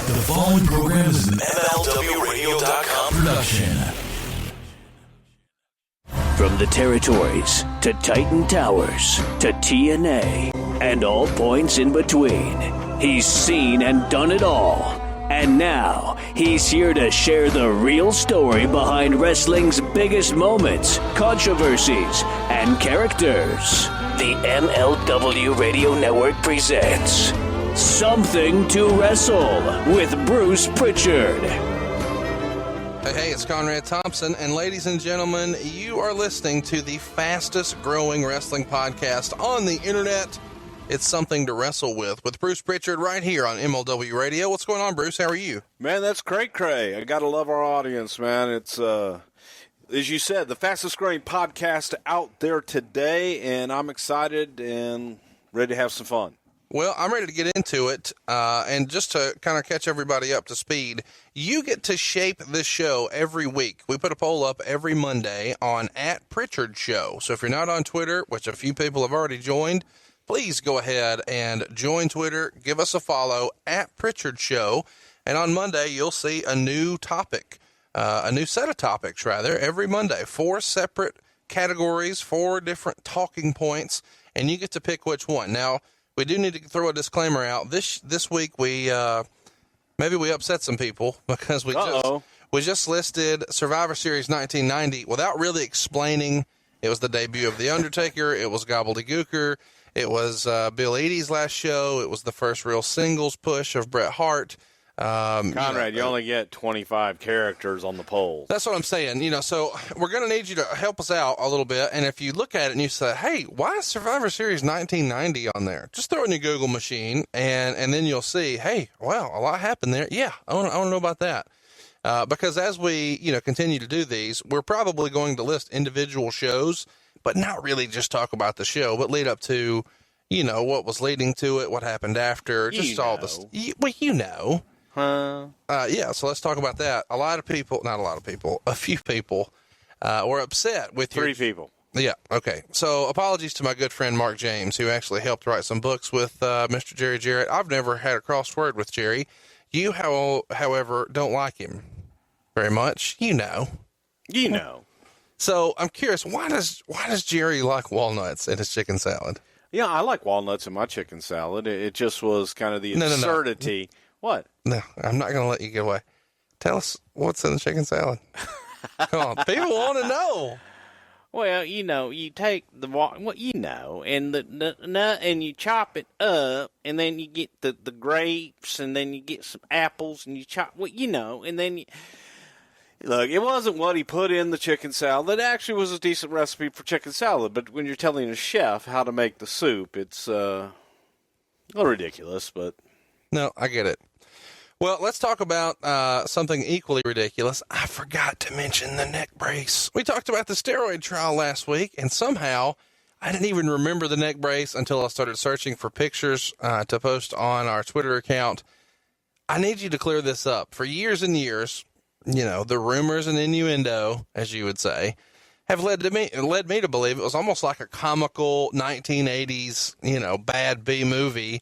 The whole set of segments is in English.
The following program is an MLWRadio.com production. From the territories to Titan Towers to TNA and all points in between, he's seen and done it all. And now, he's here to share the real story behind wrestling's biggest moments, controversies, and characters. The MLW Radio Network presents Something to Wrestle with Bruce Prichard. Hey, it's Conrad Thompson, and ladies and gentlemen, you are listening to the fastest growing wrestling podcast on the internet. It's Something to Wrestle with Bruce Prichard right here on MLW Radio. What's going on, Bruce? How are you? Man, that's cray-cray. I gotta love our audience, man. It's, as you said, the fastest growing podcast out there today, and I'm excited and ready to have some fun. Well, I'm ready to get into it, and just to kind of catch everybody up to speed, you get to shape this show every week. We put a poll up every Monday on @PrichardShow. So if you're not on Twitter, which a few people have already joined, please go ahead and join Twitter. Give us a follow @PrichardShow. And on Monday, you'll see a new topic, a new set of topics, rather, every Monday. 4 separate categories, 4 different talking points, and you get to pick which one. Now, we do need to throw a disclaimer out. This week, we maybe we upset some people because we just listed Survivor Series 1990 without really explaining. It was the debut of The Undertaker. It was Gobbledygooker. It was Bill Eadie's last show. It was the first real singles push of Bret Hart. Conrad, you only get 25 characters on the poll. That's what I'm saying. So we're going to need you to help us out a little bit. And if you look at it and you say, hey, why is Survivor Series 1990 on there? Just throw it in your Google machine, and then you'll see, hey, well, a lot happened there. Yeah, I want to know about that. Because as we, continue to do these, we're probably going to list individual shows, but not really just talk about the show, but lead up to, what was leading to it, what happened after, just all this. Yeah, so let's talk about that. A few people were upset with 3 people. Yeah, okay. So apologies to my good friend Mark James, who actually helped write some books with Mr. Jerry Jarrett. I've never had a crossword with Jerry. You, however, don't like him very much. You know. So I'm curious, why does Jerry like walnuts in his chicken salad? Yeah, I like walnuts in my chicken salad. It just was kind of the absurdity. No. What? No, I'm not going to let you get away. Tell us what's in the chicken salad. Come on, people want to know. Well, you take the and the nut, and you chop it up, and then you get the grapes, and then you get some apples, and you chop, and then Look, it wasn't what he put in the chicken salad. It actually was a decent recipe for chicken salad, but when you're telling a chef how to make the soup, it's a little ridiculous, but... No, I get it. Well, let's talk about something equally ridiculous. I forgot to mention the neck brace. We talked about the steroid trial last week, and somehow I didn't even remember the neck brace until I started searching for pictures to post on our Twitter account. I need you to clear this up. For years and years, the rumors and innuendo, as you would say, have led me to believe it was almost like a comical 1980s, bad B movie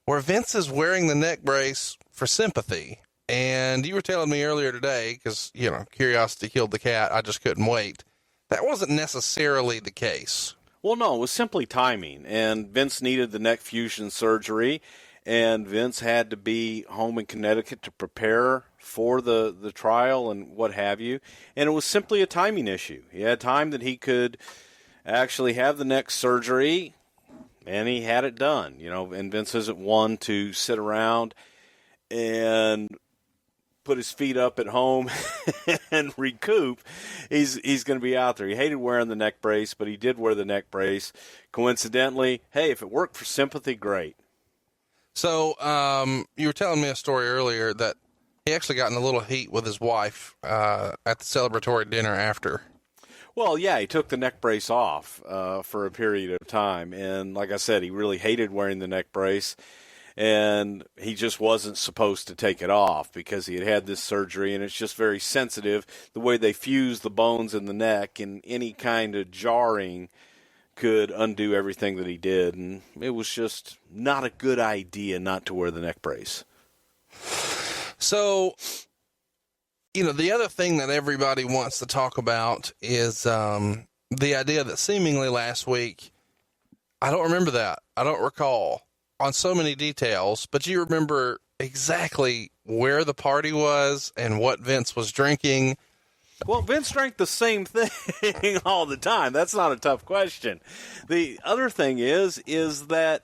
where Vince is wearing the neck brace for sympathy. And you were telling me earlier today, because, curiosity killed the cat, I just couldn't wait. That wasn't necessarily the case. Well, no, it was simply timing. And Vince needed the neck fusion surgery, and Vince had to be home in Connecticut to prepare for the trial and what have you. And it was simply a timing issue. He had time that he could actually have the neck surgery, and he had it done. And Vince isn't one to sit around and put his feet up at home and recoup. He's going to be out there. He hated wearing the neck brace, but he did wear the neck brace. Coincidentally, hey, if it worked for sympathy, great. So you were telling me a story earlier that he actually got in a little heat with his wife at the celebratory dinner after. Well, yeah, he took the neck brace off for a period of time. And like I said, he really hated wearing the neck brace. And he just wasn't supposed to take it off because he had this surgery, and it's just very sensitive, the way they fuse the bones in the neck, and any kind of jarring could undo everything that he did. And it was just not a good idea not to wear the neck brace. So, the other thing that everybody wants to talk about is the idea that seemingly last week, I don't remember that. I don't recall on so many details, but you remember exactly where the party was and what Vince was drinking. Well, Vince drank the same thing all the time. That's not a tough question. The other thing is that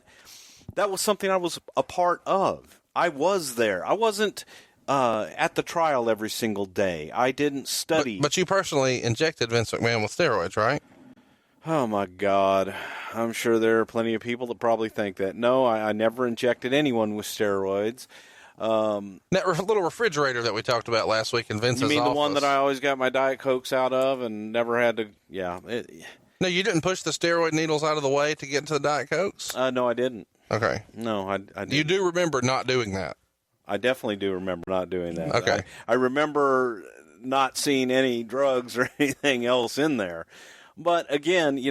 was something I was a part of. I was there. I wasn't at the trial every single day. I didn't study. But you personally injected Vince McMahon with steroids, right? Oh, my God. I'm sure there are plenty of people that probably think that. No, I never injected anyone with steroids. That little refrigerator that we talked about last week in Vince's office. You mean the one that I always got my Diet Cokes out of and never had to, yeah. No, you didn't push the steroid needles out of the way to get to the Diet Cokes? No, I didn't. Okay. No, I didn't. You do remember not doing that? I definitely do remember not doing that. Okay. I remember not seeing any drugs or anything else in there. But again,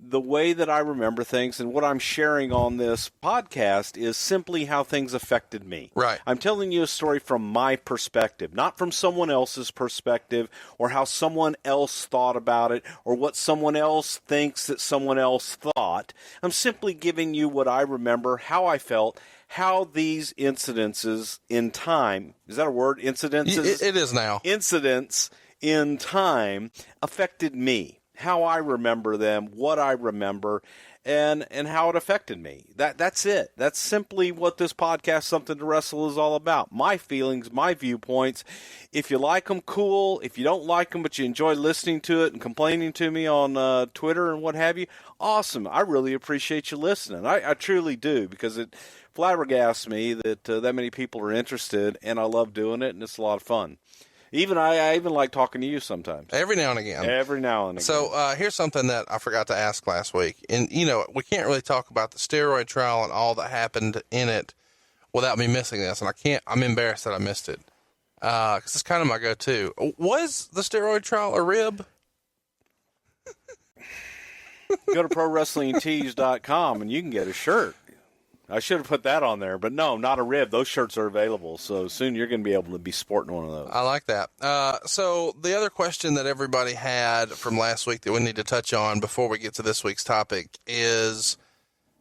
the way that I remember things and what I'm sharing on this podcast is simply how things affected me. Right. I'm telling you a story from my perspective, not from someone else's perspective or how someone else thought about it or what someone else thinks that someone else thought. I'm simply giving you what I remember, how I felt, how these incidences in time, is that a word? Incidences? It is now. Incidents in time affected me. How I remember them, what I remember, and how it affected me. That's it. That's simply what this podcast, Something to Wrestle, is all about. My feelings, my viewpoints. If you like them, cool. If you don't like them, but you enjoy listening to it and complaining to me on Twitter and what have you, awesome. I really appreciate you listening. I truly do, because it flabbergasts me that that many people are interested, and I love doing it, and it's a lot of fun. I even like talking to you sometimes. Every now and again. Every now and again. So here's something that I forgot to ask last week. And, we can't really talk about the steroid trial and all that happened in it without me missing this. And I'm embarrassed that I missed it. Because it's kind of my go-to. Was the steroid trial a rib? Go to ProWrestlingTees.com and you can get a shirt. I should have put that on there, but no, not a rib. Those shirts are available, so soon you're going to be able to be sporting one of those. I like that. So the other question that everybody had from last week that we need to touch on before we get to this week's topic is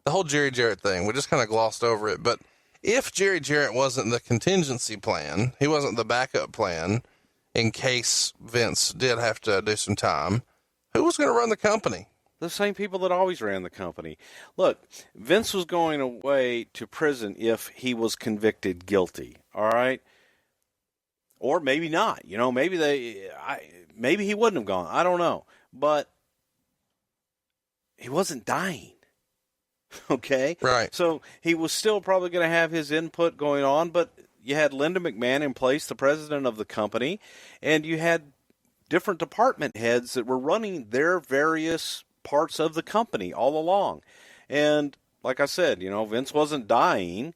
the whole Jerry Jarrett thing. We just kind of glossed over it, but if Jerry Jarrett wasn't the contingency plan, he wasn't the backup plan in case Vince did have to do some time, who was going to run the company? The same people that always ran the company. Look, Vince was going away to prison if he was convicted guilty, all right? Or maybe not. Maybe he wouldn't have gone. I don't know. But he wasn't dying, okay? Right. So he was still probably going to have his input going on, but you had Linda McMahon in place, the president of the company, and you had different department heads that were running their various parts of the company all along. And like I said, Vince wasn't dying.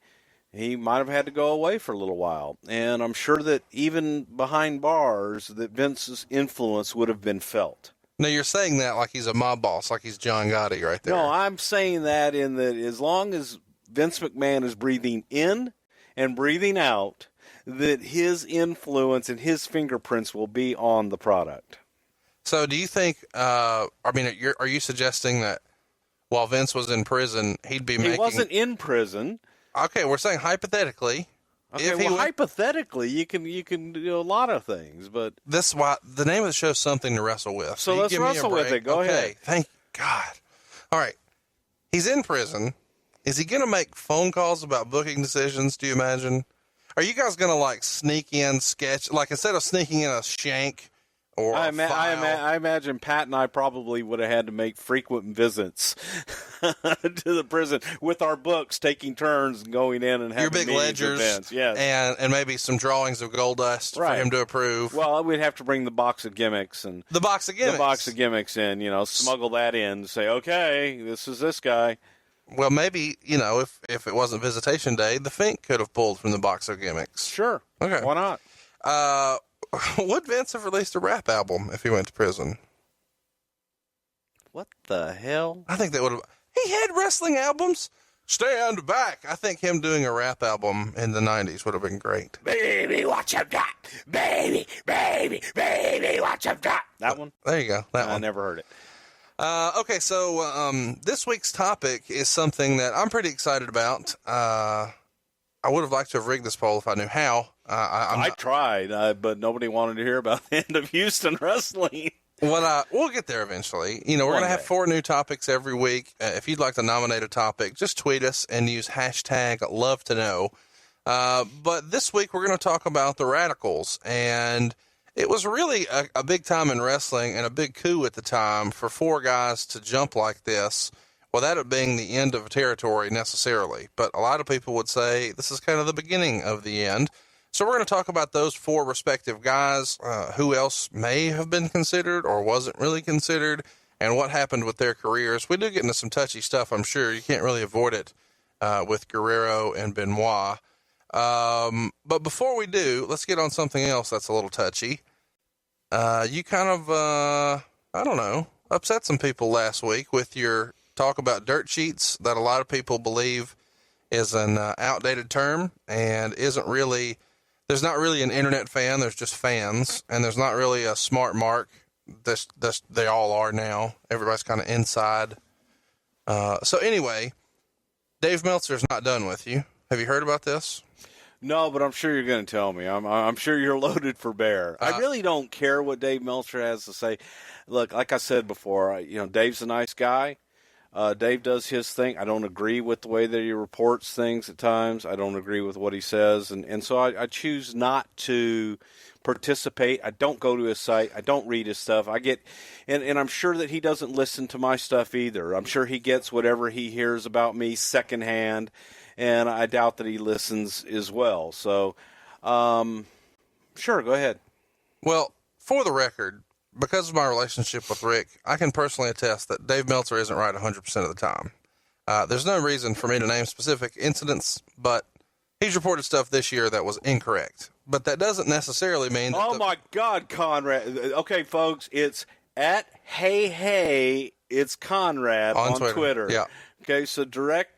He might have had to go away for a little while. And I'm sure that even behind bars that Vince's influence would have been felt. Now you're saying that like he's a mob boss, like he's John Gotti right there. No, I'm saying that in that as long as Vince McMahon is breathing in and breathing out, that his influence and his fingerprints will be on the product. So do you think, are you suggesting that while Vince was in prison, he'd be making... He wasn't in prison. Okay, we're saying hypothetically. Okay, hypothetically, you can do a lot of things, but... This is why the name of the show is Something to Wrestle With. So let's wrestle with it. Go ahead. Thank God. All right. He's in prison. Is he going to make phone calls about booking decisions, do you imagine? Are you guys going to, sneak in sketch... instead of sneaking in a shank... I imagine Pat and I probably would have had to make frequent visits to the prison with our books, taking turns and going in and having your big ledgers, events. Yes. and maybe some drawings of gold dust for him to approve. Well, we'd have to bring the box of gimmicks in, smuggle that in, say, okay, this is this guy. Well, maybe, if it wasn't visitation day, the Fink could have pulled from the box of gimmicks. Sure. Okay. Why not? Would Vince have released a rap album if he went to prison? What the hell? I think that would have... He had wrestling albums. Stand back. I think him doing a rap album in the 90s would have been great. Baby, what you got? Baby, baby, baby, what you got? That one? There you go. That one. I never heard it. Okay, so this week's topic is something that I'm pretty excited about. I would have liked to have rigged this poll if I knew how. I tried, but nobody wanted to hear about the end of Houston wrestling. We'll get there eventually. We're going to have 4 new topics every week. If you'd like to nominate a topic, just tweet us and use hashtag #LoveToKnow. But this week we're going to talk about the Radicalz, and it was really a big time in wrestling and a big coup at the time for 4 guys to jump like this, without it being the end of a territory necessarily. But a lot of people would say this is kind of the beginning of the end. So we're going to talk about those 4 respective guys, who else may have been considered or wasn't really considered, and what happened with their careers. We do get into some touchy stuff, I'm sure. You can't really avoid it with Guerrero and Benoit. But before we do, let's get on something else that's a little touchy. You kind of, I don't know, upset some people last week with your talk about dirt sheets that a lot of people believe is an outdated term and isn't really... There's not really an internet fan. There's just fans, and there's not really a smart mark. They all are now. Everybody's kind of inside. So anyway, Dave Meltzer's not done with you. Have you heard about this? No, but I'm sure you're going to tell me. I'm sure you're loaded for bear. I really don't care what Dave Meltzer has to say. Look, like I said before, Dave's a nice guy. Dave does his thing. I don't agree with the way that he reports things at times. I don't agree with what he says. And so I choose not to participate. I don't go to his site. I don't read his stuff. And I'm sure that he doesn't listen to my stuff either. I'm sure he gets whatever he hears about me secondhand, and I doubt that he listens as well. So, sure, go ahead. Well, for the record, because of my relationship with Rick, I can personally attest that Dave Meltzer isn't right 100% of the time. There's no reason for me to name specific incidents, but he's reported stuff this year that was incorrect. But that doesn't necessarily mean that... Oh, my God, Conrad. Okay, folks, it's at Hey, it's Conrad on Twitter. Yeah. Okay, so direct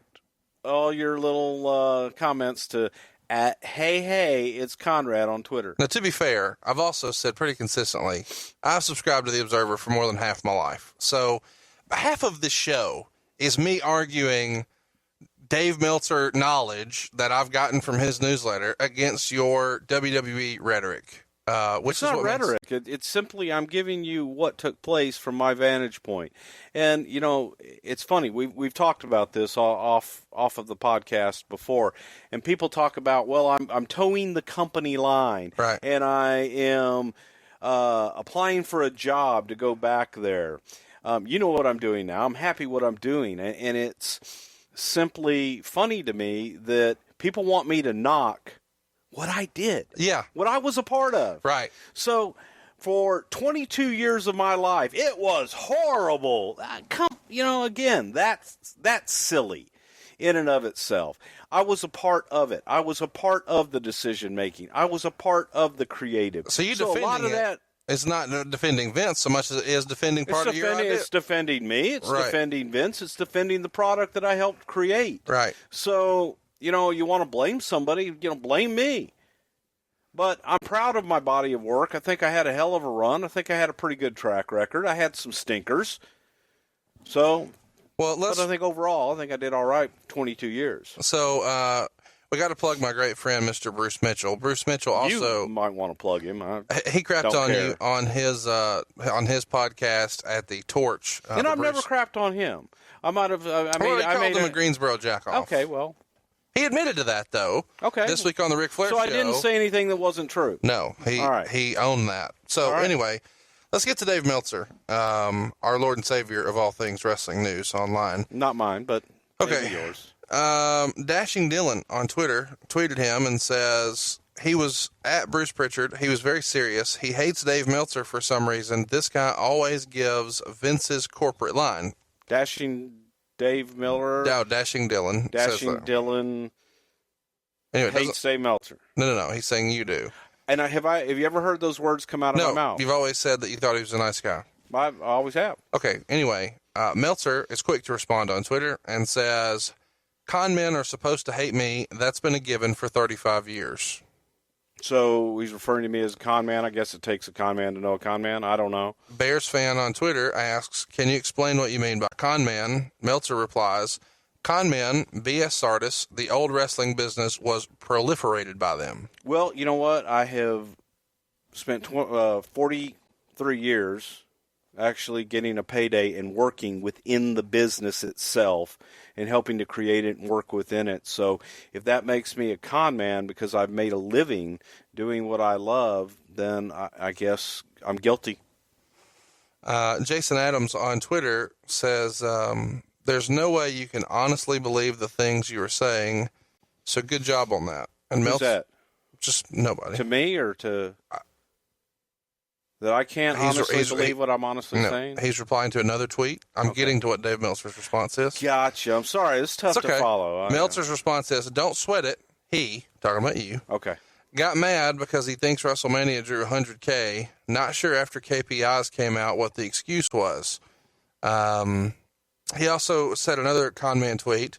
all your little comments to at Hey, it's Conrad on Twitter. Now, to be fair, I've also said pretty consistently, I've subscribed to The Observer for more than half my life. So half of this show is me arguing Dave Meltzer knowledge that I've gotten from his newsletter against your WWE rhetoric. Which it's not rhetoric. It's simply I'm giving you what took place from my vantage point. And, it's funny. We've talked about this off of the podcast before. And people talk about, well, I'm towing the company line. Right. And I am applying for a job to go back there. You know what I'm doing now. I'm happy what I'm doing. And it's simply funny to me that people want me to knock what I did. Yeah. What I was a part of. Right. So for 22 years of my life, it was horrible. Again, that's silly in and of itself. I was a part of it. I was a part of the decision making. I was a part of the creative. So defending a lot of that. It's not defending Vince so much as it is defending part of your idea. It's defending me. It's defending Vince. It's defending the product that I helped create. Right. So, you want to blame somebody, blame me. But I'm proud of my body of work. I think I had a hell of a run. I think I had a pretty good track record. I had some stinkers. So, but I think overall, I did all right 22 years. So, we got to plug my great friend, Mr. Bruce Mitchell. Bruce Mitchell also... You might want to plug him. He crapped on you on his podcast at the Torch. And I've never crapped on him. I might have... I called him a Greensboro jackoff. Okay, well... He admitted to that, though. Okay. This week on the Ric Flair show. So I didn't say anything that wasn't true. No, he owned that. So anyway, let's get to Dave Meltzer, our Lord and Savior of all things wrestling news online. Not mine, but maybe yours. Dashing Dylan on Twitter tweeted him and says he was at Bruce Prichard. He was very serious. He hates Dave Meltzer for some reason. This guy always gives Vince's corporate line. Dashing Dave Miller. No, Dashing Dylan. Dashing Dylan. Anyway, hates Dave Meltzer. No. He's saying you do. And have you ever heard those words come out of my mouth? You've always said that you thought he was a nice guy. I always have. Okay. Anyway, Meltzer is quick to respond on Twitter and says, Con men are supposed to hate me. That's been a given for 35 years. So he's referring to me as a con man. I guess it takes a con man to know a con man. I don't know. Bears fan on Twitter asks, can you explain what you mean by con man? Meltzer replies, con men, BS artists, the old wrestling business was proliferated by them. Well, you know what? I have spent 43 years actually getting a payday and working within the business itself and helping to create it and work within it. So if that makes me a con man because I've made a living doing what I love, then I guess I'm guilty. Jason Adams on Twitter says, there's no way you can honestly believe the things you were saying. So good job on that. And Who's that? Just nobody. To me or to... That I can't honestly believe what I'm honestly saying? He's replying to another tweet. I'm getting to what Dave Meltzer's response is. Gotcha. I'm sorry. It's tough to follow. Meltzer's response is, don't sweat it. He, talking about you, got mad because he thinks WrestleMania drew 100K. Not sure after KPIs came out what the excuse was. He also said another con man tweet,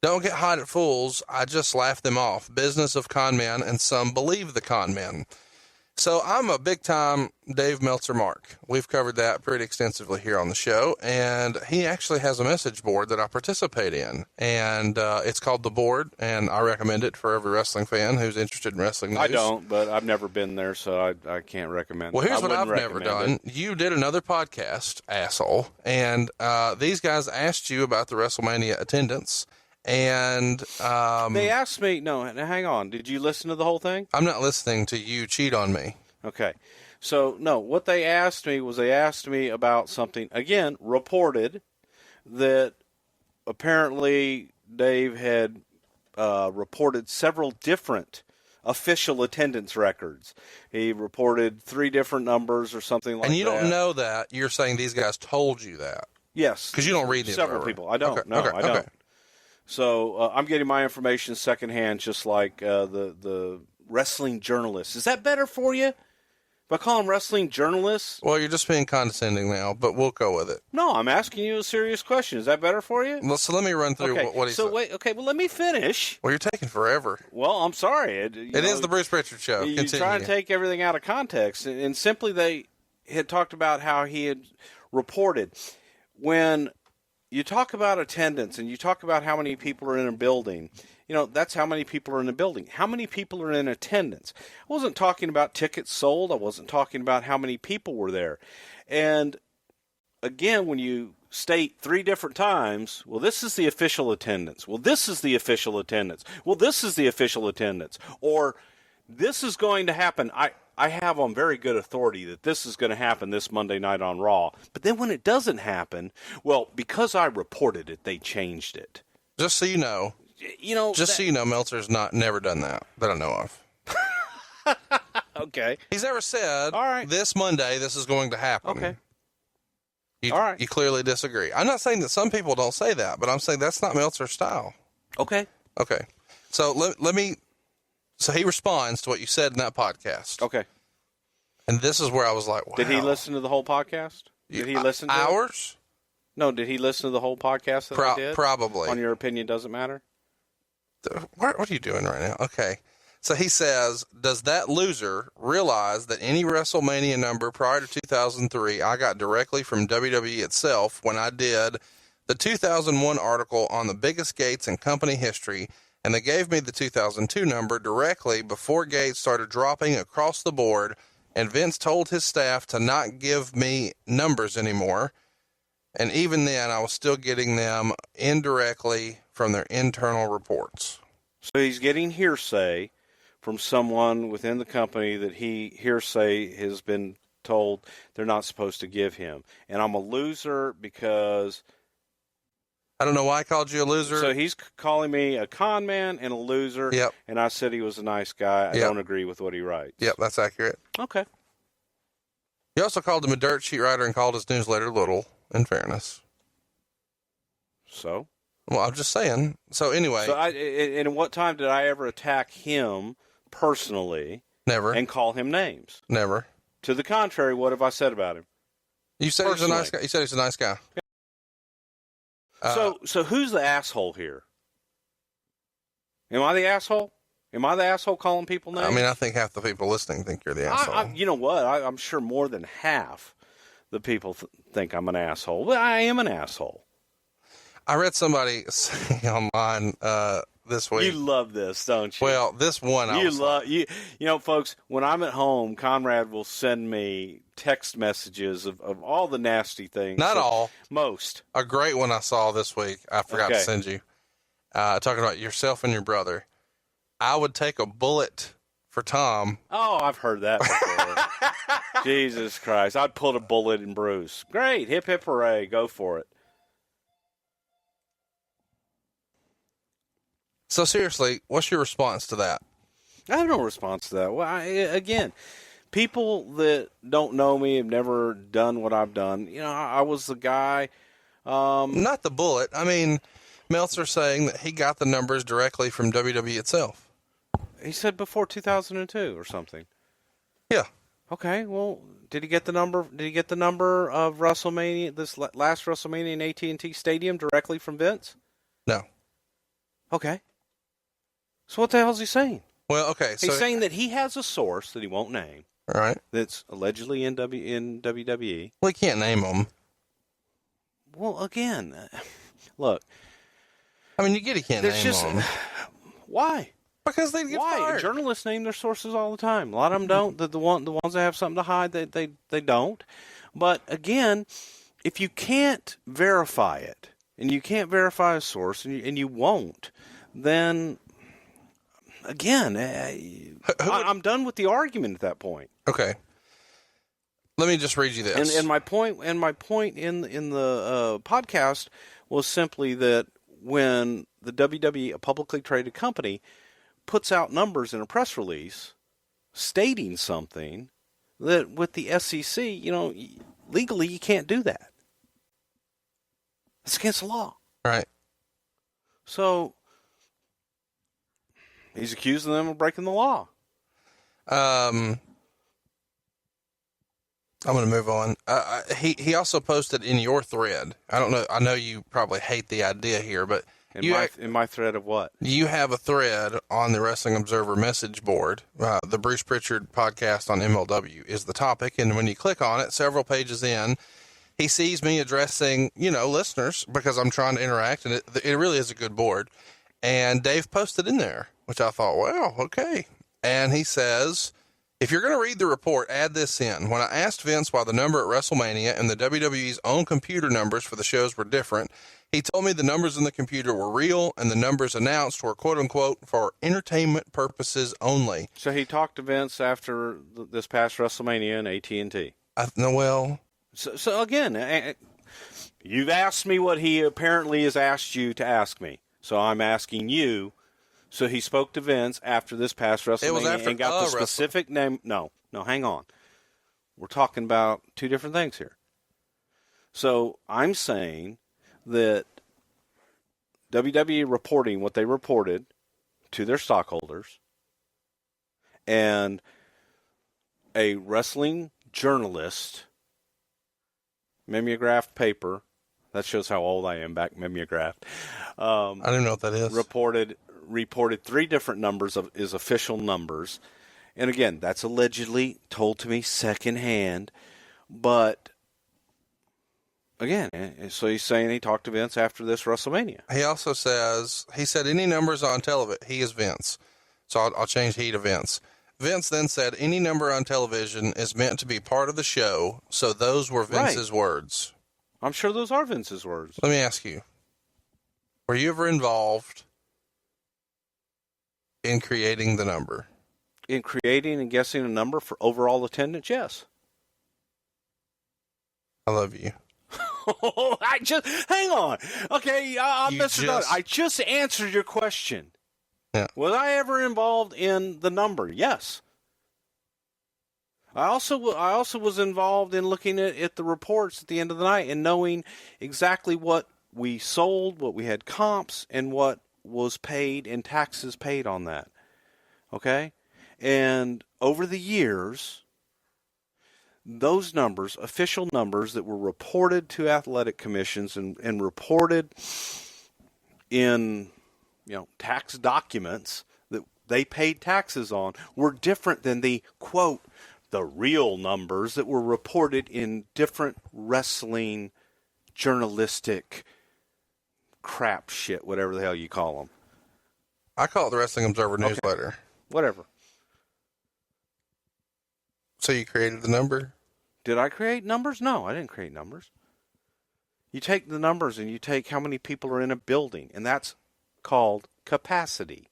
don't get hot at fools. I just laugh them off. Business of con men, and some believe the con men. So I'm a big-time Dave Meltzer mark. We've covered that pretty extensively here on the show, and he actually has a message board that I participate in, and it's called The Board, and I recommend it for every wrestling fan who's interested in wrestling news. I don't, but I've never been there, so I can't recommend it. Well, here's what I've never done. You did another podcast, asshole, and these guys asked you about the WrestleMania attendance. And they asked me, no, hang on. Did you listen to the whole thing? I'm not listening to you cheat on me. Okay. So, no, what they asked me was they asked me about something, again, reported that apparently Dave had reported several different official attendance records. He reported 3 different numbers or something like that. And you don't know that. You're saying these guys told you that. Yes. Because you don't read these. Several people. I don't. No, I don't. So I'm getting my information secondhand, just like the wrestling journalists. Is that better for you? If I call them wrestling journalists? Well, you're just being condescending now, but we'll go with it. No, I'm asking you a serious question. Is that better for you? Well, so let me run through what he said. Wait, okay, well, let me finish. Well, you're taking forever. Well, I'm sorry. It is the Bruce Prichard Show. You try to take everything out of context. And simply they had talked about how he had reported when you talk about attendance and you talk about how many people are in a building, that's how many people are in a building. How many people are in attendance? I wasn't talking about tickets sold. I wasn't talking about how many people were there. And again, when you state 3 different times, well, this is the official attendance. Well, this is the official attendance. Well, this is the official attendance. Or this is going to happen. I have on very good authority that this is going to happen this Monday night on Raw. But then when it doesn't happen, well, because I reported it, they changed it. Just so you know. So you know, Meltzer's never done that I know of. Okay. He's never said, all right, this Monday this is going to happen. Okay. All right. You clearly disagree. I'm not saying that some people don't say that, but I'm saying that's not Meltzer's style. Okay. Okay. So let me... So he responds to what you said in that podcast. Okay. And this is where I was like, wow. Did he listen to the whole podcast? Did he listen to ours? No, did he listen to the whole podcast that I did? Probably. On Your Opinion Doesn't Matter? What are you doing right now? Okay. So he says, does that loser realize that any WrestleMania number prior to 2003 I got directly from WWE itself when I did the 2001 article on the biggest gates in company history, and they gave me the 2002 number directly before gates started dropping across the board, and Vince told his staff to not give me numbers anymore. And even then, I was still getting them indirectly from their internal reports. So he's getting hearsay from someone within the company that hearsay has been told they're not supposed to give him. And I'm a loser because... I don't know why I called you a loser. So he's calling me a con man and a loser. Yep. And I said he was a nice guy. I don't agree with what he writes. Yep, that's accurate. Okay. You also called him a dirt sheet writer and called his newsletter little, in fairness. So? Well, I'm just saying. So anyway. So and what time did I ever attack him personally? Never. And call him names? Never. To the contrary, what have I said about him? You said he's a nice guy. You said he's a nice guy. So who's the asshole here? Am I the asshole? Am I the asshole calling people names? I mean, I think half the people listening think you're the asshole. You know what? I'm sure more than half the people think I'm an asshole. But I am an asshole. I read somebody say online this week. You love this, don't you? Well, this one you know, folks, when I'm at home, Conrad will send me text messages of all the nasty things. Not all. Most. A great one I saw this week, I forgot to send you, talking about yourself and your brother. I would take a bullet for Tom. Oh, I've heard that before. Jesus Christ. I'd pull a bullet in Bruce. Great. Hip, hip, hooray. Go for it. So seriously, what's your response to that? I have no response to that. Well, again, people that don't know me have never done what I've done. You know, I was the guy. Not the bullet. I mean, Meltzer saying that he got the numbers directly from WWE itself. He said before 2002 or something. Yeah. Okay. Well, did he get the number? Did he get the number of WrestleMania, this last WrestleMania in AT&T Stadium, directly from Vince? No. Okay. So what the hell is he saying? Well, okay. So he's saying that he has a source that he won't name. Right. That's allegedly in WWE. Well, he can't name them. Well, again, look. I mean, you get he can't name them. Why? Because they get fired. Journalists name their sources all the time. A lot of them don't. The ones that have something to hide, they don't. But again, if you can't verify it, and you can't verify a source, and you won't, then again, I'm done with the argument at that point. Okay. Let me just read you this. And my point in the podcast was simply that when the WWE, a publicly traded company, puts out numbers in a press release stating something, that with the SEC, you know, legally you can't do that. It's against the law. Right. So he's accusing them of breaking the law. I'm going to move on. He also posted in your thread. I don't know. I know you probably hate the idea here, but in my thread of what? You have a thread on the Wrestling Observer message board. The Bruce Prichard podcast on MLW is the topic, and when you click on it, several pages in, he sees me addressing, listeners because I'm trying to interact, and it really is a good board. And Dave posted in there, which I thought, well, okay. And he says, if you're going to read the report, add this in. When I asked Vince why the number at WrestleMania and the WWE's own computer numbers for the shows were different, he told me the numbers in the computer were real and the numbers announced were, quote unquote, for entertainment purposes only. So he talked to Vince after this past WrestleMania and AT&T. Well. So again, you've asked me what he apparently has asked you to ask me. So I'm asking you. So he spoke to Vince after this past WrestleMania and got the specific name. No, hang on. We're talking about two different things here. So I'm saying that WWE reporting what they reported to their stockholders, and a wrestling journalist mimeographed paper, that shows how old I am, back mimeographed. I don't know what that is. Reported three different numbers of his official numbers. And again, that's allegedly told to me secondhand. But again, so he's saying he talked to Vince after this WrestleMania. He also said any numbers on television, he is Vince. So I'll change he to Vince. Vince then said any number on television is meant to be part of the show. So those were Vince's words. I'm sure those are Vince's words. Let me ask you, were you ever involved in creating the number? In creating and guessing a number for overall attendance, yes. I love you. Hang on. Okay, I just answered your question. Yeah. Was I ever involved in the number? Yes. I also was involved in looking at the reports at the end of the night and knowing exactly what we sold, what we had comps, and what was paid and taxes paid on that. Okay? And over the years, those numbers, official numbers that were reported to athletic commissions and reported in tax documents that they paid taxes on were different than the, quote, the real numbers that were reported in different wrestling journalistic crap shit, whatever the hell you call them. I call it the Wrestling Observer newsletter. Whatever. So you created the number? Did I create numbers? No, I didn't create numbers. You take the numbers and you take how many people are in a building, and that's called capacity.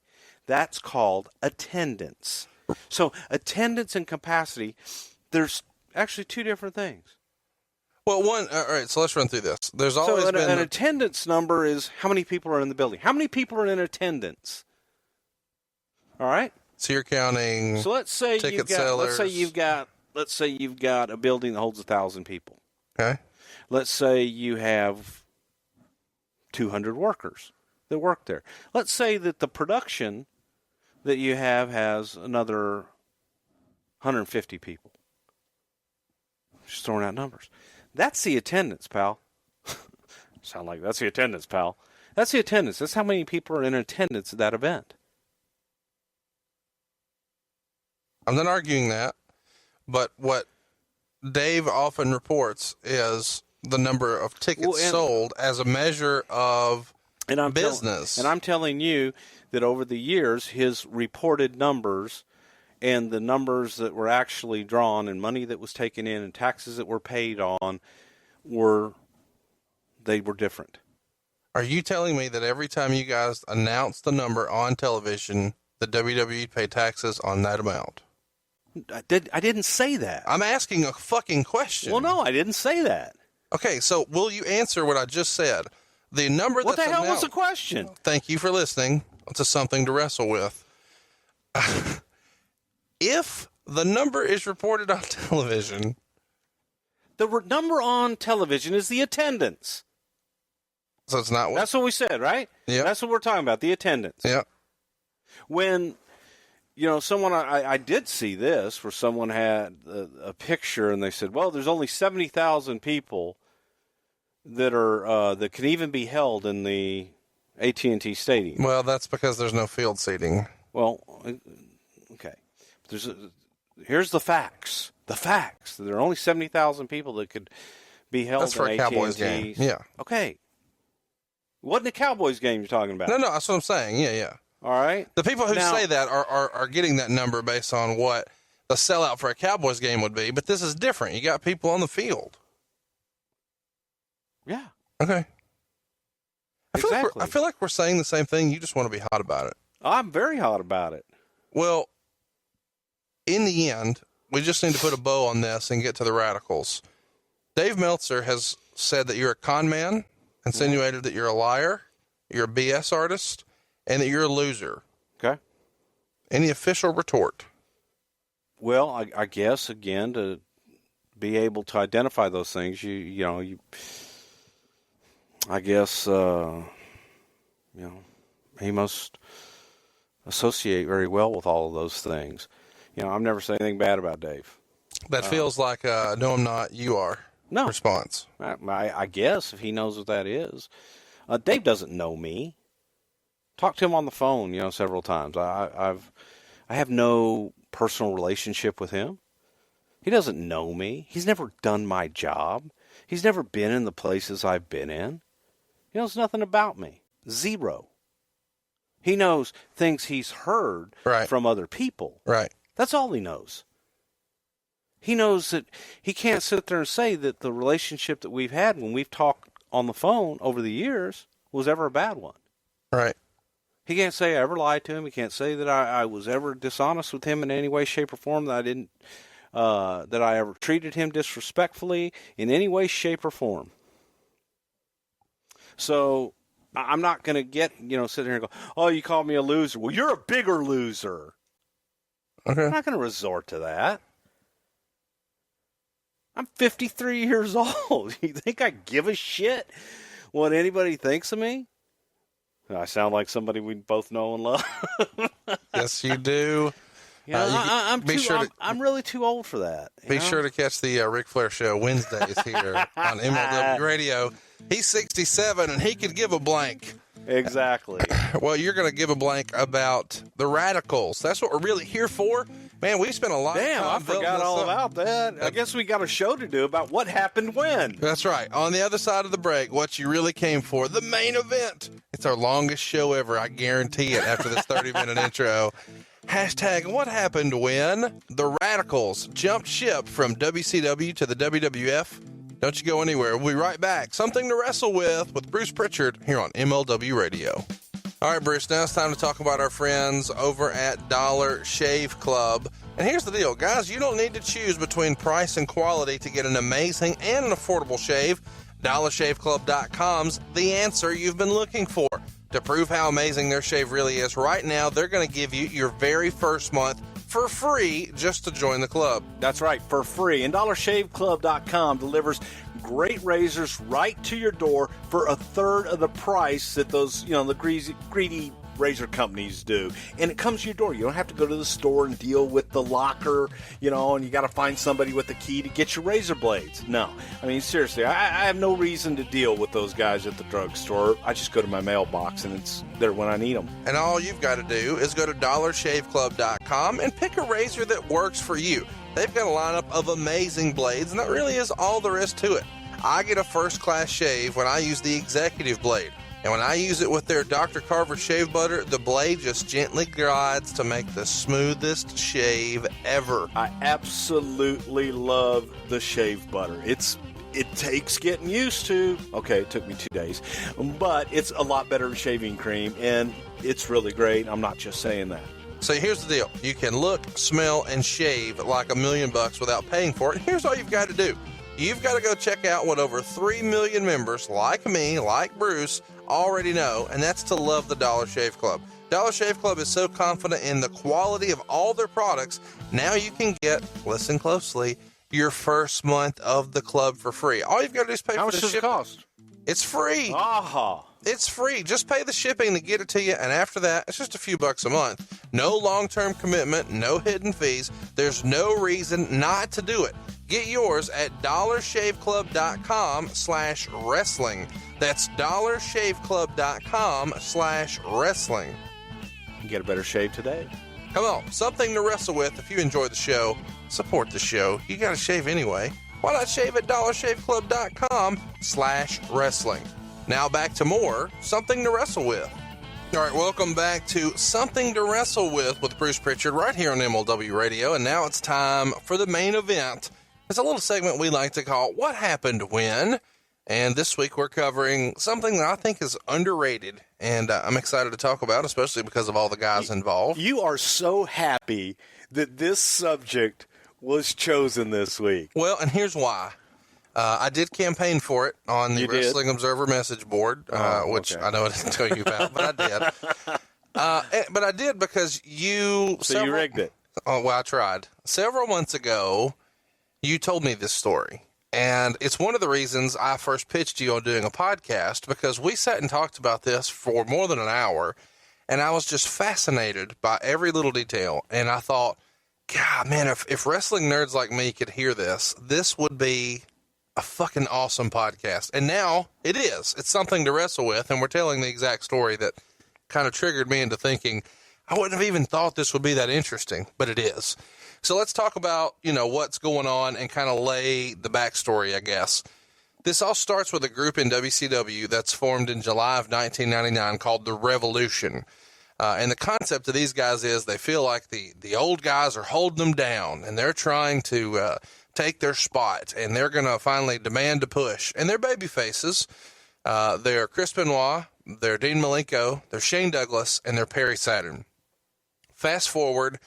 That's called attendance. So attendance and capacity, there's actually two different things. Well, all right, so let's run through this. There's always been an attendance number is how many people are in the building. How many people are in attendance? All right? So you're counting. So let's say sellers. Let's say you've got a building that holds 1,000 people. Okay. Let's say you have 200 workers that work there. Let's say that the production that you have has another 150 people. Just throwing out numbers. That's the attendance, pal. Sound like that's the attendance, pal. That's the attendance. That's how many people are in attendance at that event. I'm not arguing that, but what Dave often reports is the number of tickets sold as a measure of business. And I'm telling you that over the years, his reported numbers and the numbers that were actually drawn and money that was taken in and taxes that were paid on were different. Are you telling me that every time you guys announce the number on television, the WWE paid taxes on that amount? I didn't say that. I'm asking a fucking question. Well, no, I didn't say that. Okay, so will you answer what I just said? The number what that's the hell announced, was the question? Thank you for listening. It's something to wrestle with. If the number is reported on television... The number on television is the attendance. So it's not what... That's what we said, right? Yeah. That's what we're talking about, the attendance. Yeah. When, someone... I did see this, where someone had a picture, and they said, well, there's only 70,000 people that are that can even be held in the AT&T Stadium. Well, that's because there's no field seating. Well, okay. Here's the facts. The facts. There are only 70,000 people that could be held in AT&T. That's for a Cowboys game. Yeah. Okay. Wasn't a Cowboys game you're talking about? No, that's what I'm saying. Yeah. All right. The people who say that are getting that number based on what the sellout for a Cowboys game would be, but this is different. You got people on the field. Yeah. Okay. Exactly. I feel like we're saying the same thing. You just want to be hot about it. I'm very hot about it. Well, in the end, we just need to put a bow on this and get to the Radicalz. Dave Meltzer has said that you're a con man, insinuated that you're a liar, you're a BS artist, and that you're a loser. Okay. Any official retort? Well, I guess, again, to be able to identify those things, I guess, he must associate very well with all of those things. I've never said anything bad about Dave. That feels like no, I'm not, you are. No. Response. I guess if he knows what that is. Dave doesn't know me. Talked to him on the phone, several times. I have no personal relationship with him. He doesn't know me. He's never done my job. He's never been in the places I've been in. He knows nothing about me. Zero. He knows things he's heard from other people. Right. That's all he knows. He knows that he can't sit there and say that the relationship that we've had when we've talked on the phone over the years was ever a bad one. Right. He can't say I ever lied to him. He can't say that I was ever dishonest with him in any way, shape, or form, that I didn't, that I ever treated him disrespectfully in any way, shape, or form. So I'm not going to get, sit here and go, oh, you called me a loser. Well, you're a bigger loser. Okay. I'm not going to resort to that. I'm 53 years old. You think I give a shit what anybody thinks of me? I sound like somebody we both know and love. Yes, you do. I'm really too old for that. Be sure to catch the Ric Flair Show Wednesdays here on MLW Radio. He's 67 and he could give a blank. Exactly. Well, you're going to give a blank about the Radicalz. That's what we're really here for. Man, we spent a lot of time. Damn, I forgot all about that. I guess we got a show to do about what happened when. That's right. On the other side of the break, what you really came for, the main event. It's our longest show ever. I guarantee it after this 30-minute intro. Hashtag what happened when the Radicalz jumped ship from WCW to the WWF. Don't you go anywhere. We'll be right back. Something to wrestle with Bruce Prichard here on MLW Radio. All right, Bruce, now it's time to talk about our friends over at Dollar Shave Club. And here's the deal, guys. You don't need to choose between price and quality to get an amazing and an affordable shave. DollarShaveClub.com's the answer you've been looking for. To prove how amazing their shave really is, right now they're going to give you your very first month for free just to join the club. That's right, for free. And DollarShaveClub.com delivers great razors right to your door for a third of the price that those, the greedy razor companies do. And it comes to your door. You don't have to go to the store and deal with the locker, and you got to find somebody with the key to get your razor blades. No. I mean, seriously, I have no reason to deal with those guys at the drugstore. I just go to my mailbox and it's there when I need them. And all you've got to do is go to DollarShaveClub.com and pick a razor that works for you. They've got a lineup of amazing blades, and that really is all there is to it. I get a first-class shave when I use the executive blade. And when I use it with their Dr. Carver shave butter, the blade just gently glides to make the smoothest shave ever. I absolutely love the shave butter. It takes getting used to. Okay, it took me 2 days. But it's a lot better than shaving cream, and it's really great. I'm not just saying that. So here's the deal. You can look, smell, and shave like $1 million without paying for it. And here's all you've got to do. You've got to go check out what over 3 million members like me, like Bruce, already know, and that's to love the Dollar Shave Club. Dollar Shave Club is so confident in the quality of all their products, now you can get, listen closely, your first month of the club for free. All you've got to do is pay for the shipping. How much does it cost? It's free. Aha. It's free. Just pay the shipping to get it to you, and after that, it's just a few bucks a month. No long-term commitment, no hidden fees. There's no reason not to do it. Get yours at DollarShaveClub.com/wrestling. That's DollarShaveClub.com/wrestling. Get a better shave today. Come on, something to wrestle with. If you enjoy the show, support the show. You got to shave anyway. Why not shave at DollarShaveClub.com/wrestling? Now back to more Something to Wrestle With. All right, welcome back to Something to Wrestle With Bruce Prichard right here on MLW Radio. And now it's time for the main event. It's a little segment we like to call What Happened When? And this week we're covering something that I think is underrated. And I'm excited to talk about, especially because of all the guys involved. You are so happy that this subject was chosen this week. Well, and here's why. I did campaign for it on the Wrestling Observer message board, which I know I didn't tell you about, but I did. But I did because you... So you rigged it. Oh, well, I tried. Several months ago, you told me this story. And it's one of the reasons I first pitched you on doing a podcast, because we sat and talked about this for more than an hour, and I was just fascinated by every little detail. And I thought, God, man, if wrestling nerds like me could hear this, this would be a fucking awesome podcast. And now it is. It's something to wrestle with, and we're telling the exact story that kind of triggered me into thinking, I wouldn't have even thought this would be that interesting, but it is. So let's talk about, what's going on and kind of lay the backstory, I guess. This all starts with a group in WCW that's formed in July of 1999 called The Revolution. And the concept of these guys is they feel like the old guys are holding them down, and they're trying to take their spot, and they're going to finally demand a push. And they're baby faces. They're Chris Benoit, they're Dean Malenko, they're Shane Douglas, and they're Perry Saturn. Fast forward,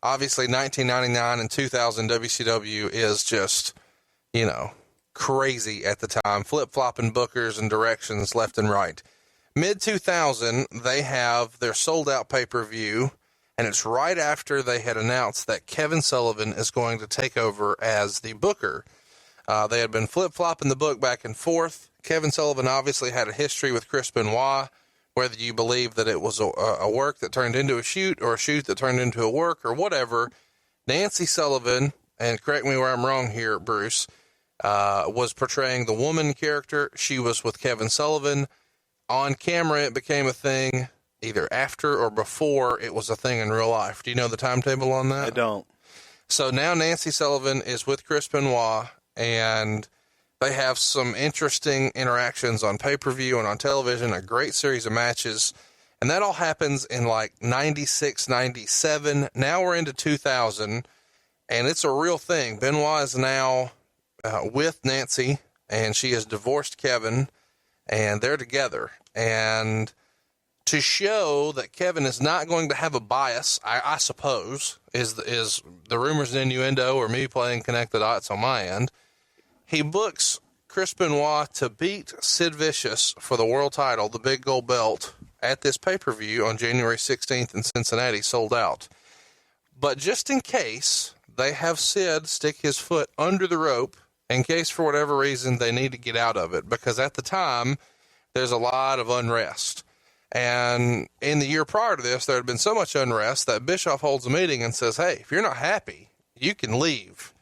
obviously 1999 and 2000 WCW is just, crazy at the time, flip-flopping bookers and directions left and right. Mid-2000, they have their sold-out pay-per-view, and it's right after they had announced that Kevin Sullivan is going to take over as the booker. They had been flip-flopping the book back and forth. Kevin Sullivan obviously had a history with Chris Benoit, whether you believe that it was a work that turned into a shoot or a shoot that turned into a work or whatever. Nancy Sullivan, and correct me where I'm wrong here, Bruce, was portraying the woman character. She was with Kevin Sullivan. On camera, it became a thing either after or before it was a thing in real life. Do you know the timetable on that? I don't. So now Nancy Sullivan is with Chris Benoit, and they have some interesting interactions on pay-per-view and on television, a great series of matches. And that all happens in like 96, 97. Now we're into 2000, and it's a real thing. Benoit is now with Nancy, and she has divorced Kevin, and they're together. And to show that Kevin is not going to have a bias, I suppose, is the rumors and innuendo or me playing connect the dots on my end. He books Chris Benoit to beat Sid Vicious for the world title, the big gold belt, at this pay-per-view on January 16th in Cincinnati, sold out. But just in case, they have Sid stick his foot under the rope in case for whatever reason they need to get out of it, because at the time there's a lot of unrest. And in the year prior to this, there had been so much unrest that Bischoff holds a meeting and says, hey, if you're not happy, you can leave.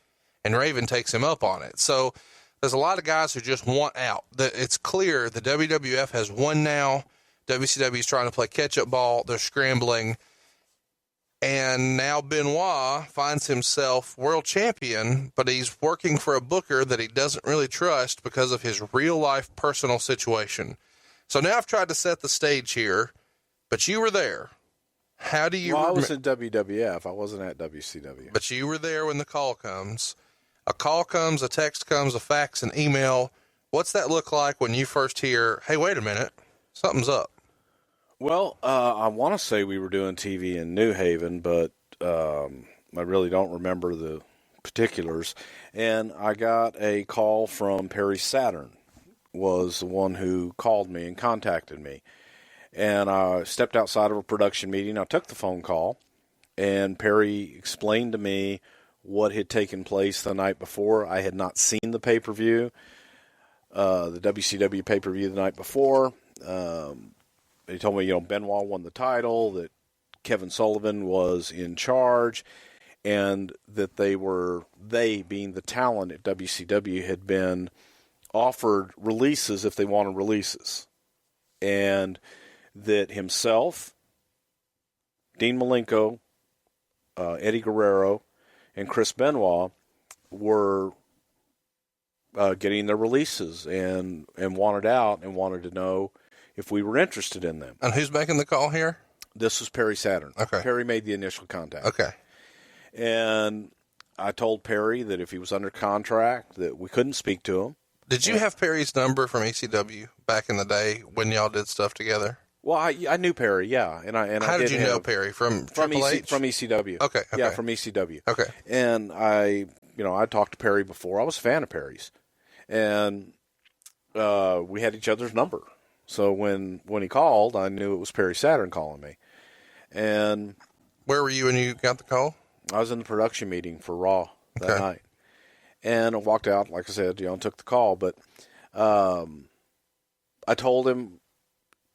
And Raven takes him up on it. So there's a lot of guys who just want out. It's clear the WWF has won now. WCW is trying to play catch-up ball. They're scrambling. And now Benoit finds himself world champion, but he's working for a booker that he doesn't really trust because of his real-life personal situation. So now I've tried to set the stage here, but you were there. How do you... Well, I was in WWF. I wasn't at WCW. But you were there when the call comes. A call comes, a text comes, a fax, an email. What's that look like when you first hear, hey, wait a minute, something's up? Well, I want to say we were doing TV in New Haven, but I really don't remember the particulars. And I got a call from Perry Saturn, was the one who called me and contacted me. And I stepped outside of a production meeting. I took the phone call, and Perry explained to me what had taken place the night before. I had not seen the pay-per-view, the WCW pay-per-view the night before. He told me, Benoit won the title, that Kevin Sullivan was in charge, and that they being the talent at WCW, had been offered releases if they wanted releases. And that himself, Dean Malenko, Eddie Guerrero, and Chris Benoit were getting their releases and wanted out and wanted to know if we were interested in them. And who's making the call here? This was Perry Saturn. Okay. Perry made the initial contact. Okay. And I told Perry that if he was under contract, that we couldn't speak to him. Did you have Perry's number from ECW back in the day when y'all did stuff together? Well, I knew Perry, yeah. How did you know Perry? From Triple H? From ECW. Okay. Yeah, from ECW. Okay. And I talked to Perry before. I was a fan of Perry's. And we had each other's number. So when he called, I knew it was Perry Saturn calling me. And where were you when you got the call? I was in the production meeting for Raw that night. And I walked out, like I said, and took the call. But I told him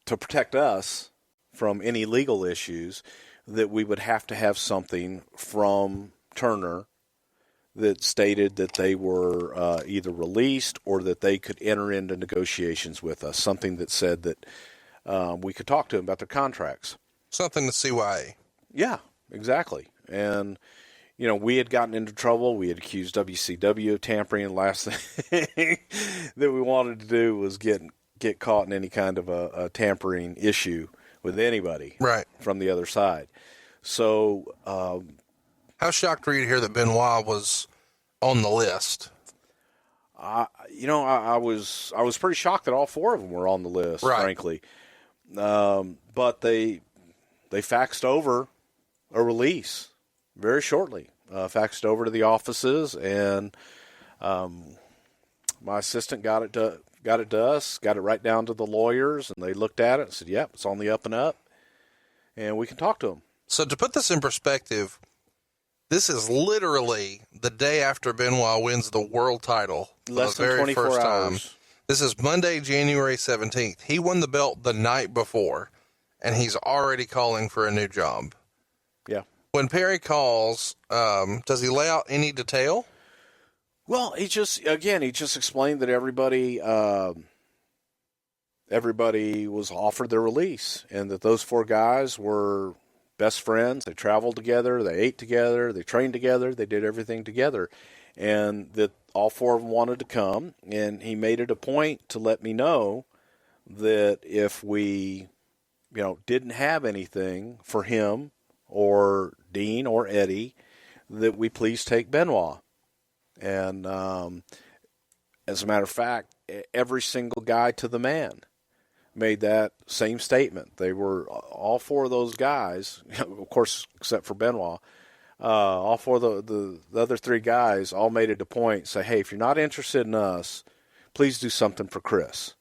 to protect us from any legal issues that we would have to have something from Turner that stated that they were either released or that they could enter into negotiations with us, something that said that we could talk to them about their contracts. Something to CYA. Yeah, exactly. And, we had gotten into trouble. We had accused WCW of tampering. The last thing that we wanted to do was get caught in any kind of a tampering issue with anybody from the other side. So... how shocked were you to hear that Benoit was on the list? I was pretty shocked that all four of them were on the list, frankly. But they faxed over a release very shortly. Faxed over to the offices, and my assistant got it to us, got it right down to the lawyers, and they looked at it and said, "Yep, it's on the up and up, and we can talk to them." So to put this in perspective, this is literally the day after Benoit wins the world title for Less the than very 24 first hours. time. This is Monday, January 17th. He won the belt the night before, and he's already calling for a new job. Yeah. When Perry calls, does he lay out any detail? Well, he just explained that everybody everybody was offered their release, and that those 4 guys were best friends. They traveled together, they ate together, they trained together, they did everything together, and that all 4 of them wanted to come. And he made it a point to let me know that if we, didn't have anything for him or Dean or Eddie, that we please take Benoit. And as a matter of fact, every single guy to the man made that same statement. They were, all 4 of those guys, of course, except for Benoit, all 4 of the other 3 guys all made it a point, say, hey, if you're not interested in us, please do something for Chris.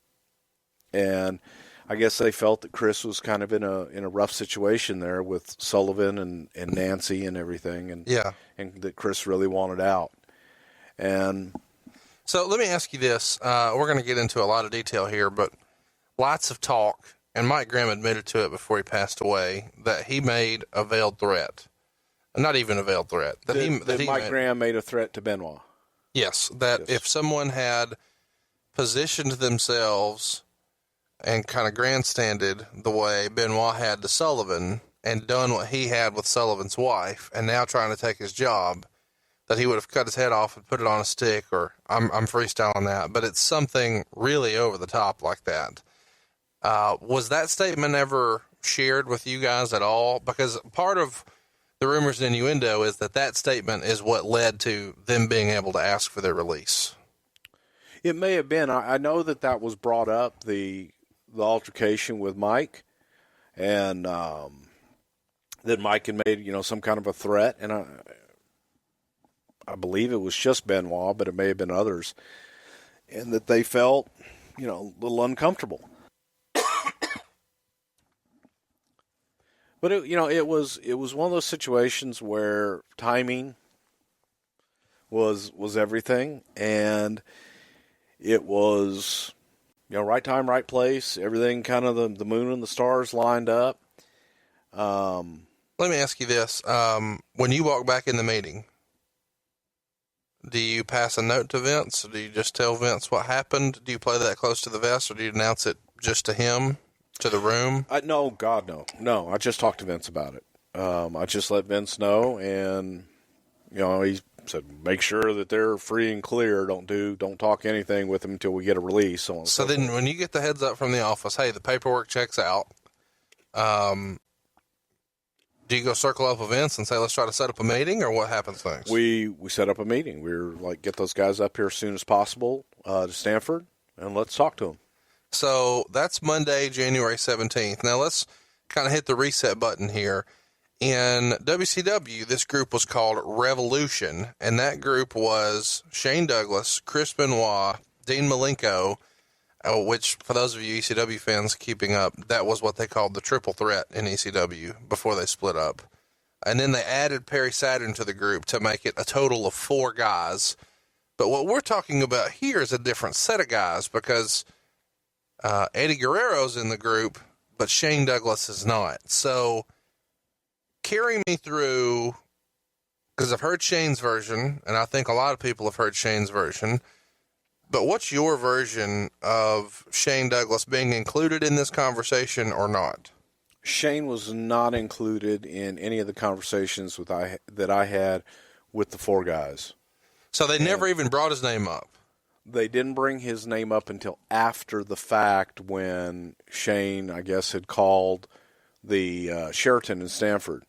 And I guess they felt that Chris was kind of in a rough situation there with Sullivan and Nancy and everything, and that Chris really wanted out. And so let me ask you this. We're going to get into a lot of detail here, but lots of talk, and Mike Graham admitted to it before he passed away, that he made a veiled threat. Not even a veiled threat. Mike Graham made a threat to Benoit. Yes, that if someone had positioned themselves and kind of grandstanded the way Benoit had to Sullivan and done what he had with Sullivan's wife, and now trying to take his job, that he would have cut his head off and put it on a stick, or I'm freestyling that, but it's something really over the top like that. Was that statement ever shared with you guys at all? Because part of the rumors and innuendo is that statement is what led to them being able to ask for their release. It may have been. I know that was brought up, the altercation with Mike, and that Mike had made, some kind of a threat, and I believe it was just Benoit, but it may have been others, and that they felt, a little uncomfortable. But it was one of those situations where timing was everything, and it was right time, right place. Everything kind of the moon and the stars lined up. Let me ask you this: when you walk back in the meeting, do you pass a note to Vince? Or do you just tell Vince what happened? Do you play that close to the vest, or do you announce it just to him? To the room? No, God, no. No, I just talked to Vince about it. I just let Vince know, and, he said, make sure that they're free and clear. Don't talk anything with them until we get a release. So then when you get the heads up from the office, hey, the paperwork checks out, do you go circle up with Vince and say, let's try to set up a meeting, or what happens next? We set up a meeting. We were like, get those guys up here as soon as possible to Stanford, and let's talk to them. So that's Monday, January 17th. Now let's kind of hit the reset button here. In WCW, this group was called Revolution, and that group was Shane Douglas, Chris Benoit, Dean Malenko, which, for those of you ECW fans keeping up, that was what they called the triple threat in ECW before they split up. And then they added Perry Saturn to the group to make it a total of 4 guys. But what we're talking about here is a different set of guys, because Eddie Guerrero's in the group, but Shane Douglas is not. So carry me through, because I've heard Shane's version, and I think a lot of people have heard Shane's version, but what's your version of Shane Douglas being included in this conversation or not? Shane was not included in any of the conversations that I had with the 4 guys. So they never even brought his name up? They didn't bring his name up until after the fact, when Shane, I guess, had called the Sheraton in Stanford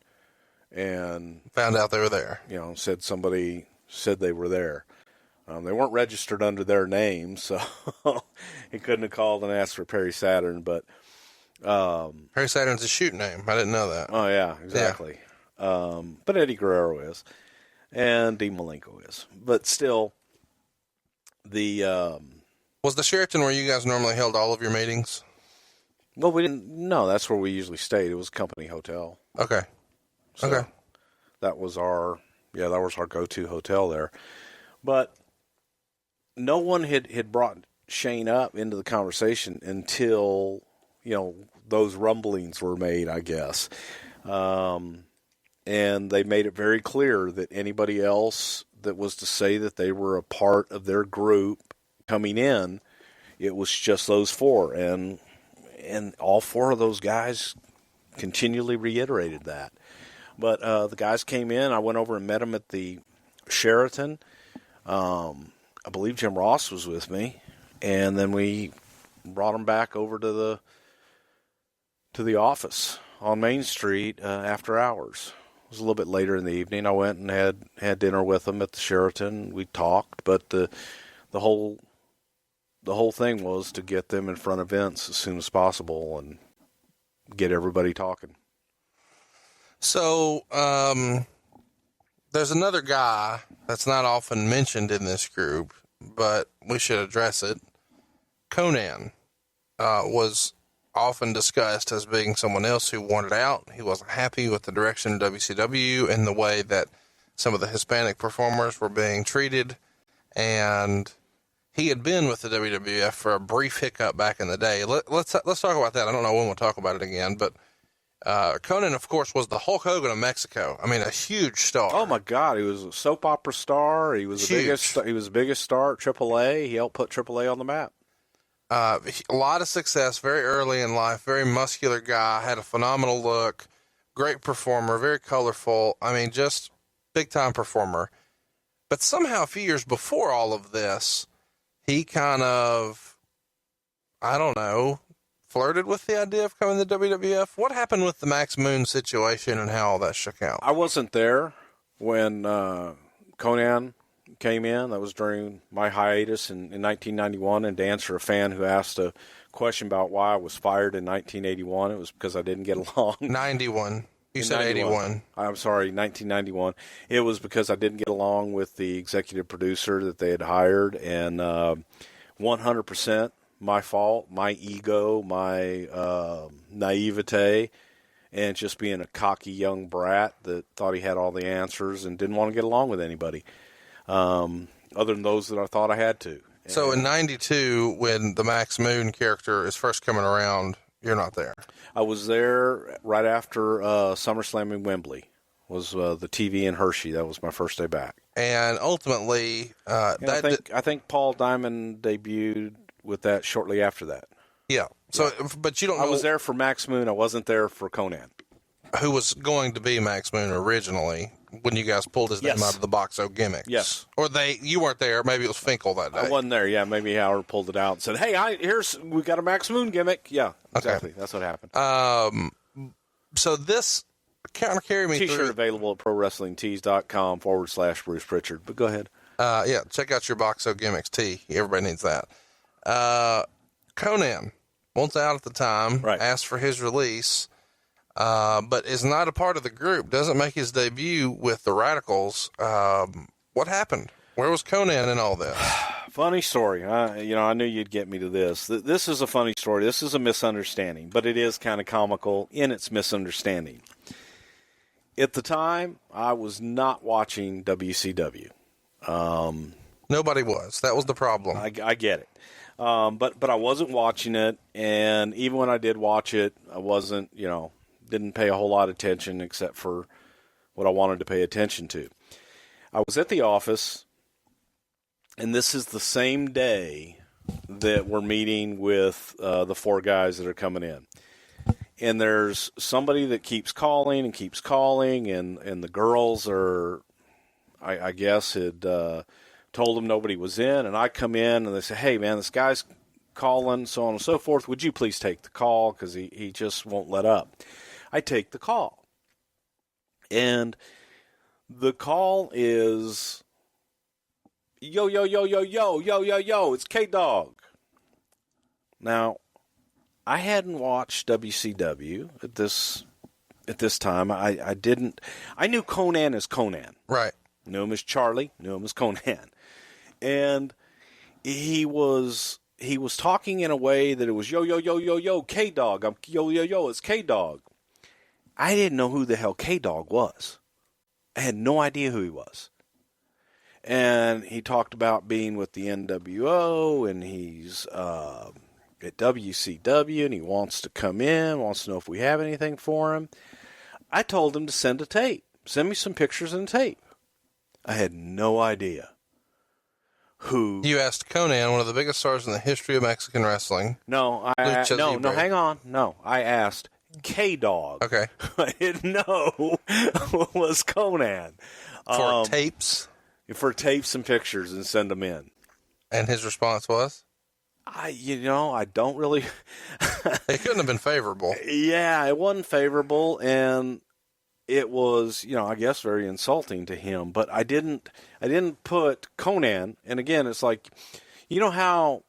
and found out they were there. Said somebody said they were there. They weren't registered under their name, so he couldn't have called and asked for Perry Saturn. But Perry Saturn's a shoot name. I didn't know that. Oh yeah, exactly. Yeah. But Eddie Guerrero is, and Dean Malenko is, but still. Was the Sheraton where you guys normally held all of your meetings? Well, we didn't. No, that's where we usually stayed. It was a company hotel. Okay. So that was our go-to hotel there. But no one had brought Shane up into the conversation until, those rumblings were made, I guess. And they made it very clear that anybody else that was to say that they were a part of their group coming in, it was just those 4. And And all four of those guys continually reiterated that. But the guys came in. I went over and met them at the Sheraton. I believe Jim Ross was with me. And then we brought them back over to the office on Main Street after hours. It was a little bit later in the evening. I went and had dinner with them at the Sheraton. We talked, but the whole thing was to get them in front of Vince as soon as possible and get everybody talking. So, there's another guy that's not often mentioned in this group, but we should address it. Conan was often discussed as being someone else who wanted out. He wasn't happy with the direction of WCW and the way that some of the Hispanic performers were being treated. And he had been with the WWF for a brief hiccup back in the day. Let's talk about that. I don't know when we'll talk about it again, but Conan, of course, was the Hulk Hogan of Mexico. I mean, a huge star. Oh my God, he was a soap opera star. He was the biggest star at AAA. He helped put AAA on the map. A lot of success very early in life, very muscular guy, had a phenomenal look, great performer, very colorful. I mean, just big time performer. But somehow a few years before all of this, he kind of, I don't know, flirted with the idea of coming to WWF. What happened with the Max Moon situation and how all that shook out? I wasn't there when Conan came in. That was during my hiatus in 1991. And to answer a fan who asked a question about why I was fired in 1981, it was because I didn't get along. 91. You said 81. I'm sorry, 1991. It was because I didn't get along with the executive producer that they had hired, and 100% my fault, my ego, my naivete, and just being a cocky young brat that thought he had all the answers and didn't want to get along with anybody, other than those that I thought I had to. So in 92, when the Max Moon character is first coming around, you're not there. I was there right after SummerSlam in Wembley. Was the TV in Hershey. That was my first day back. And ultimately, I think Paul Diamond debuted with that shortly after that. Yeah. So, but you don't know. I was there for Max Moon. I wasn't there for Conan. Who was going to be Max Moon originally when you guys pulled his name out of the Boxo gimmicks. Yes. Or you weren't there. Maybe it was Finkel that day. I wasn't there. Yeah. Maybe Howard pulled it out and said, hey, we got a Max Moon gimmick. Yeah, exactly. Okay. That's what happened. So this kind of carried me through. T-shirt available at ProWrestlingTees.com/Bruce Prichard. But go ahead. Yeah. Check out your Boxo gimmicks tee. Everybody needs that. Conan, once out at the time, asked for his release. But is not a part of the group, doesn't make his debut with the Radicalz. What happened? Where was Conan in all this? Funny story. I knew you'd get me to this. This is a funny story. This is a misunderstanding, but it is kind of comical in its misunderstanding. At the time, I was not watching WCW. Nobody was. That was the problem. I get it. But I wasn't watching it, and even when I did watch it, I wasn't, didn't pay a whole lot of attention except for what I wanted to pay attention to. I was at the office, and this is the same day that we're meeting with the four guys that are coming in. And there's somebody that keeps calling, and the girls are, I guess, had told them nobody was in, and I come in, and they say, hey, man, this guy's calling, so on and so forth. Would you please take the call, because he just won't let up. I take the call, and the call is, yo, it's K-Dog. Now, I hadn't watched WCW at this time. I knew Conan as Conan. Right. Knew him as Charlie, knew him as Conan. And he was talking in a way that it was, yo, K-Dog. Yo, it's K-Dog. I didn't know who the hell K-Dog was. I had no idea who he was. And he talked about being with the NWO, and he's at WCW, and he wants to come in, wants to know if we have anything for him. I told him to send a tape. Send me some pictures and a tape. I had no idea Who? You asked Conan, one of the biggest stars in the history of Mexican wrestling. No, hang on. No, I asked K-Dog. Okay. I didn't know was Conan. For tapes? For tapes and pictures and send them in. And his response was? I don't really. It couldn't have been favorable. Yeah, it wasn't favorable, and it was, I guess very insulting to him. But I didn't put Conan. And again, it's like, how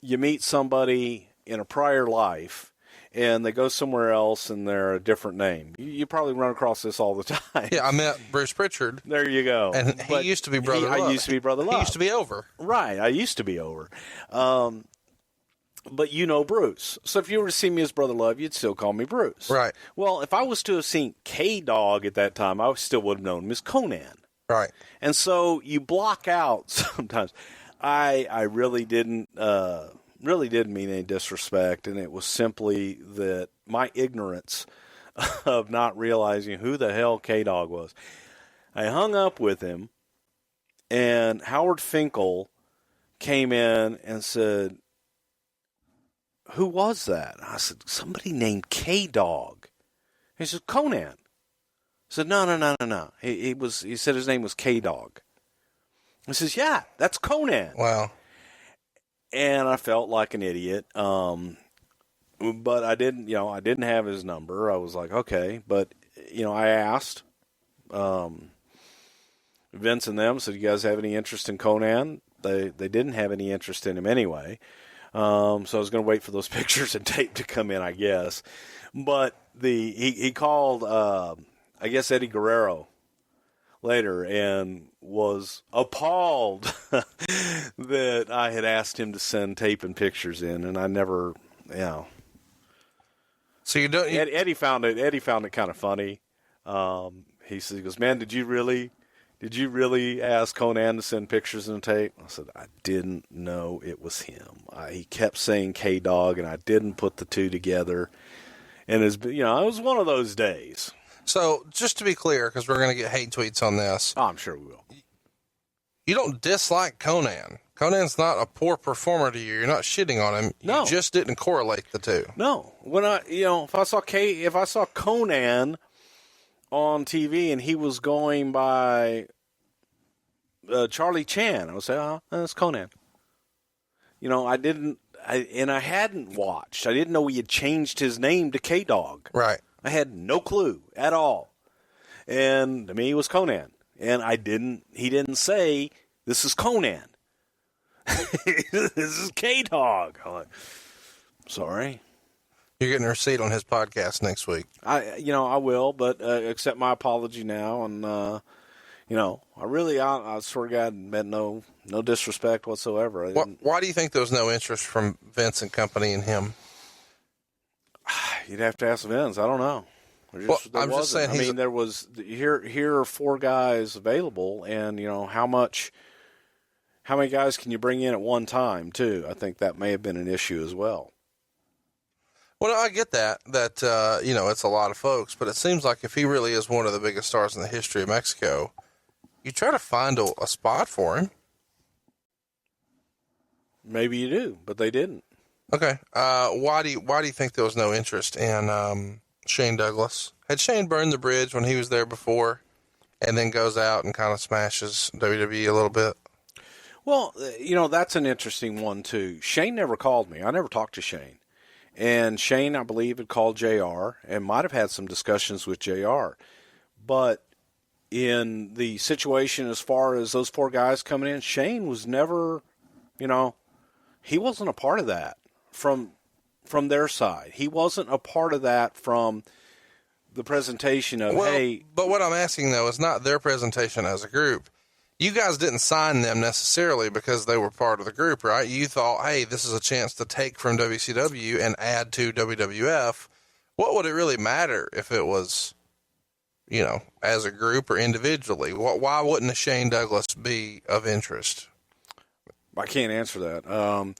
you meet somebody in a prior life, and they go somewhere else and they're a different name. You probably run across this all the time. Yeah, I met Bruce Prichard. There you go. And he used to be Brother Love. I used to be Brother Love. He used to be over. Right, I used to be over. But Bruce. So if you were to see me as Brother Love, you'd still call me Bruce. Right. Well, if I was to have seen K-Dog at that time, I still would have known him as Conan. Right. And so you block out sometimes. I really didn't mean any disrespect, and it was simply that my ignorance of not realizing who the hell K-Dog was. I hung up with him, and Howard Finkel came in and said, "Who was that?" I said, "Somebody named K-Dog." He said, "Conan." I said, No. He said his name was K-Dog. I says, "Yeah, that's Conan." Wow. And I felt like an idiot. But I didn't have his number. I was like, okay. But, I asked Vince and them, said, "You guys have any interest in Conan?" They didn't have any interest in him anyway. So I was going to wait for those pictures and tape to come in, I guess. But he called, I guess, Eddie Guerrero later and was appalled that I had asked him to send tape and pictures in, and I never, So you don't. Eddie found it kind of funny. He goes, "Man, did you really ask Conan to send pictures and tape?" I said, "I didn't know it was him. He kept saying K-Dog, and I didn't put the two together." And it was one of those days. So, just to be clear, because we're going to get hate tweets on this. Oh, I'm sure we will. You don't dislike Conan. Conan's not a poor performer to you. You're not shitting on him. No. You just didn't correlate the two. No. When if I saw Conan on TV and he was going by Charlie Chan, I would say, "Oh, that's Conan." I hadn't watched. I didn't know he had changed his name to K-Dog. Right. I had no clue at all. And to me, it was Conan. And he didn't say, "This is Conan." This is K-Dog. I'm like, sorry. You're getting a receipt on his podcast next week. I will, but accept my apology now. And, I swear to God, meant no disrespect whatsoever. Why do you think there was no interest from Vince and company in him? You'd have to ask Vince. I don't know. I'm just saying. There was here are four guys available, and how many guys can you bring in at one time too? I think that may have been an issue as well. Well, I get that it's a lot of folks, but it seems like if he really is one of the biggest stars in the history of Mexico, you try to find a spot for him. Maybe you do, but they didn't. Okay. Why do you think there was no interest in Shane Douglas? Had Shane burned the bridge when he was there before, and then goes out and kind of smashes WWE a little bit? Well, that's an interesting one too. Shane never called me. I never talked to Shane. And Shane, I believe, had called JR and might have had some discussions with JR. But in the situation as far as those four guys coming in, Shane was never, he wasn't a part of that from their side. He wasn't a part of that from the presentation of, hey. But what I'm asking, though, is not their presentation as a group. You guys didn't sign them necessarily because they were part of the group, right? You thought, hey, this is a chance to take from WCW and add to WWF. What would it really matter if it was, as a group or individually? Why wouldn't a Shane Douglas be of interest? I can't answer that.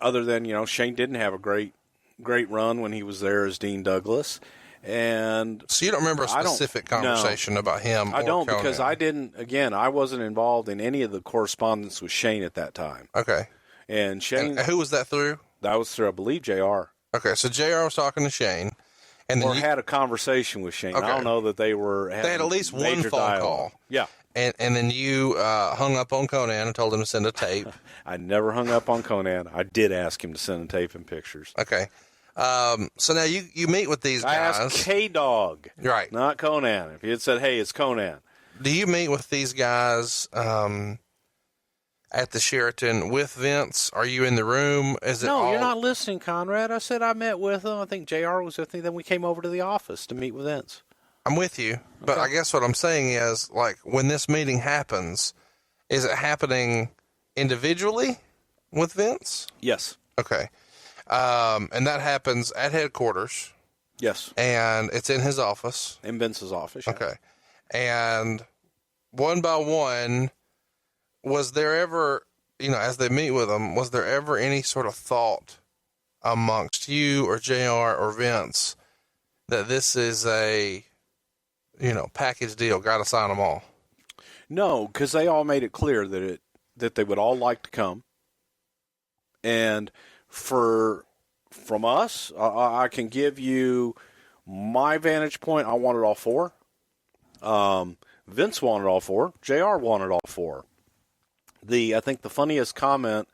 Other than, Shane didn't have a great run when he was there as Dean Douglas. And so you don't remember a specific conversation about him? I don't, Conan. because I wasn't involved in any of the correspondence with Shane at that time. Okay. And Shane. And who was that through? That was through, I believe, JR. Okay, so JR was talking to Shane. And then had a conversation with Shane. Okay. I don't know that they were having They had at least one phone call. Yeah. And then you hung up on Conan and told him to send a tape. I never hung up on Conan. I did ask him to send a tape and pictures. Okay. So now you meet with these guys. I asked K-Dog. Right. Not Conan. If he had said, hey, it's Conan. Do you meet with these guys at the Sheraton with Vince? Are you in the room? No, you're not listening, Conrad. I said I met with them. I think JR was with me. Then we came over to the office to meet with Vince. I'm with you. But I guess what I'm saying is, like, when this meeting happens, is it happening individually with Vince? Yes. Okay. And that happens at headquarters. Yes. And it's in his office. In Vince's office. Yeah. Okay. And one by one, was there ever, as they meet with him, was there ever any sort of thought amongst you or JR or Vince that this is a, package deal, got to sign them all? No, because they all made it clear that they would all like to come. And from us, I can give you my vantage point. I wanted all four. Vince wanted all four. JR wanted all four. I think the funniest comment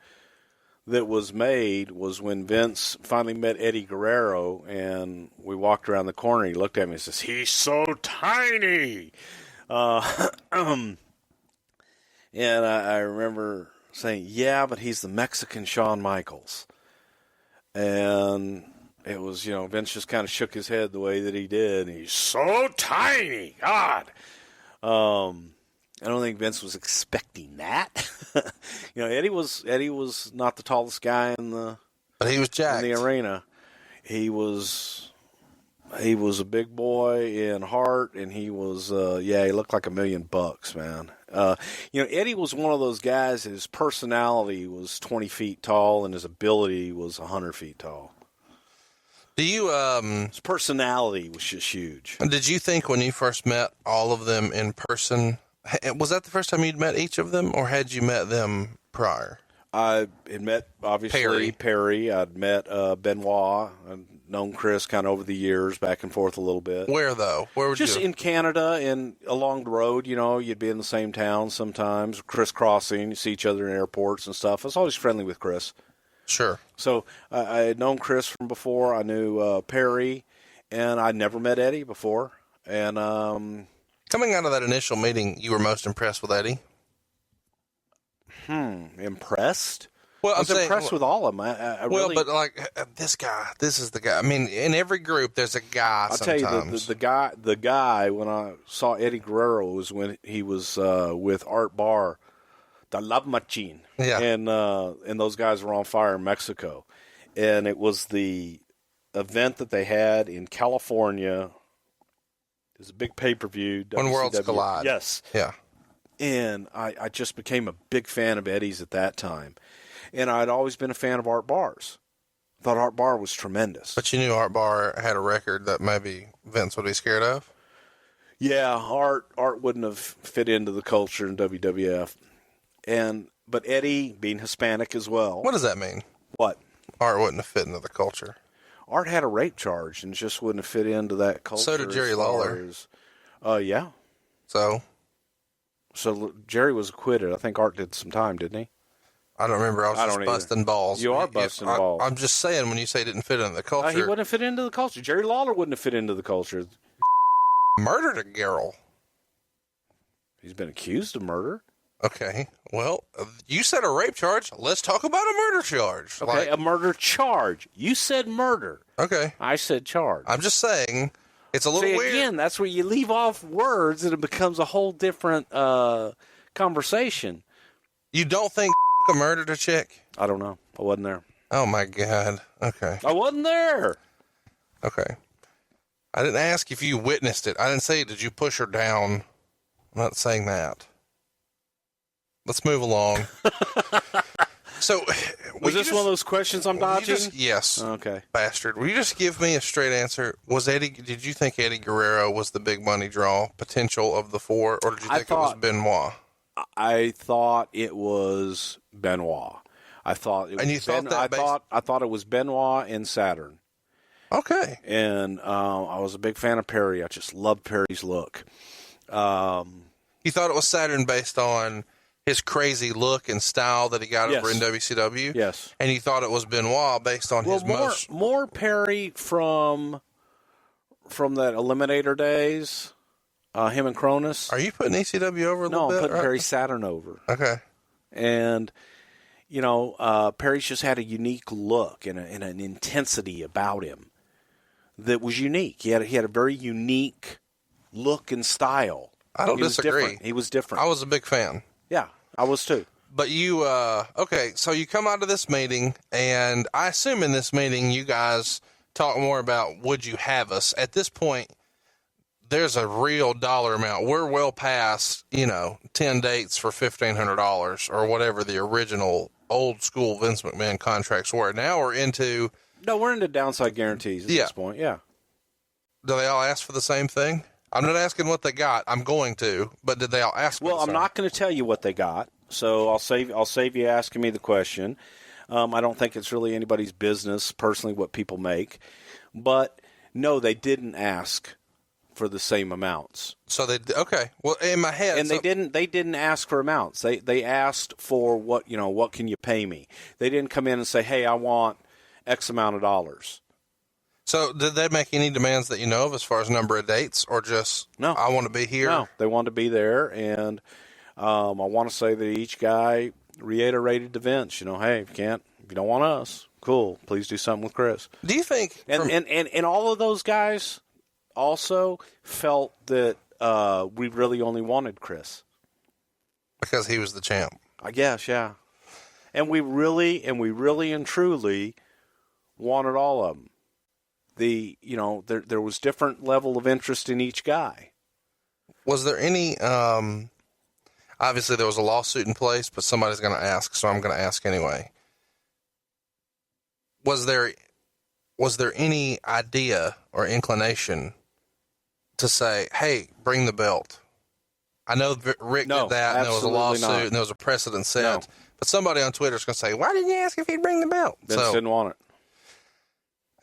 that was made was when Vince finally met Eddie Guerrero, and we walked around the corner. He looked at me and says, "He's so tiny." And I remember saying, "Yeah, but he's the Mexican Shawn Michaels." And it was, Vince just kind of shook his head the way that he did. And he's so tiny, God. I don't think Vince was expecting that. Eddie was not the tallest guy but he was jacked in the arena. He was a big boy in heart, and he was he looked like $1 million, man. Eddie was one of those guys. His personality was 20 feet tall, and his ability was 100 feet tall. Do you his personality was just huge. Did you think when you first met all of them in person, was that the first time you'd met each of them, or had you met them prior? I had met, obviously, Perry. I'd met Benoit. I'd known Chris kind of over the years, back and forth a little bit. Where, though? Where would Just you? in Canada and along the road, you'd be in the same town sometimes, crisscrossing. You see each other in airports and stuff. I was always friendly with Chris. Sure. So I had known Chris from before. I knew Perry, and I'd never met Eddie before. And coming out of that initial meeting, you were most impressed with Eddie? Impressed? Well, I was impressed with all of them. I really, but this guy, this is the guy. I mean, in every group, there's a guy. I'll tell you, the guy. When I saw Eddie Guerrero was when he was with Art Barr, the Love Machine, and those guys were on fire in Mexico, and it was the event that they had in California. It was a big pay-per-view. When Worlds Collide. Yes. Yeah. And I just became a big fan of Eddie's at that time. And I'd always been a fan of Art Barr's. I thought Art Barr was tremendous. But you knew Art Barr had a record that maybe Vince would be scared of? Yeah, Art wouldn't have fit into the culture in WWF. But Eddie, being Hispanic as well. What does that mean? What? Art wouldn't have fit into the culture. Art had a rape charge and just wouldn't have fit into that culture. So did Jerry Lawler. Yeah. So Jerry was acquitted. I think Art did some time, didn't he? I don't remember. I was just busting balls. You are busting balls. I'm just saying, when you say didn't fit into the culture. He wouldn't have fit into the culture. Jerry Lawler wouldn't have fit into the culture. Murdered a girl. He's been accused of murder. Okay. Well, you said a rape charge. Let's talk about a murder charge. Okay, a murder charge. You said murder. Okay. I said charge. I'm just saying, it's a little weird. Again, that's where you leave off words and it becomes a whole different conversation. You don't think murdered a chick? I don't know. I wasn't there. Oh, my God. Okay. I wasn't there. Okay. I didn't ask if you witnessed it. I didn't say, did you push her down? I'm not saying that. Let's move along. So, was this one of those questions I'm dodging? Yes. Okay. Bastard. Will you just give me a straight answer? Did you think Eddie Guerrero was the big money draw potential of the four, or did you think it was Benoit? I thought it was Benoit. I thought it was Benoit and Saturn. Okay. And I was a big fan of Perry. I just loved Perry's look. You thought it was Saturn based on his crazy look and style that he got over in WCW? Yes. And you thought it was Benoit based on his more Perry from that Eliminator days, him and Cronus. Are you putting ECW over a little bit? No, I'm putting Perry Saturn over. Okay. And, Perry's just had a unique look and an intensity about him that was unique. He had a very unique look and style. I don't disagree. He was different. I was a big fan. Yeah, I was too. But you, okay, so you come out of this meeting, and I assume in this meeting you guys talk more about would you have us. At this point, there's a real dollar amount. We're well past, 10 dates for $1,500 or whatever the original old school Vince McMahon contracts were. Now we're into... No, we're into downside guarantees at this point, yeah. Do they all ask for the same thing? I'm not asking what they got. I'm going to, but did they all ask for the same? Well, I'm not going to tell you what they got, so I'll save you asking me the question. I don't think it's really anybody's business, personally, what people make. But, no, they didn't ask for the same amounts. So okay. Well, in my head, and they didn't ask for amounts. They asked for what can you pay me? They didn't come in and say, hey, I want X amount of dollars. So did they make any demands that you know of as far as number of dates, or just no? I want to be here. No, they wanted to be there, and I want to say that each guy reiterated to Vince, hey, if you don't want us, cool. Please do something with Chris. Do you think? And all of those guys also felt that we really only wanted Chris because he was the champ. I guess, yeah. And we really and truly wanted all of them. There was different level of interest in each guy. Was there any, obviously there was a lawsuit in place, but somebody's going to ask, so I'm going to ask anyway. Was there any idea or inclination to say, hey, bring the belt? I know Rick did that, and there was a lawsuit, and there was a precedent set. No. But somebody on Twitter is going to say, why didn't you ask if he'd bring the belt? Vince didn't want it.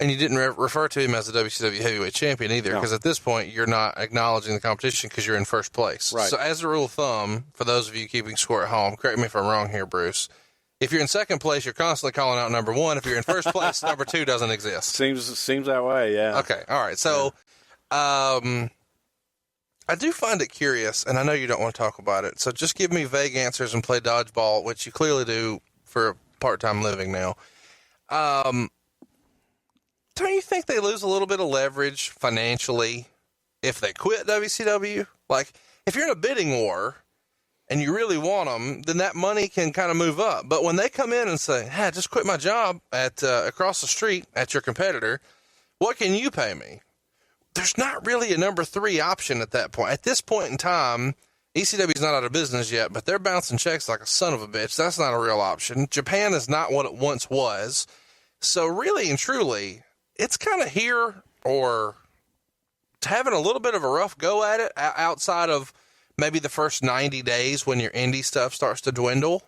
And you didn't refer to him as the WCW heavyweight champion either, because at this point, you're not acknowledging the competition because you're in first place. Right. So as a rule of thumb, for those of you keeping score at home, correct me if I'm wrong here, Bruce, if you're in second place, you're constantly calling out number one. If you're in first place, number two doesn't exist. Seems that way, yeah. Okay, all right. So I do find it curious, and I know you don't want to talk about it, so just give me vague answers and play dodgeball, which you clearly do for a part-time living now. Don't you think they lose a little bit of leverage financially if they quit WCW? Like, if you're in a bidding war and you really want them, then that money can kind of move up. But when they come in and say, hey, I just quit my job at across the street at your competitor, what can you pay me? There's not really a number three option at that point. At this point in time, ECW's not out of business yet, but they're bouncing checks like a son of a bitch. That's not a real option. Japan is not what it once was. So really and truly, it's kind of here or having a little bit of a rough go at it outside of maybe the first 90 days when your indie stuff starts to dwindle.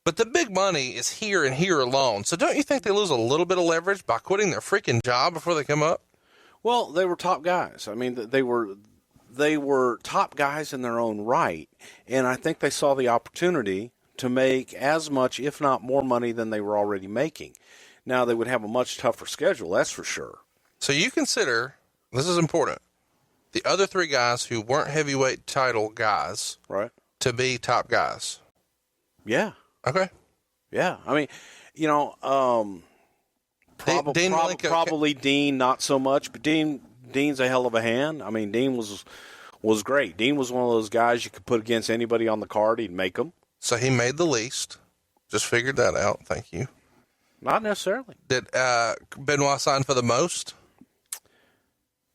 But the big money is here and here alone. So don't you think they lose a little bit of leverage by quitting their freaking job before they come up? Well, they were top guys. I mean, they were top guys in their own right. And I think they saw the opportunity to make as much, if not more money than they were already making. Now, they would have a much tougher schedule, that's for sure. So you consider, this is important, the other three guys who weren't heavyweight title guys, right, to be top guys? Yeah. Okay. Yeah. I mean, probably Dean, not so much, but Dean's a hell of a hand. I mean, Dean was great. Dean was one of those guys you could put against anybody on the card, he'd make them. So he made the least. Just figured that out. Thank you. Not necessarily. Did Benoit sign for the most?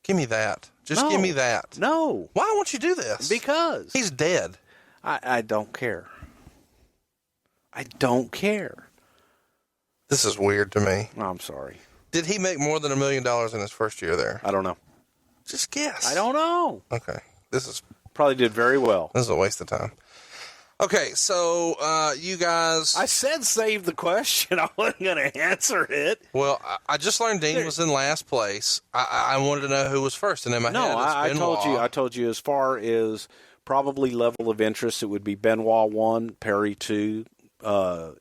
Give me that. Give me that. No. Why won't you do this? Because. He's dead. I don't care. I don't care. This is weird to me. Oh, I'm sorry. Did he make more than $1 million in his first year there? I don't know. Just guess. I don't know. Okay. Probably did very well. This is a waste of time. Okay, so you guys... I said save the question. I wasn't going to answer it. Well, I just learned Dean was in last place. I wanted to know who was first, and in my head, it's Benoit. I told you as far as probably level of interest, it would be Benoit 1, Perry 2,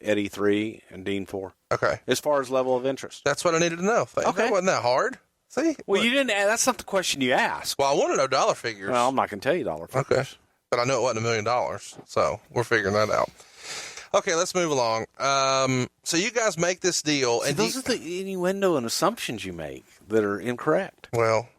Eddie 3, and Dean 4. Okay. As far as level of interest. That's what I needed to know. Okay. That wasn't that hard. See? Well, you didn't. That's not the question you asked. Well, I want to know dollar figures. Well, I'm not going to tell you dollar figures. Okay. But I know it wasn't $1 million, so we're figuring that out. Okay, let's move along. So you guys make this deal. And those are the innuendo and assumptions you make that are incorrect. Well,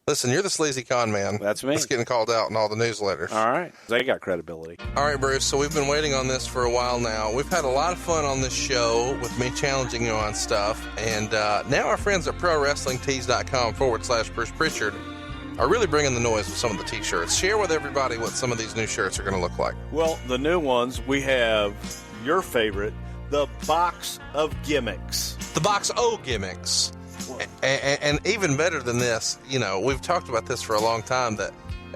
listen, you're the sleazy con man. That's me. That's getting called out in all the newsletters. All right. They got credibility. All right, Bruce, so we've been waiting on this for a while now. We've had a lot of fun on this show with me challenging you on stuff. And now our friends at ProWrestlingTees.com/Bruce Prichard are really bringing the noise with some of the T-shirts. Share with everybody what some of these new shirts are going to look like. Well, the new ones, we have your favorite, the Box of Gimmicks. The Box O Gimmicks. And even better than this, you know, we've talked about this for a long time, that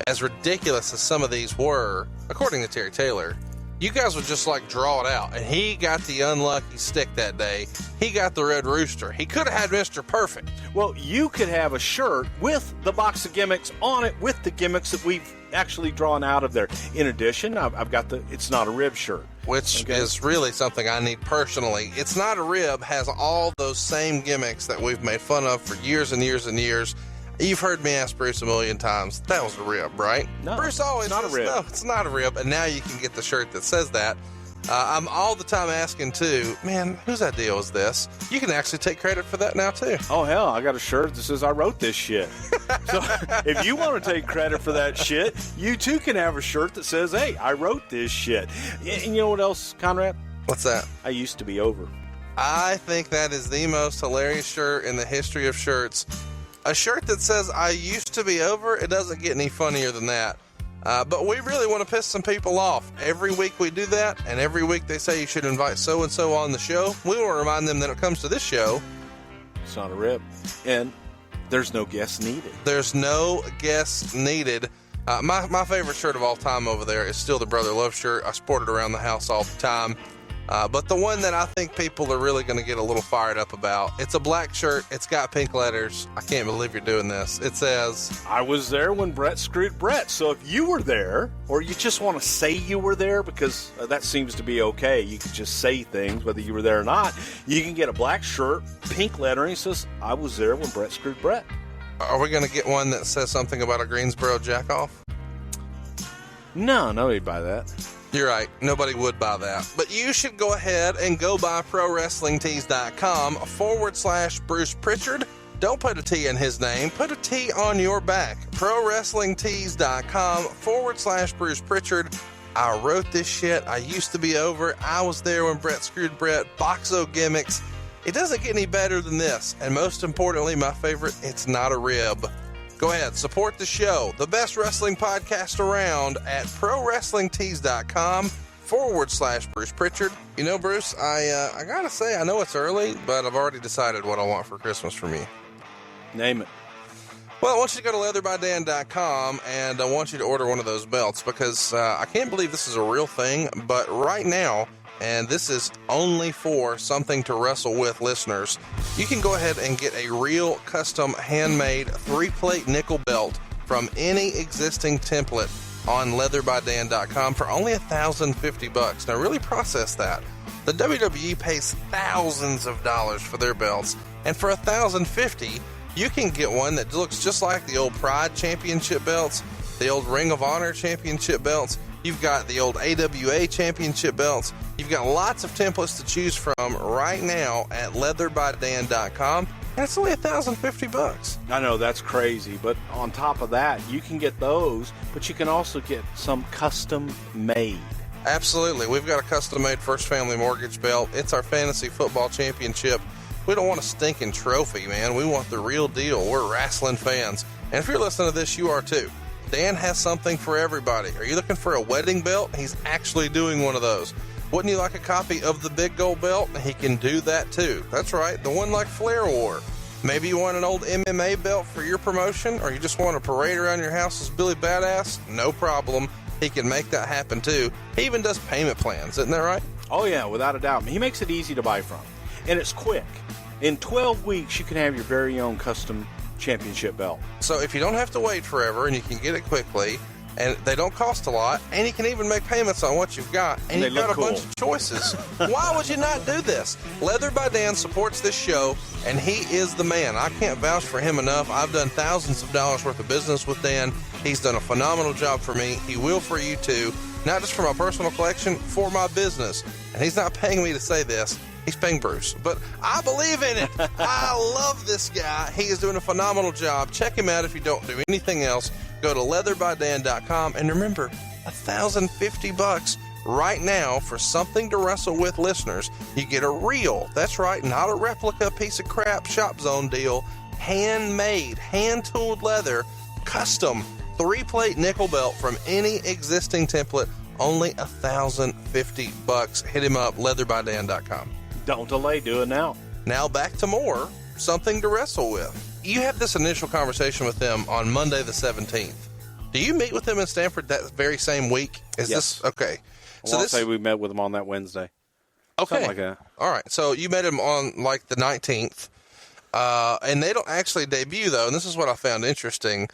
as ridiculous as some of these were, according to Terry Taylor, you guys would just like draw it out. And he got the unlucky stick that day. He got the Red Rooster. He could have had Mr. Perfect. Well, you could have a shirt with the Box of Gimmicks on it, with the gimmicks that we've actually drawn out of there. In addition, I've got the It's Not a Rib shirt, which is really something I need personally. It's Not a Rib has all those same gimmicks that we've made fun of for years and years and years. You've heard me ask Bruce a million times, that was a rib, right? No, Bruce always it's not says, a rib. no, it's not a rib. And now you can get the shirt that says that. I'm all the time asking, too, man, whose idea was this? You can actually take credit for that now, too. Oh, hell, I got a shirt that says I wrote this shit. So if you want to take credit for that shit, you, too, can have a shirt that says, hey, I wrote this shit. And you know what else, Conrad? What's that? I used to be over. I think that is the most hilarious shirt in the history of shirts. A shirt that says, I used to be over, it doesn't get any funnier than that. But we really want to piss some people off. Every week we do that, and every week they say you should invite so-and-so on the show. We want to remind them that when it comes to this show, it's not a rib. And there's no guests needed. There's no guests needed. My favorite shirt of all time over there is still the Brother Love shirt. I sport it around the house all the time. But the one that I think people are really going to get a little fired up about, it's a black shirt. It's got pink letters. I can't believe you're doing this. It says, I was there when Brett screwed Brett. So if you were there, or you just want to say you were there, because that seems to be okay. You can just say things, whether you were there or not. You can get a black shirt, pink lettering. It says, I was there when Brett screwed Brett. Are we going to get one that says something about a Greensboro jackoff? No, nobody'd buy that. You're right. Nobody would buy that. But you should go ahead and go buy ProWrestlingTees.com/Bruce Prichard. Don't put a T in his name. Put a T on your back. ProWrestlingTees.com/Bruce Prichard. I wrote this shit. I used to be over. I was there when Brett screwed Brett. Boxo gimmicks. It doesn't get any better than this. And most importantly, my favorite, it's not a rib. Go ahead, support the show, the best wrestling podcast around, at ProWrestlingTees.com/Bruce Prichard. You know, Bruce, I gotta say, I know it's early, but I've already decided what I want for Christmas from you. Name it. Well, I want you to go to leatherbydan.com, and I want you to order one of those belts, because I can't believe this is a real thing, but right now, and this is only for Something to Wrestle With listeners, you can go ahead and get a real custom handmade 3-plate nickel belt from any existing template on leatherbydan.com for only $1,050. Now really process that. The WWE pays thousands of dollars for their belts, and for $1,050, you can get one that looks just like the old Pride Championship belts, the old Ring of Honor Championship belts. You've got the old AWA Championship belts. You've got lots of templates to choose from right now at leatherbydan.com, and it's only $1,050. I know, that's crazy, but on top of that, you can get those, but you can also get some custom made. Absolutely. We've got a custom-made First Family Mortgage belt. It's our fantasy football championship. We don't want a stinking trophy, man. We want the real deal. We're wrestling fans. And if you're listening to this, you are too. Dan has something for everybody. Are you looking for a wedding belt? He's actually doing one of those. Wouldn't you like a copy of the Big Gold Belt? He can do that too. That's right, the one like Flair wore. Maybe you want an old MMA belt for your promotion, or you just want to parade around your house as Billy Badass? No problem. He can make that happen too. He even does payment plans, isn't that right? Oh yeah, without a doubt. He makes it easy to buy from. And it's quick. In 12 weeks, you can have your very own custom championship belt. So if you don't have to wait forever and you can get it quickly, and they don't cost a lot, and you can even make payments on what you've got, and you've got a bunch of choices. Why would you not do this? Leather by Dan supports this show, and he is the man. I can't vouch for him enough. I've done thousands of dollars worth of business with Dan. He's done a phenomenal job for me. He will for you too, not just for my personal collection, for my business. And he's not paying me to say this. He's paying Bruce, but I believe in it. I love this guy. He is doing a phenomenal job. Check him out if you don't do anything else. Go to leatherbydan.com, and remember, $1,050 right now for Something to Wrestle With listeners. You get a real, that's right, not a replica piece of crap Shop Zone deal, handmade, hand-tooled leather, custom 3-plate nickel belt from any existing template, only $1,050. Hit him up, leatherbydan.com. Don't delay, do it now. Now back to more Something to Wrestle With. You had this initial conversation with them on Monday the 17th. Do you meet with them in Stanford that very same week? Is yes. This okay? So I'll say we met with them on that Wednesday. Okay. Something like that. All right. So you met him on like the 19th. And they don't actually debut though, and this is what I found interesting,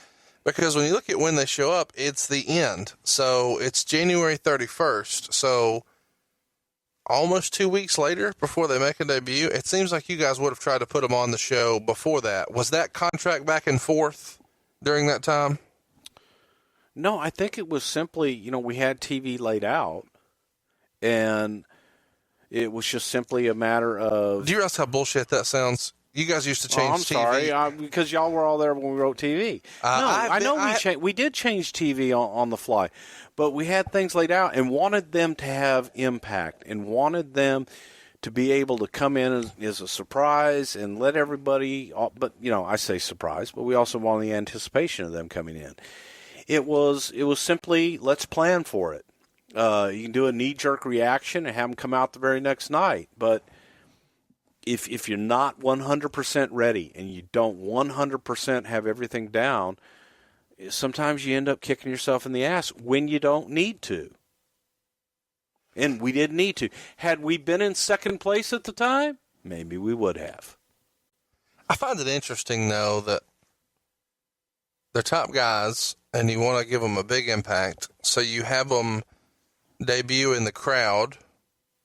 because when you look at when they show up, it's the end. So it's January 31st. So almost 2 weeks later before they make a debut. It seems like you guys would have tried to put them on the show before that. Was that contract back and forth during that time? No, I think it was simply, we had TV laid out, and it was just simply a matter of... Do you realize how bullshit that sounds? You guys used to change TV. I'm sorry, because y'all were all there when we wrote TV. We did change TV on the fly, but we had things laid out and wanted them to have impact and wanted them to be able to come in as a surprise and let everybody, but, I say surprise, but we also wanted the anticipation of them coming in. It was simply, let's plan for it. You can do a knee-jerk reaction and have them come out the very next night, but if you're not 100% ready and you don't 100% have everything down, sometimes you end up kicking yourself in the ass when you don't need to. And we didn't need to. Had we been in second place at the time, maybe we would have. I find it interesting, though, that they're top guys and you want to give them a big impact. So you have them debut in the crowd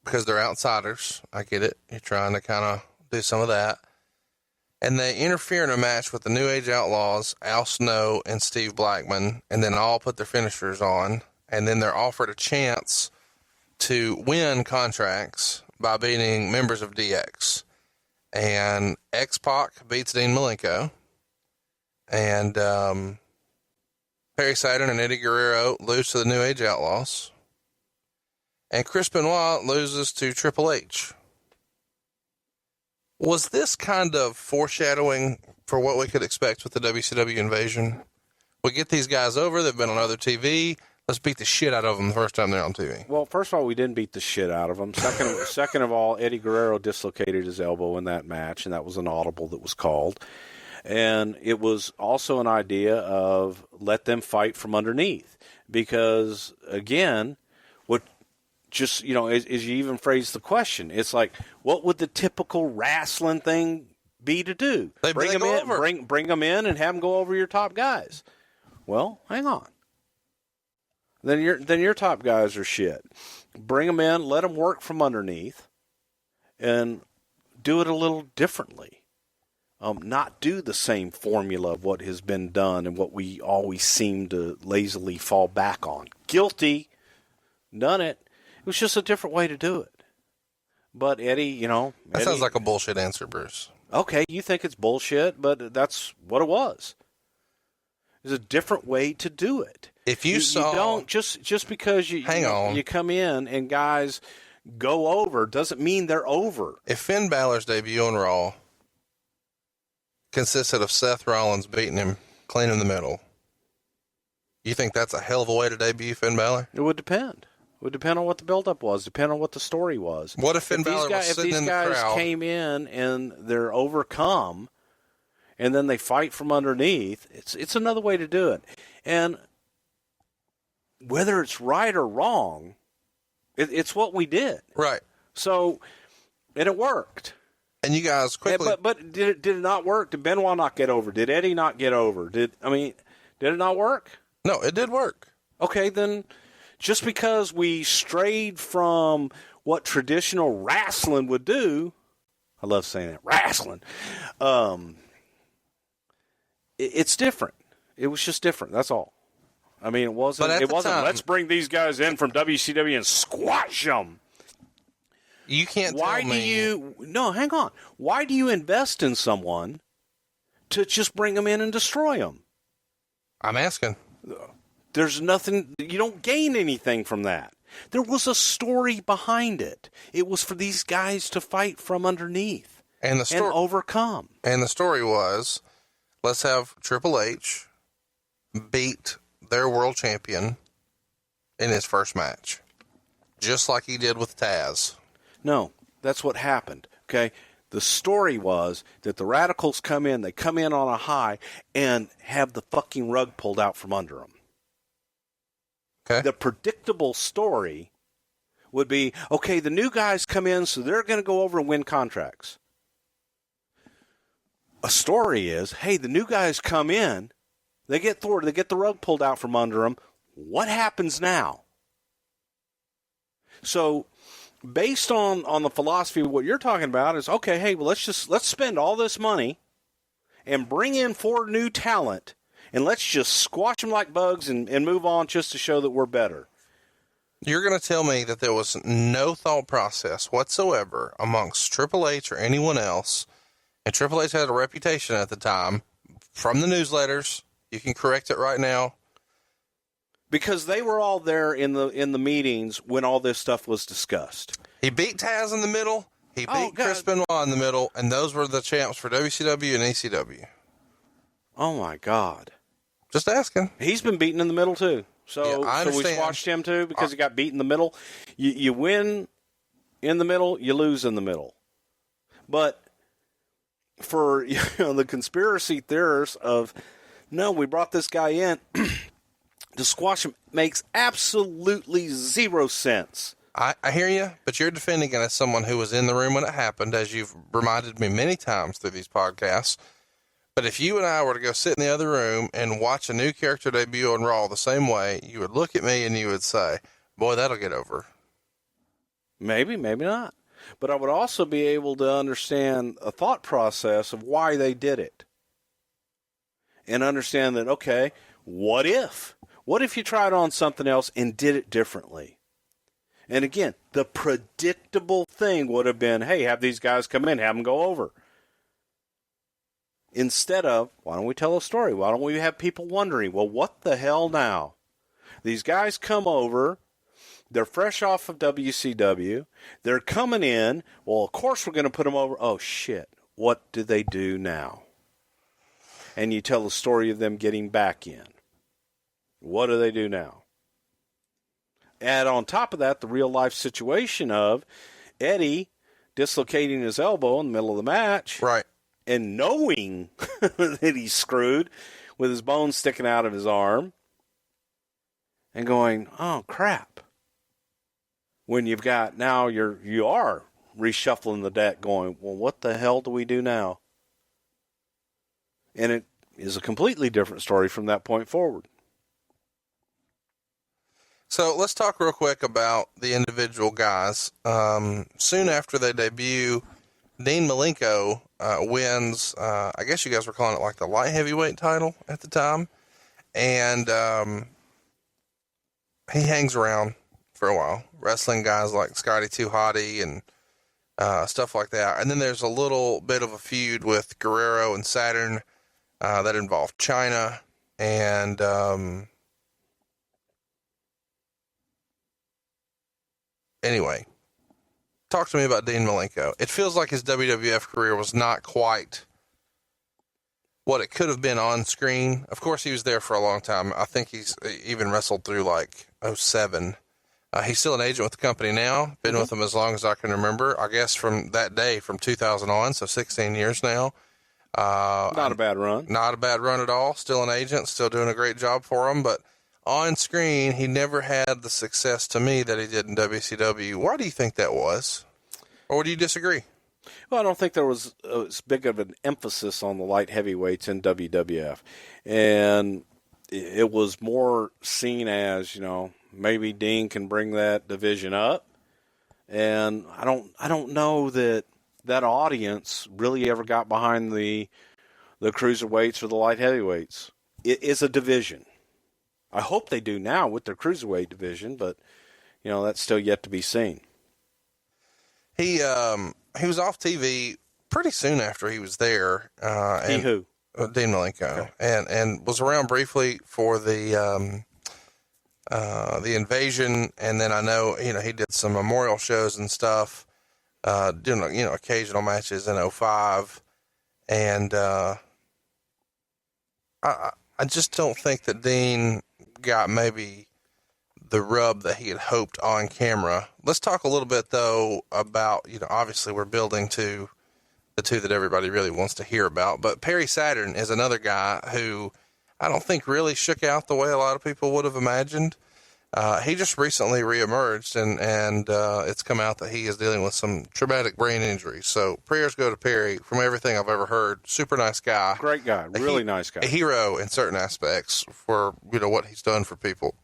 because they're outsiders. I get it. You're trying to kind of do some of that. And they interfere in a match with the New Age Outlaws, Al Snow and Steve Blackman, and then all put their finishers on. And then they're offered a chance to win contracts by beating members of DX. And X-Pac beats Dean Malenko. And Perry Saturn and Eddie Guerrero lose to the New Age Outlaws. And Chris Benoit loses to Triple H. Was this kind of foreshadowing for what we could expect with the WCW invasion? We get these guys over, they've been on other TV, let's beat the shit out of them the first time they're on TV. Well, first of all, we didn't beat the shit out of them. Second of all, Eddie Guerrero dislocated his elbow in that match, and that was an audible that was called. And it was also an idea of let them fight from underneath. Because, again, as you even phrased the question, it's like, what would the typical wrestling thing be to do? Bring them in and have them go over your top guys. Well, hang on. Then your top guys are shit. Bring them in, let them work from underneath, and do it a little differently. Not do the same formula of what has been done and what we always seem to lazily fall back on. Guilty. Done it. It was just a different way to do it. But Eddie, That sounds like a bullshit answer, Bruce. Okay, you think it's bullshit, but that's what it was. There's a different way to do it. If you saw... You don't, just because you come in and guys go over doesn't mean they're over. If Finn Balor's debut on Raw consisted of Seth Rollins beating him clean in the middle, you think that's a hell of a way to debut Finn Balor? It would depend. It would depend on what the buildup was, depend on what the story was. What if Finn Balor was sitting in the crowd? If these guys came in and they're overcome, and then they fight from underneath, it's another way to do it. And whether it's right or wrong, it's what we did. Right. So, and it worked. And you guys quickly... But did it not work? Did Benoit not get over? Did Eddie not get over? Did it not work? No, it did work. Okay, then just because we strayed from what traditional wrestling would do, I love saying that, wrestling, it's different. It was just different, that's all. I mean, it wasn't, let's bring these guys in from WCW and squash them. You can't tell me... No, hang on. Why do you invest in someone to just bring them in and destroy them? I'm asking. There's nothing, you don't gain anything from that. There was a story behind it. It was for these guys to fight from underneath and overcome. And the story was, let's have Triple H beat their world champion in his first match, just like he did with Taz. No, that's what happened, okay? The story was that the Radicalz come in, they come in on a high and have the fucking rug pulled out from under them. Okay. The predictable story would be, okay, the new guys come in, so they're going to go over and win contracts. A story is, hey, the new guys come in, they get thwarted, they get the rug pulled out from under them. What happens now? So, based on the philosophy of what you're talking about is, okay, hey, well, let's spend all this money and bring in 4 new talent, and let's just squash them like bugs and move on just to show that we're better. You're going to tell me that there was no thought process whatsoever amongst Triple H or anyone else, and Triple H had a reputation at the time from the newsletters. You can correct it right now. Because they were all there in the meetings when all this stuff was discussed. He beat Taz in the middle. He beat Chris Benoit in the middle, and those were the champs for WCW and ECW. Oh, my God. Just asking. He's been beaten in the middle, too. So we squashed him, too, because he got beat in the middle. You win in the middle, you lose in the middle. But for the conspiracy theorists of, no, we brought this guy in to squash him makes absolutely zero sense. I hear you, but you're defending it as someone who was in the room when it happened, as you've reminded me many times through these podcasts. But if you and I were to go sit in the other room and watch a new character debut on Raw the same way, you would look at me and you would say, boy, that'll get over. Maybe, maybe not. But I would also be able to understand a thought process of why they did it. And understand that, okay, what if? What if you tried on something else and did it differently? And again, the predictable thing would have been, hey, have these guys come in, have them go over. Instead of, why don't we tell a story? Why don't we have people wondering, well, what the hell now? These guys come over, they're fresh off of WCW, they're coming in, well, of course we're going to put them over. Oh, shit, what do they do now? And you tell the story of them getting back in. What do they do now? Add on top of that the real-life situation of Eddie dislocating his elbow in the middle of the match. Right. And knowing that he's screwed with his bones sticking out of his arm. And going, oh, crap. When you've got, now you are reshuffling the deck going, well, what the hell do we do now? And it is a completely different story from that point forward. So let's talk real quick about the individual guys. Soon after they debut, Dean Malenko wins, I guess you guys were calling it like the light heavyweight title at the time. And he hangs around for a while, wrestling guys like Scotty 2 Hotty and stuff like that. And then there's a little bit of a feud with Guerrero and Saturn that involved China. And anyway, talk to me about Dean Malenko. It feels like his WWF career was not quite what it could have been on screen. Of course, he was there for a long time. I think he's even wrestled through like 2007. He's still an agent with the company now. Been with them as long as I can remember. I guess from that day, from 2000 on, so 16 years now. Not a bad run. Not a bad run at all. Still an agent, still doing a great job for him. But on screen, he never had the success to me that he did in WCW. Why do you think that was? Or do you disagree? Well, I don't think there was as big of an emphasis on the light heavyweights in WWF. And it was more seen as, maybe Dean can bring that division up. And I don't know that audience really ever got behind the cruiserweights or the light heavyweights. It is a division. I hope they do now with their cruiserweight division, but that's still yet to be seen. He was off TV pretty soon after he was there. Who? Dean Malenko, okay. and was around briefly for the invasion, and then I know he did some memorial shows and stuff, doing occasional matches in 2005, and I just don't think that Dean got maybe the rub that he had hoped on camera. Let's talk a little bit though about obviously we're building to the two that everybody really wants to hear about. But Perry Saturn is another guy who I don't think really shook out the way a lot of people would have imagined. He just recently reemerged, and it's come out that he is dealing with some traumatic brain injuries. So prayers go to Perry. From everything I've ever heard, super nice guy. Great guy. Really nice guy. A hero in certain aspects for, what he's done for people.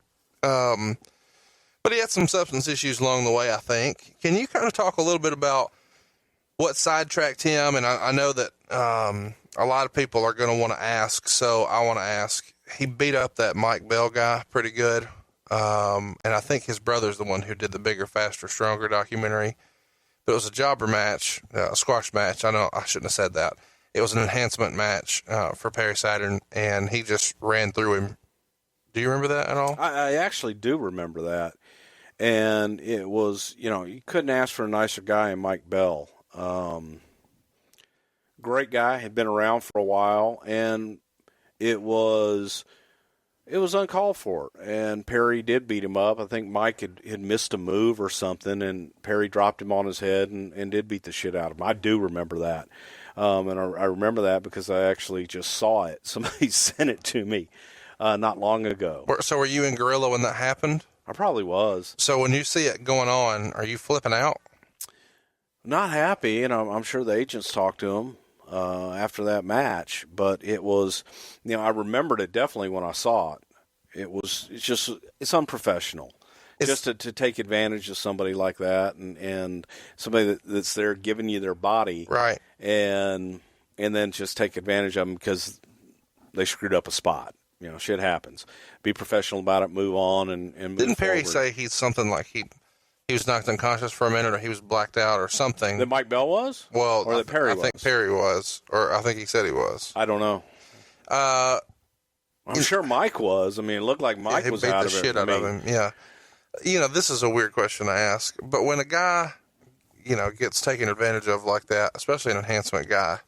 But he had some substance issues along the way, I think. Can you kind of talk a little bit about what sidetracked him? And I know that a lot of people are going to want to ask, so I want to ask. He beat up that Mike Bell guy pretty good, and I think his brother's the one who did the Bigger, Faster, Stronger documentary. But it was a jobber match, a squash match. I know I shouldn't have said that. It was an enhancement match for Perry Saturn, and he just ran through him. Do you remember that at all? I actually do remember that. And it was, you couldn't ask for a nicer guy in Mike Bell. Great guy, had been around for a while, and it was uncalled for. And Perry did beat him up. I think Mike had missed a move or something, and Perry dropped him on his head and did beat the shit out of him. I do remember that. And I remember that because I actually just saw it. Somebody sent it to me not long ago. So were you in Guerrero when that happened? I probably was. So when you see it going on, are you flipping out? Not happy, and I'm sure the agents talked to him after that match. But it was, I remembered it definitely when I saw it. It's unprofessional. Just to take advantage of somebody like that, and somebody that's there giving you their body, right? And then just take advantage of them because they screwed up a spot. Shit happens. Be professional about it. Move on and move Didn't Perry forward. say he's something like he was knocked unconscious for a minute, or he was blacked out, or something? That Mike Bell was? Well, or that Perry was? I think Perry was, or I think he said he was. I don't know. I'm sure Mike was. I mean, it looked like Mike was out of it. He beat the shit out of him. Yeah. This is a weird question to ask, but when a guy, gets taken advantage of like that, especially an enhancement guy,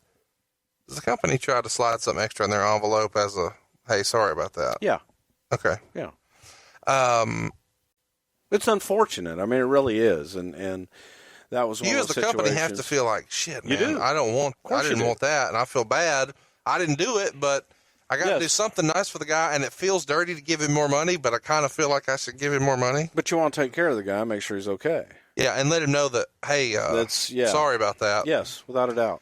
does the company try to slide something extra in their envelope as a, hey, sorry about that? Yeah. Okay. Yeah. It's unfortunate. I mean, it really is. And that was one of those situations. You as the company have to feel like, shit, man, you do. I didn't want that. And I feel bad. I didn't do it, but I got to do something nice for the guy. And it feels dirty to give him more money, but I kind of feel like I should give him more money. But you want to take care of the guy, make sure he's okay. Yeah. And let him know that, hey, sorry about that. Yes, without a doubt.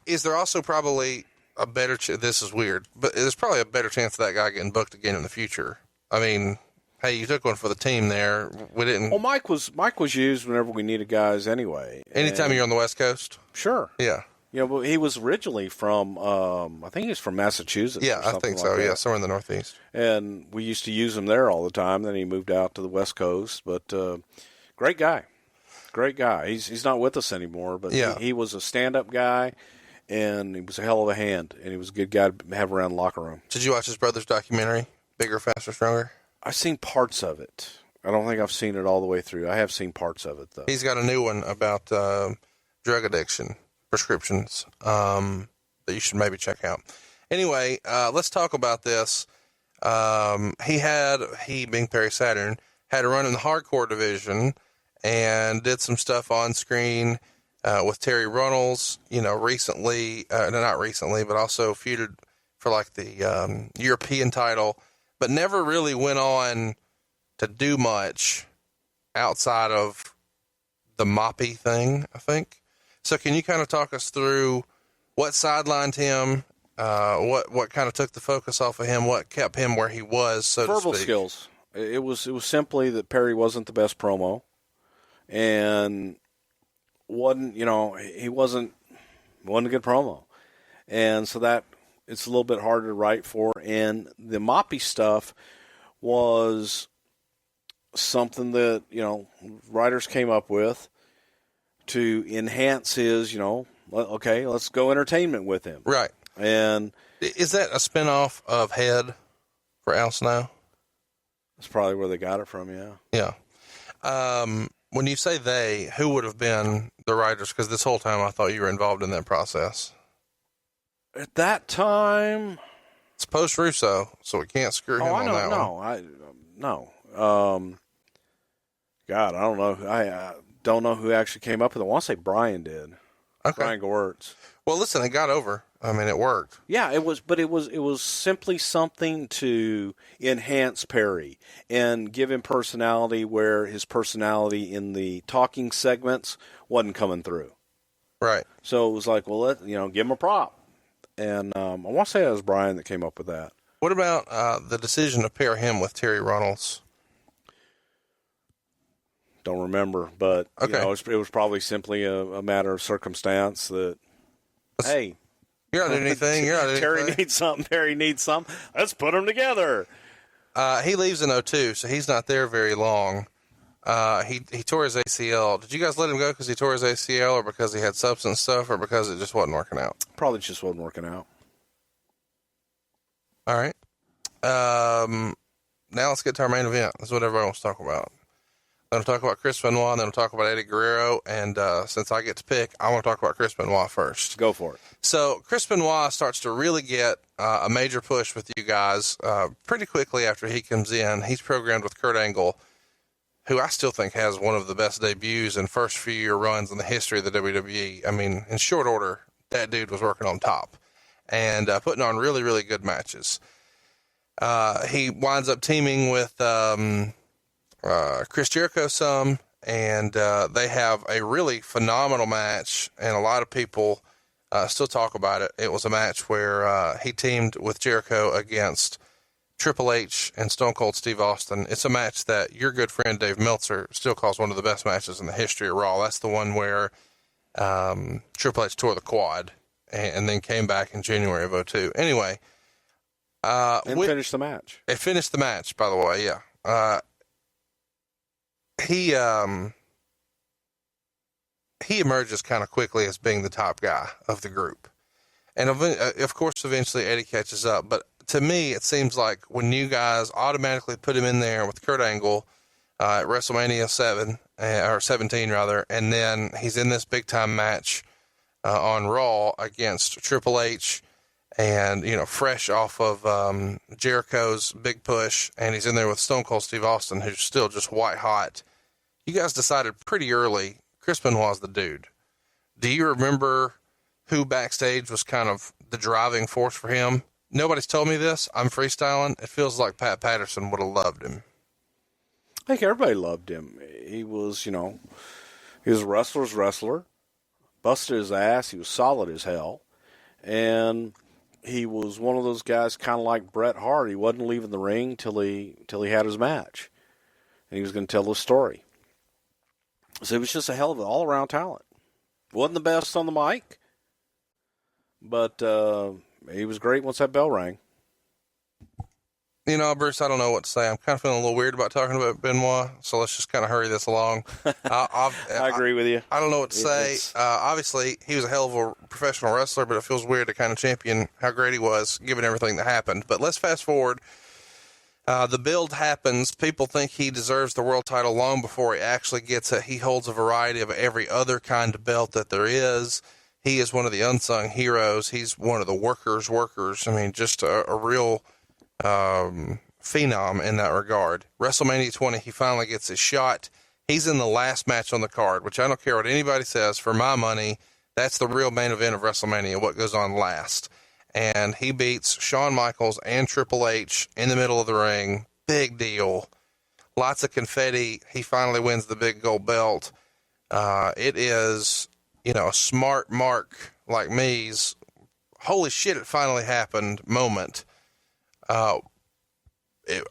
Is there also probably a better this is weird, but there's probably a better chance of that guy getting booked again in the future. I mean, hey, you took one for the team there. We didn't. Well, Mike was used whenever we needed guys anyway. Anytime you're on the West Coast? Sure. Yeah. Well, he was originally from, I think he was from Massachusetts. Yeah, I think so. Yeah, somewhere in the Northeast. And we used to use him there all the time. Then he moved out to the West Coast. But great guy. Great guy. He's not with us anymore, but he was a stand-up guy. And he was a hell of a hand, and he was a good guy to have around the locker room. Did you watch his brother's documentary, Bigger, Faster, Stronger? I've seen parts of it. I don't think I've seen it all the way through. I have seen parts of it, though. He's got a new one about drug addiction prescriptions that you should maybe check out. Anyway, let's talk about this. He, being Perry Saturn, had a run in the hardcore division and did some stuff on screen with Terry Runnels, recently, not recently, but also feuded for like the European title, but never really went on to do much outside of the moppy thing, I think. So can you kind of talk us through what sidelined him, what kind of took the focus off of him, what kept him where he was, so to speak? Verbal skills. It was simply that Perry wasn't the best promo, and he wasn't a good promo, and so that it's a little bit harder to write for. And the moppy stuff was something that writers came up with to enhance his, okay, let's go entertainment with him. Right. And is that a spinoff of Head for Al Snow? That's probably where they got it from, yeah. Yeah. When you say they, who would have been the writers? Because this whole time I thought you were involved in that process. At that time, it's post Russo, so we can't screw him on that one. God, I don't know. I don't know who actually came up with it. I want to say Brian did. Okay. Brian Gewirtz. Well, listen, it got over. I mean, it worked. Yeah, it was simply something to enhance Perry and give him personality where his personality in the talking segments wasn't coming through. Right. So it was like, well, give him a prop. And I want to say it was Brian that came up with that. What about the decision to pair him with Terry Runnels? Don't remember, but okay. It was probably simply a matter of circumstance that, hey, you're not doing anything. Terry needs something. Perry needs something. Let's put them together. He leaves in 2002, so he's not there very long. He tore his ACL. Did you guys let him go because he tore his ACL, or because he had substance stuff, or because it just wasn't working out? Probably just wasn't working out. All right. Now let's get to our main event. That's what everybody wants to talk about. Then we'll talk about Chris Benoit, and then we'll talk about Eddie Guerrero. And since I get to pick, I want to talk about Chris Benoit first. Go for it. So Chris Benoit starts to really get a major push with you guys pretty quickly after he comes in. He's programmed with Kurt Angle, who I still think has one of the best debuts and first few year runs in the history of the WWE. I mean, in short order, that dude was working on top and putting on really, really good matches. He winds up teaming with Chris Jericho some, and they have a really phenomenal match, and a lot of people still talk about it. It was a match where he teamed with Jericho against Triple H and Stone Cold Steve Austin. It's a match that your good friend Dave Meltzer still calls one of the best matches in the history of Raw. That's the one where Triple H tore the quad and then came back in January of 2002. Anyway. Finished the match. It finished the match, by the way, yeah. He emerges kind of quickly as being the top guy of the group. And of course, eventually Eddie catches up. But to me, it seems like when you guys automatically put him in there with Kurt Angle at WrestleMania 17 rather, and then he's in this big time match on Raw against Triple H, and fresh off of Jericho's big push, and he's in there with Stone Cold Steve Austin, who's still just white hot. You guys decided pretty early Chris Benoit's the dude. Do you remember who backstage was kind of the driving force for him? Nobody's told me this. I'm freestyling. It feels like Pat Patterson would have loved him. I think everybody loved him. He was, he was a wrestler's wrestler, busted his ass. He was solid as hell. And he was one of those guys kind of like Bret Hart. He wasn't leaving the ring till he had his match. And he was going to tell the story. So he was just a hell of an all-around talent. Wasn't the best on the mic, but he was great once that bell rang. Bruce, I don't know what to say. I'm kind of feeling a little weird about talking about Benoit, so let's just kind of hurry this along. I agree with you. I don't know what to say. Obviously, he was a hell of a professional wrestler, but it feels weird to kind of champion how great he was, given everything that happened. But let's fast forward. The build happens. People think he deserves the world title long before he actually gets it. He holds a variety of every other kind of belt that there is. He is one of the unsung heroes. He's one of the workers. I mean, just a real phenom in that regard. WrestleMania 20, he finally gets his shot. He's in the last match on the card, which I don't care what anybody says. For my money, that's the real main event of WrestleMania, what goes on last. And he beats Shawn Michaels and Triple H in the middle of the ring. Big deal. Lots of confetti. He finally wins the big gold belt. It is, a smart mark like me's holy shit, it finally happened moment.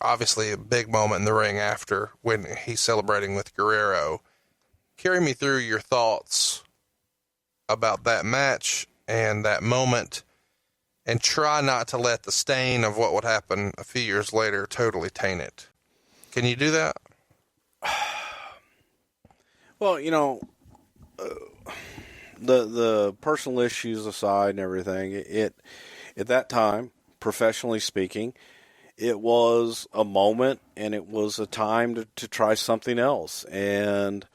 Obviously a big moment in the ring after when he's celebrating with Guerrero. Carry me through your thoughts about that match and that moment, and try not to let the stain of what would happen a few years later totally taint it. Can you do that? Well, the personal issues aside and everything, it at that time, professionally speaking, it was a moment and it was a time to try something else. And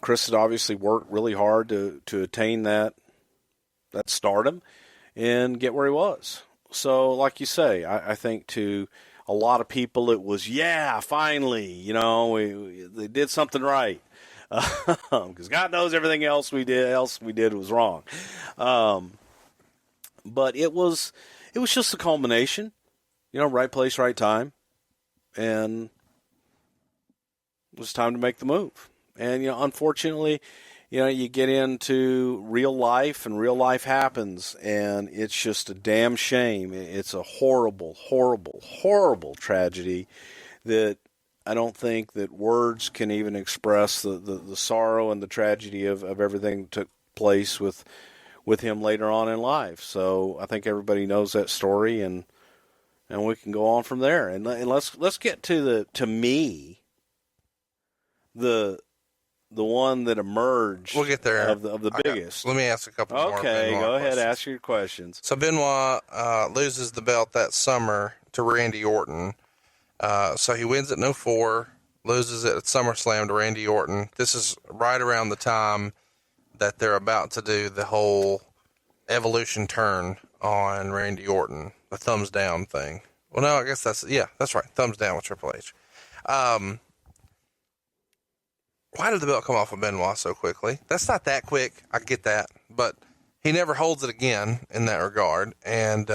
Chris had obviously worked really hard to attain that stardom and get where he was. So, like you say, I think to a lot of people it was, yeah, finally, they did something right. Because God knows everything else we did was wrong. But it was just a culmination, right place, right time. And it was time to make the move. And, unfortunately, you get into real life and real life happens, and it's just a damn shame. It's a horrible, horrible, horrible tragedy that I don't think that words can even express the sorrow and the tragedy of everything that took place with him later on in life. So I think everybody knows that story, and we can go on from there. And let's get to the one that emerged. We'll get there. Of the biggest. Let me ask a couple more. Okay, Benoit go ahead, questions. ask your questions. So Benoit loses the belt that summer to Randy Orton. So he wins it in 2004, loses it at SummerSlam to Randy Orton. This is right around the time that they're about to do the whole evolution turn on Randy Orton, the thumbs down thing. Well, no, I guess that's right. Thumbs down with Triple H. Why did the belt come off of Benoit so quickly? That's not that quick. I get that, but he never holds it again in that regard. And,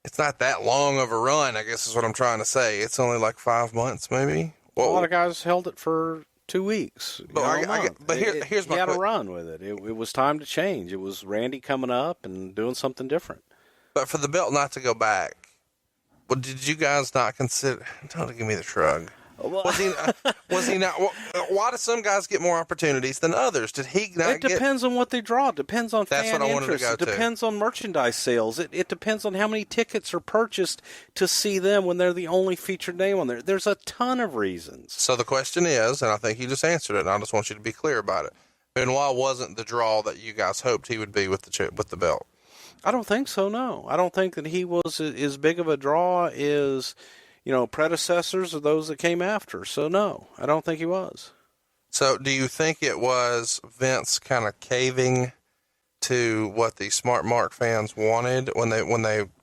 it's not that long of a run, I guess is what I'm trying to say. It's only like 5 months, maybe. Well, a lot of guys held it for 2 weeks. But here's my he had a run with it. It was time to change. It was Randy coming up and doing something different. But for the belt not to go back, well, did you guys not consider? Don't give me the shrug. Was he not? Why do some guys get more opportunities than others? Did he not? It depends on what they draw. It depends on fan interest. That's what I wanted to go to. It depends on merchandise sales. It depends on how many tickets are purchased to see them when they're the only featured name on there. There's a ton of reasons. So the question is, and I think you just answered it, and I just want you to be clear about it. Benoit wasn't the draw that you guys hoped he would be with the belt. I don't think so. No, I don't think that he was as big of a draw as predecessors or those that came after. So no, I don't think he was. So do you think it was Vince kind of caving to what the Smart Mark fans wanted when they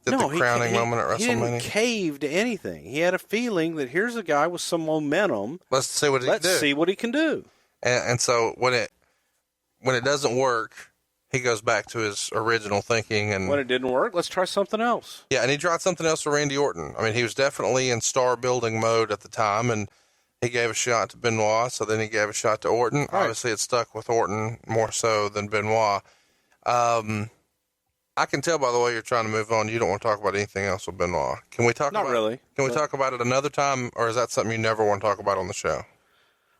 did the crowning moment at WrestleMania? He didn't cave to anything. He had a feeling that here's a guy with some momentum. Let's see what he can do. And so when it doesn't work, he goes back to his original thinking. And when it didn't work, let's try something else. Yeah, and he tried something else for Randy Orton. I mean, he was definitely in star-building mode at the time, and he gave a shot to Benoit, so then he gave a shot to Orton. Right. Obviously, it stuck with Orton more so than Benoit. I can tell by the way you're trying to move on, you don't want to talk about anything else with Benoit. Can we talk Not really. Can we talk about it another time, or is that something you never want to talk about on the show?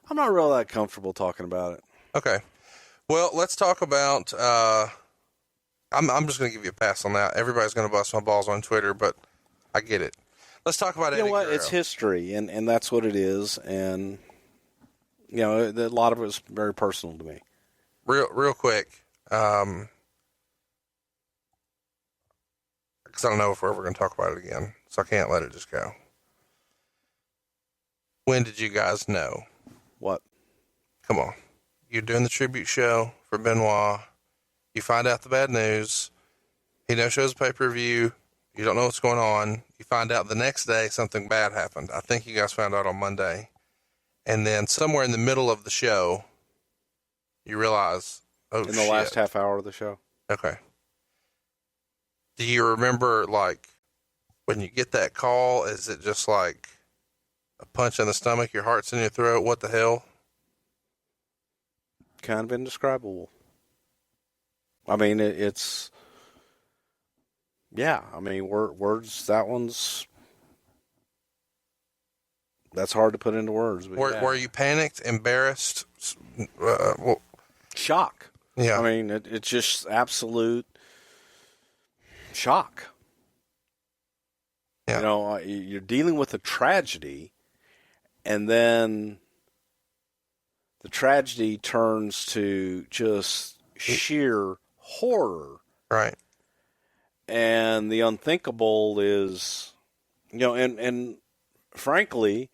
I'm not really that comfortable talking about it. Okay. Well, let's talk about, I'm just going to give you a pass on that. Everybody's going to bust my balls on Twitter, but I get it. Let's talk about Eddie Guerrero. It's history, and that's what it is, and, a lot of it was very personal to me. Real quick, because I don't know if we're ever going to talk about it again, so I can't let it just go. When did you guys know? What? Come on. You're doing the tribute show for Benoit. You find out the bad news. He no-shows pay-per-view. You don't know what's going on. You find out the next day something bad happened. I think you guys found out on Monday. And then somewhere in the middle of the show, you realize, oh, shit. In the last half hour of the show. Okay. Do you remember, like, when you get that call, is it just like a punch in the stomach, your heart's in your throat, what the hell? Kind of indescribable. I mean, it's, yeah, I mean, words, that's hard to put into words. But were you panicked, embarrassed? Shock. Yeah. I mean, it's just absolute shock. Yeah. You know, you're dealing with a tragedy, and then the tragedy turns to just sheer horror. Right. And the unthinkable is, you know, and frankly,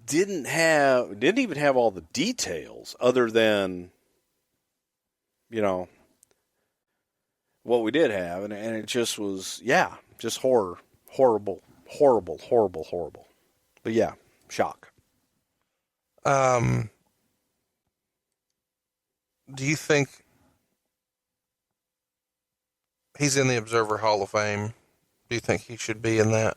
didn't even have all the details other than, you know, what we did have, and it just was, yeah, just horrible. But yeah, shock. Do you think he's in the Observer Hall of Fame? Do you think he should be in that?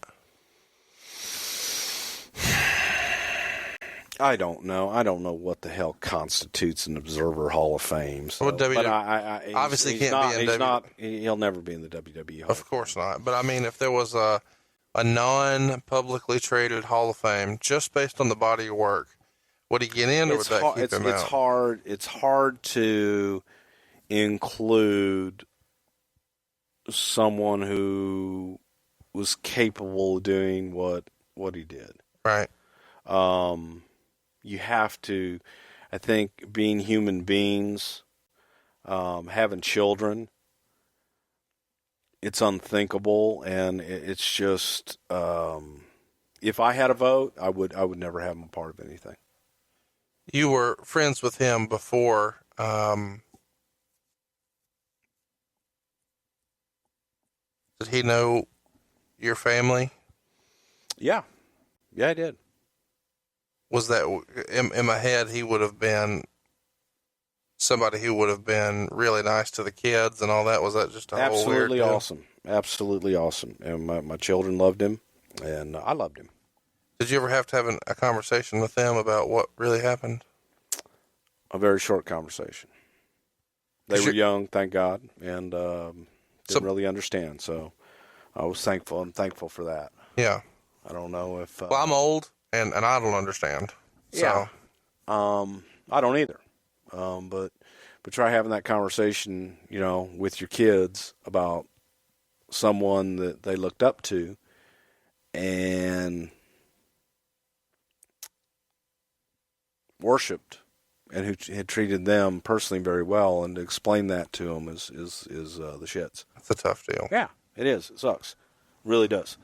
I don't know. I don't know what the hell constitutes an Observer Hall of Fame. So, Well, but I obviously he's can't not, be in he's W- not. He'll never be in the WWE Hall. Of course not. But I mean, if there was a non-publicly traded Hall of Fame just based on the body of work, would he get in, or would that keep him out? It's hard to include someone who was capable of doing what he did. Right. You have to, I think, being human beings, having children, it's unthinkable, and it's just, if I had a vote, I would never have him a part of anything. You were friends with him before. Did he know your family? Yeah, I did. Was that, in my head, he would have been somebody who would have been really nice to the kids and all that? Was that just a whole weird deal? Absolutely awesome. And my children loved him, and I loved him. Did you ever have to have a conversation with them about what really happened? A very short conversation. They were young, thank God, and didn't really understand. So I was thankful. I'm thankful for that. Yeah. I don't know if... well, I'm old, and I don't understand. So. Yeah. I don't either. But try having that conversation, you know, with your kids about someone that they looked up to and worshipped, and who had treated them personally very well, and to explain that to them is the shits. It's a tough deal. Yeah, it is. It sucks. It really does.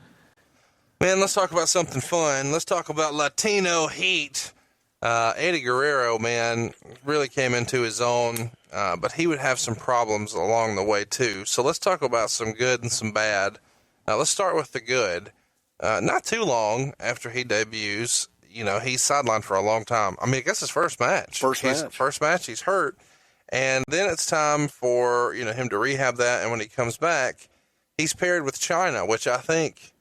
Man, let's talk about something fun. Let's talk about Latino Heat. Eddie Guerrero, man, really came into his own, but he would have some problems along the way, too. So let's talk about some good and some bad. Let's start with the good. Not too long after he debuts, you know, he's sidelined for a long time. I mean, I guess his first match. First match, he's hurt. And then it's time for, you know, him to rehab that. And when he comes back, he's paired with China, which I think,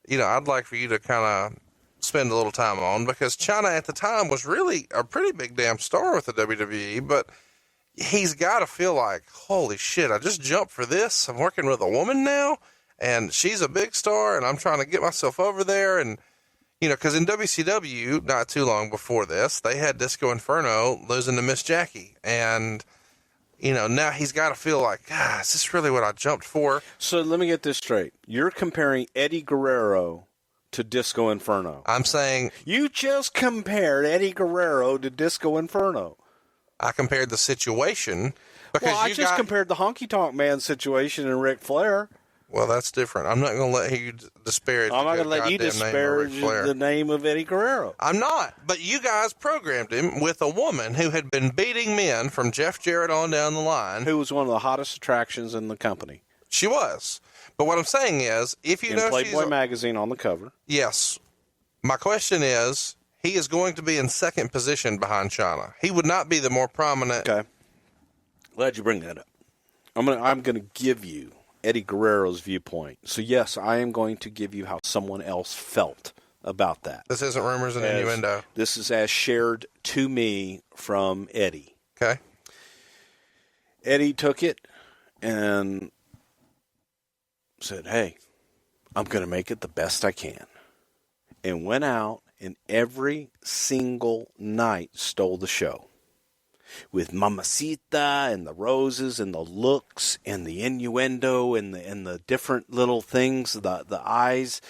you know, I'd like for you to kind of spend a little time on, because China at the time was really a pretty big damn star with the WWE, but he's got to feel like, holy shit, I just jumped for this. I'm working with a woman now, and she's a big star, and I'm trying to get myself over there. And, you know, because in WCW, not too long before this, they had Disco Inferno losing to Miss Jackie. And, you know, now he's got to feel like, God, is this really what I jumped for? So let me get this straight. You're comparing Eddie Guerrero to Disco Inferno. I'm saying... You just compared Eddie Guerrero to Disco Inferno. I compared the situation. Because I just compared the Honky Tonk Man situation and Ric Flair. Well, that's different. I'm not going to let you disparage. I'm not going to let you disparage the name of Eddie Guerrero. I'm not. But you guys programmed him with a woman who had been beating men from Jeff Jarrett on down the line. Who was one of the hottest attractions in the company. She was. But what I'm saying is, if you In know Playboy she's magazine on the cover. yes. My question is, he is going to be in second position behind Shauna. He would not be the more prominent. Okay. Glad you bring that up. I'm gonna give you Eddie Guerrero's viewpoint. So yes, I am going to give you how someone else felt about that. This isn't rumors and innuendo. This is as shared to me from Eddie. Okay. Eddie took it and said, "Hey, I'm going to make it the best I can." And went out and every single night stole the show. With Mamacita and the roses and the looks and the innuendo and the different little things, the eyes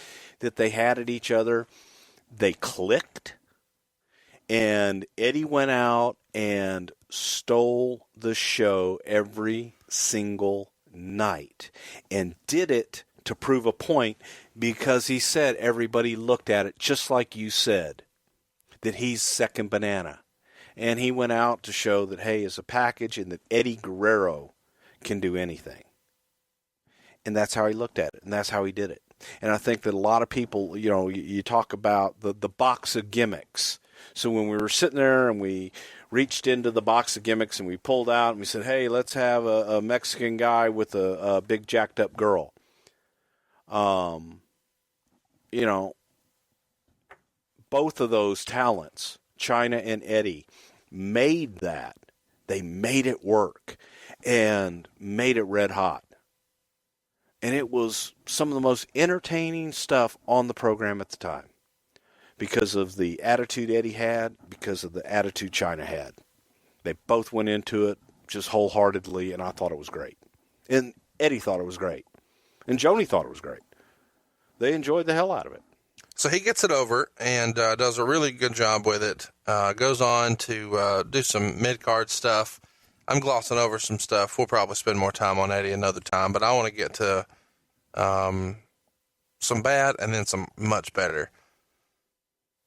that they had at each other, they clicked. And Eddie went out and stole the show every single night and did it to prove a point, because he said everybody looked at it just like you said, that he's second banana. And he went out to show that, hey, it's a package and that Eddie Guerrero can do anything. And that's how he looked at it, and that's how he did it. And I think that a lot of people, you talk about the box of gimmicks. So when we were sitting there and we reached into the box of gimmicks and we pulled out and we said, hey, let's have a Mexican guy with a big jacked up girl. Both of those talents, China and Eddie, made that. They made it work and made it red hot. And it was some of the most entertaining stuff on the program at the time, because of the attitude Eddie had, because of the attitude China had. They both went into it just wholeheartedly, and I thought it was great. And Eddie thought it was great. And Joni thought it was great. They enjoyed the hell out of it. So he gets it over and does a really good job with it. Goes on to do some mid-card stuff. I'm glossing over some stuff. We'll probably spend more time on Eddie another time, but I want to get to some bad and then some much better.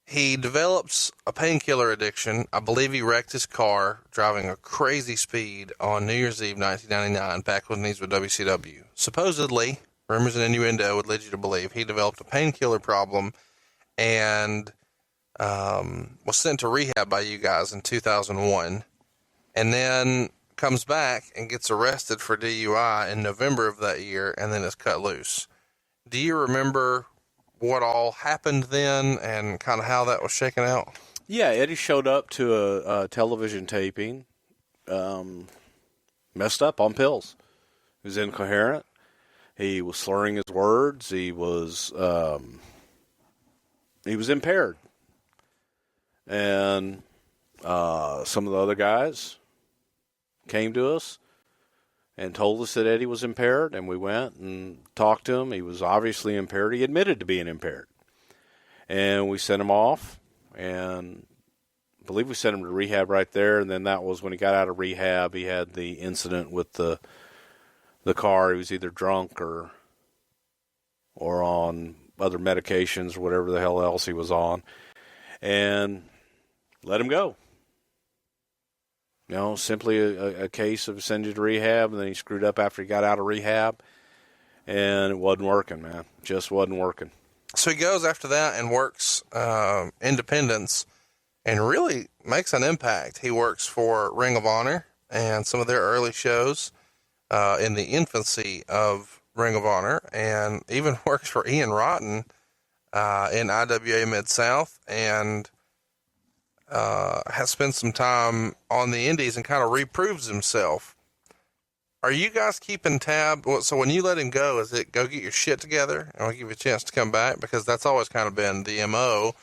He develops a painkiller addiction. I believe he wrecked his car driving a crazy speed on New Year's Eve 1999, back when he's with WCW. Supposedly, rumors and innuendo would lead you to believe he developed a painkiller problem and was sent to rehab by you guys in 2001, and then comes back and gets arrested for DUI in November of that year, and then is cut loose. Do you remember what all happened then and kind of how that was shaken out? Yeah, Eddie showed up to a television taping, messed up on pills. He was incoherent. He was slurring his words. He was impaired. And some of the other guys came to us and told us that Eddie was impaired, and we went and talked to him. He was obviously impaired. He admitted to being impaired. And we sent him off, and I believe we sent him to rehab right there, and then that was when he got out of rehab. He had the incident with the car. He was either drunk or on other medications or whatever the hell else he was on, and let him go. Simply a case of send you to rehab, and then he screwed up after he got out of rehab, and it wasn't working, man. Just wasn't working. So he goes after that and works independence and really makes an impact. He works for Ring of Honor and some of their early shows in the infancy of Ring of Honor, and even works for Ian Rotten in IWA Mid-South, and has spent some time on the indies and kind of reproves himself. Are you guys keeping tab? So when you let him go, is it go get your shit together and we'll give you a chance to come back? Because that's always kind of been the MO.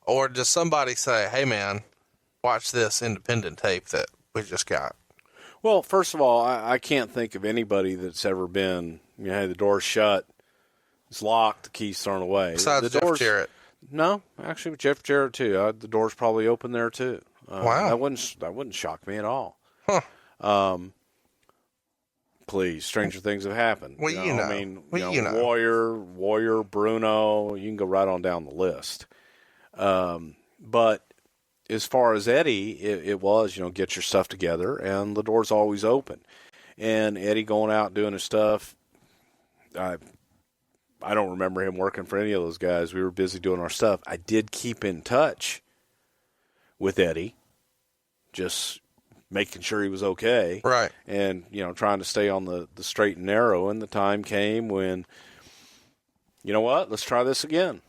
Or does somebody say, hey man, watch this independent tape that we just got? Well, first of all, I can't think of anybody that's ever been, hey, the door's shut, it's locked, the key's thrown away. Besides the Jeff Jarrett. No, actually with Jeff Jarrett too. The door's probably open there too. Wow. That wouldn't shock me at all. Huh. Please, stranger things have happened. Well, you know. I mean, you know. Warrior, Bruno, you can go right on down the list. But as far as Eddie, it was, get your stuff together, and the door's always open. And Eddie going out doing his stuff, I don't remember him working for any of those guys. We were busy doing our stuff. I did keep in touch with Eddie, just making sure he was okay. Right. And, trying to stay on the straight and narrow. And the time came when, you know what, let's try this again.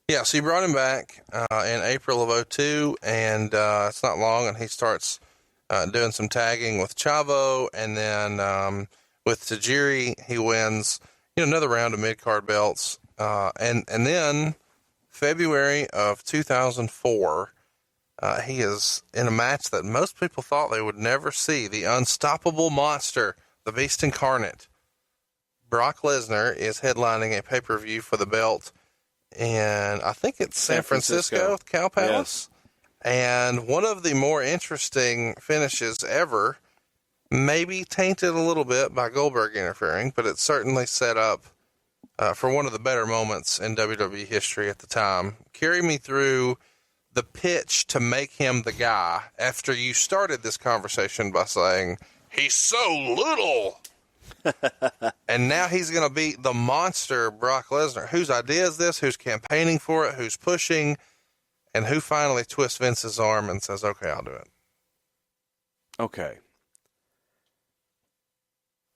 Yeah, so you brought him back in April of 2002, and it's not long, and he starts doing some tagging with Chavo, and then with Tajiri, he wins another round of mid-card belts. And then February of 2004, he is in a match that most people thought they would never see. The unstoppable monster, the Beast Incarnate. Brock Lesnar is headlining a pay-per-view for the belt, and I think it's San Francisco, Cow Palace. Yes. And one of the more interesting finishes ever, maybe tainted a little bit by Goldberg interfering, but it certainly set up for one of the better moments in WWE history at the time. Carry me through the pitch to make him the guy after you started this conversation by saying, he's so little. And now he's going to be the monster Brock Lesnar. Whose idea is this? Who's campaigning for it? Who's pushing? And who finally twists Vince's arm and says, okay, I'll do it? Okay.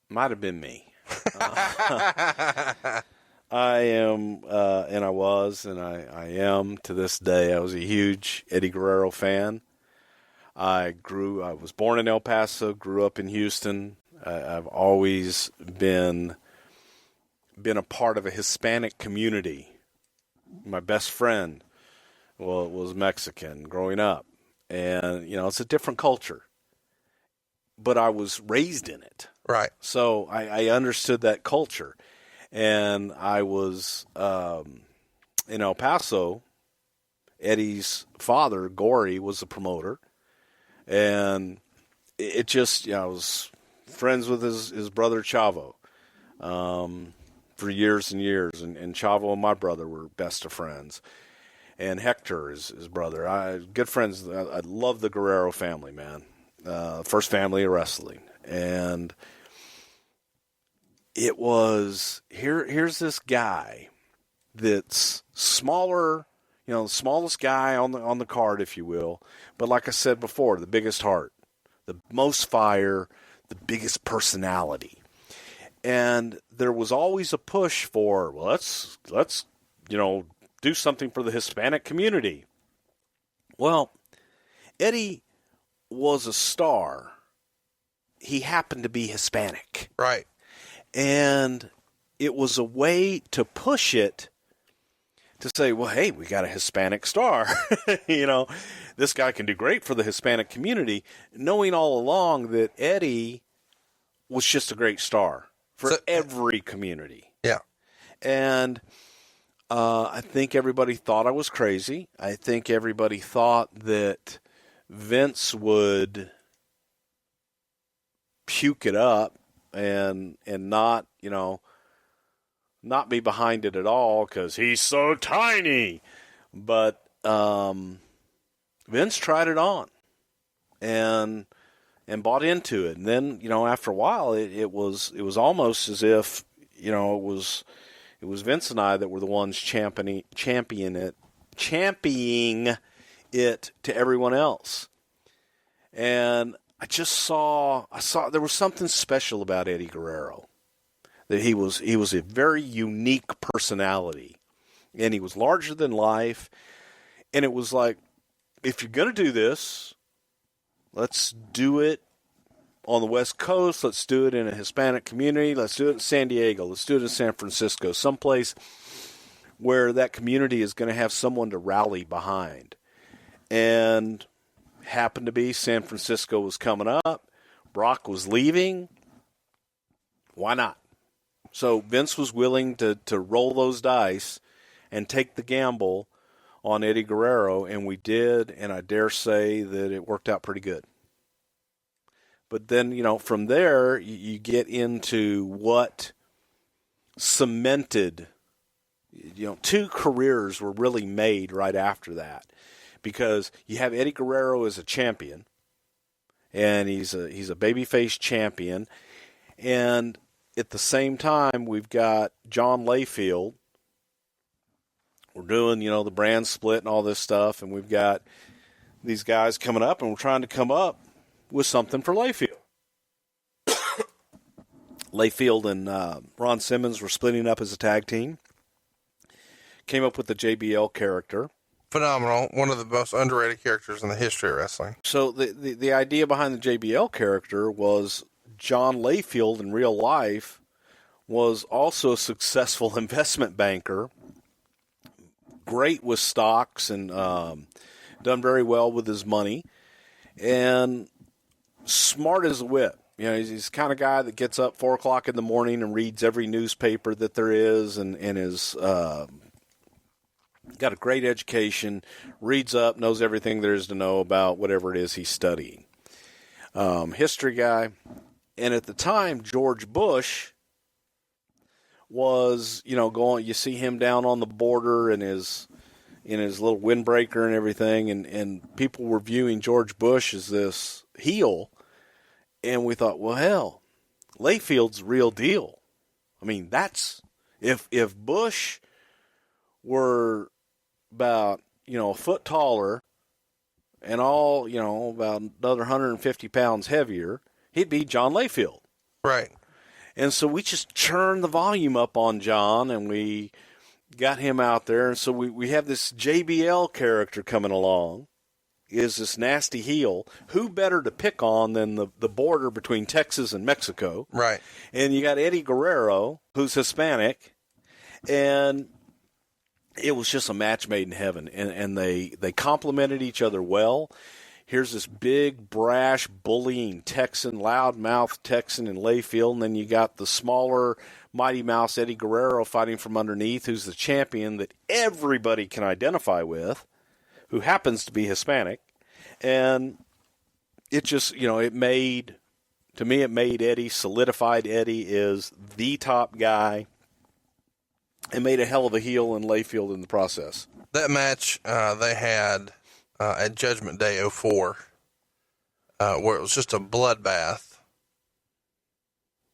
Might have been me. I am, and I was, and I am to this day. I was a huge Eddie Guerrero fan. I was born in El Paso, grew up in Houston. I've always been a part of a Hispanic community. My best friend was Mexican growing up. And, it's a different culture. But I was raised in it. Right. So I understood that culture. And I was in El Paso. Eddie's father, Gory, was the promoter. And it just, I was friends with his brother Chavo for years and years. And Chavo and my brother were best of friends. And Hector is his brother. Good friends. I love the Guerrero family, man. First family of wrestling. And it was, here's this guy that's smaller, the smallest guy on the card, if you will. But like I said before, the biggest heart, the most fire, the biggest personality. And there was always a push for, well, let's do something for the Hispanic community. Well, Eddie was a star. He happened to be Hispanic. Right. And it was a way to push it to say, well, hey, we got a Hispanic star. This guy can do great for the Hispanic community, knowing all along that Eddie was just a great star for every community. Yeah. And I think everybody thought I was crazy. I think everybody thought that Vince would puke it up and not, not be behind it at all because he's so tiny. But Vince tried it on and bought into it. And then, after a while, it was almost as if, it was Vince and I that were the ones championing it to everyone else. And I saw there was something special about Eddie Guerrero. That he was a very unique personality. And he was larger than life. And it was like, if you're going to do this, let's do it on the West Coast. Let's do it in a Hispanic community. Let's do it in San Diego. Let's do it in San Francisco. Someplace where that community is going to have someone to rally behind. And happened to be San Francisco was coming up. Brock was leaving. Why not? So Vince was willing to roll those dice and take the gamble on Eddie Guerrero, and we did, and I dare say that it worked out pretty good. But then, from there, you get into what cemented, two careers were really made right after that. Because you have Eddie Guerrero as a champion, and he's a babyface champion, and at the same time, we've got John Layfield. We're doing, the brand split and all this stuff, and we've got these guys coming up, and we're trying to come up with something for Layfield. Layfield and Ron Simmons were splitting up as a tag team. Came up with the JBL character. Phenomenal. One of the most underrated characters in the history of wrestling. So the idea behind the JBL character was John Layfield in real life was also a successful investment banker, great with stocks and done very well with his money, and smart as a whip. He's the kind of guy that gets up 4 o'clock in the morning and reads every newspaper that there is and is got a great education, reads up, knows everything there is to know about whatever it is he's studying. History guy. And at the time, George Bush was, going, you see him down on the border in his little windbreaker and everything, and people were viewing George Bush as this heel. And we thought, well, hell, Layfield's the real deal. I mean, that's, if Bush were about, a foot taller and all, about another 150 pounds heavier, he'd be John Layfield. Right. And so we just churned the volume up on John, and we got him out there. And so we have this JBL character coming along, is this nasty heel. Who better to pick on than the border between Texas and Mexico? Right. And you got Eddie Guerrero, who's Hispanic, and it was just a match made in heaven. And they complemented each other well. Here's this big, brash, bullying Texan, loudmouth Texan in Layfield, and then you got the smaller Mighty Mouse Eddie Guerrero fighting from underneath, who's the champion that everybody can identify with, who happens to be Hispanic. And it just, it made Eddie, solidified Eddie is the top guy, and made a hell of a heel in Layfield in the process. That match they had at Judgment Day 04, where it was just a bloodbath.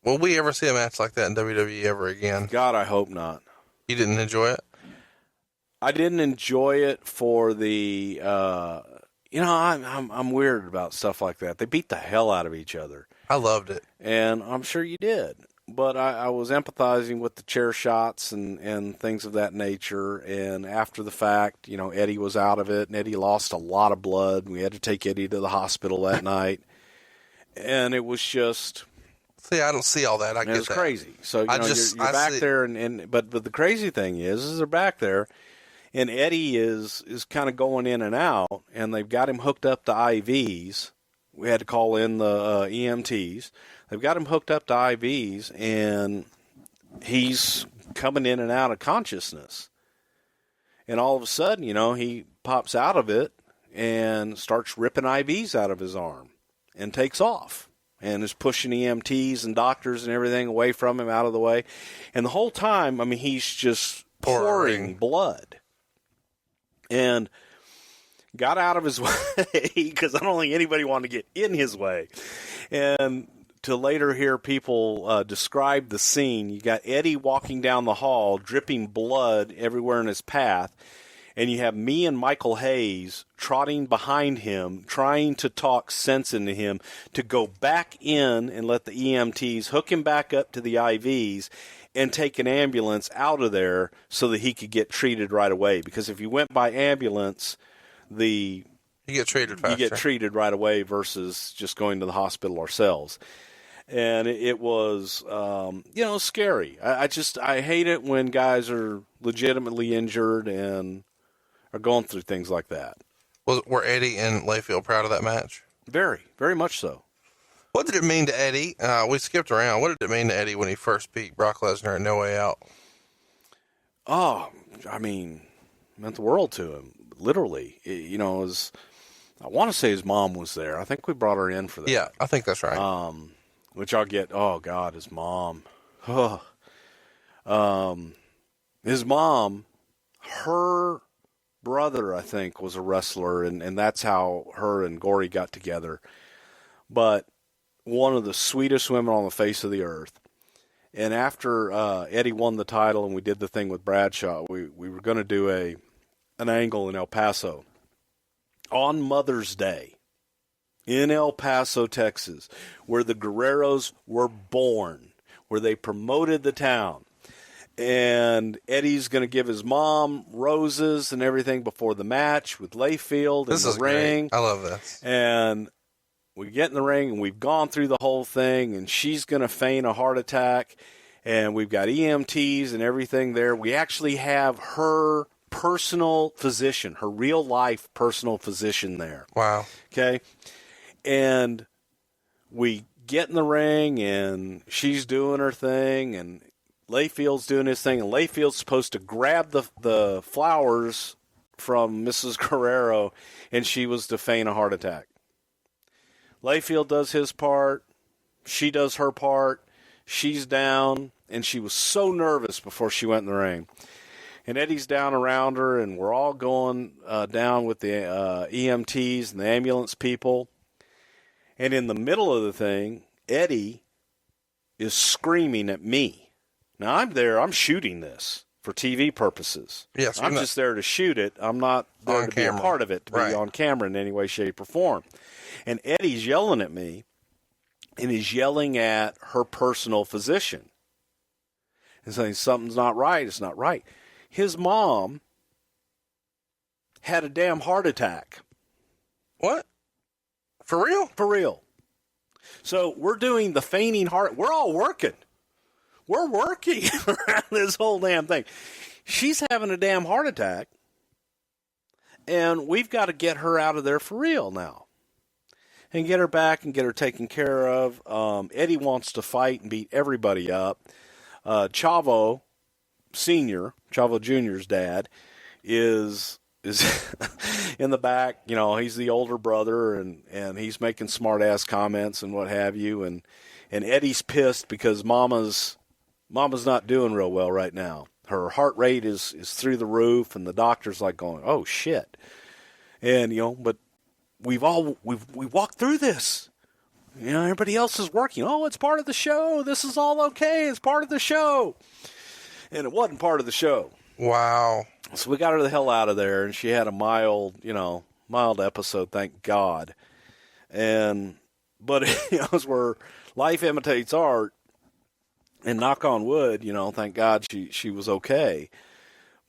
Will we ever see a match like that in WWE ever again? God, I hope not. You didn't enjoy it? I didn't enjoy it for the, I'm weird about stuff like that. They beat the hell out of each other. I loved it. And I'm sure you did. But I was empathizing with the chair shots and things of that nature. And after the fact, Eddie was out of it, and Eddie lost a lot of blood. We had to take Eddie to the hospital that night. And it was just... See, I don't see all that. I get that. It was crazy. So, you're back there, but the crazy thing is they're back there, and Eddie is kind of going in and out, and they've got him hooked up to IVs. We had to call in the EMTs. They've got him hooked up to IVs, and he's coming in and out of consciousness. And all of a sudden, he pops out of it and starts ripping IVs out of his arm and takes off and is pushing EMTs and doctors and everything away from him, out of the way. And the whole time, he's just pouring blood. And got out of his way because I don't think anybody wanted to get in his way. And to later hear people describe the scene, you got Eddie walking down the hall, dripping blood everywhere in his path, and you have me and Michael Hayes trotting behind him, trying to talk sense into him to go back in and let the EMTs hook him back up to the IVs and take an ambulance out of there so that he could get treated right away. Because if you went by ambulance, you get treated faster. You get treated right away versus just going to the hospital ourselves. And it was, scary. I hate it when guys are legitimately injured and are going through things like that. Were Eddie and Layfield proud of that match? Very, very much so. What did it mean to Eddie? We skipped around. What did it mean to Eddie when he first beat Brock Lesnar at No Way Out? Oh, it meant the world to him. Literally, I want to say his mom was there. I think we brought her in for that. Yeah, I think that's right. Which I'll get. Oh God, his mom. His mom, her brother, I think, was a wrestler, and that's how her and Gory got together. But one of the sweetest women on the face of the earth. And after Eddie won the title and we did the thing with Bradshaw, we were going to do an angle in El Paso on Mother's Day in El Paso, Texas, where the Guerreros were born, where they promoted the town. And Eddie's going to give his mom roses and everything before the match with Layfield in the ring. Great. I love this. And we get in the ring, and we've gone through the whole thing, and she's going to feign a heart attack, and we've got EMTs and everything there. We actually have her personal physician, her real-life personal physician there. Wow. Okay? And we get in the ring, and she's doing her thing, and Layfield's doing his thing, and Layfield's supposed to grab the flowers from Mrs. Guerrero, and she was to feign a heart attack. Layfield does his part. She does her part. She's down, and she was so nervous before she went in the ring. And Eddie's down around her, and we're all going down with the EMTs and the ambulance people. And in the middle of the thing, Eddie is screaming at me. Now, I'm there. I'm shooting this for TV purposes. Yes, I'm just there to shoot it. I'm not there to be a part of it, to be on camera in any way, shape, or form. And Eddie's yelling at me, and he's yelling at her personal physician and saying, something's not right. It's not right. His mom had a damn heart attack. What? For real? For real. So we're doing the feigning heart. We're all working. We're working around this whole damn thing. She's having a damn heart attack, and we've got to get her out of there for real now and get her back and get her taken care of. Eddie wants to fight and beat everybody up. Chavo Sr., Chavo Jr.'s dad, is in the back. You know, he's the older brother, and he's making smart-ass comments and what have you. And Eddie's pissed because Mama's not doing real well right now. Her heart rate is through the roof, and the doctor's like going, oh, shit. And, you know, but we walked through this. You know, everybody else is working. Oh, it's part of the show. This is all okay. It's part of the show. And it wasn't part of the show. Wow. So we got her the hell out of there, and she had a mild episode, thank God. But you know, it's where life imitates art, and knock on wood, you know, thank God she was okay.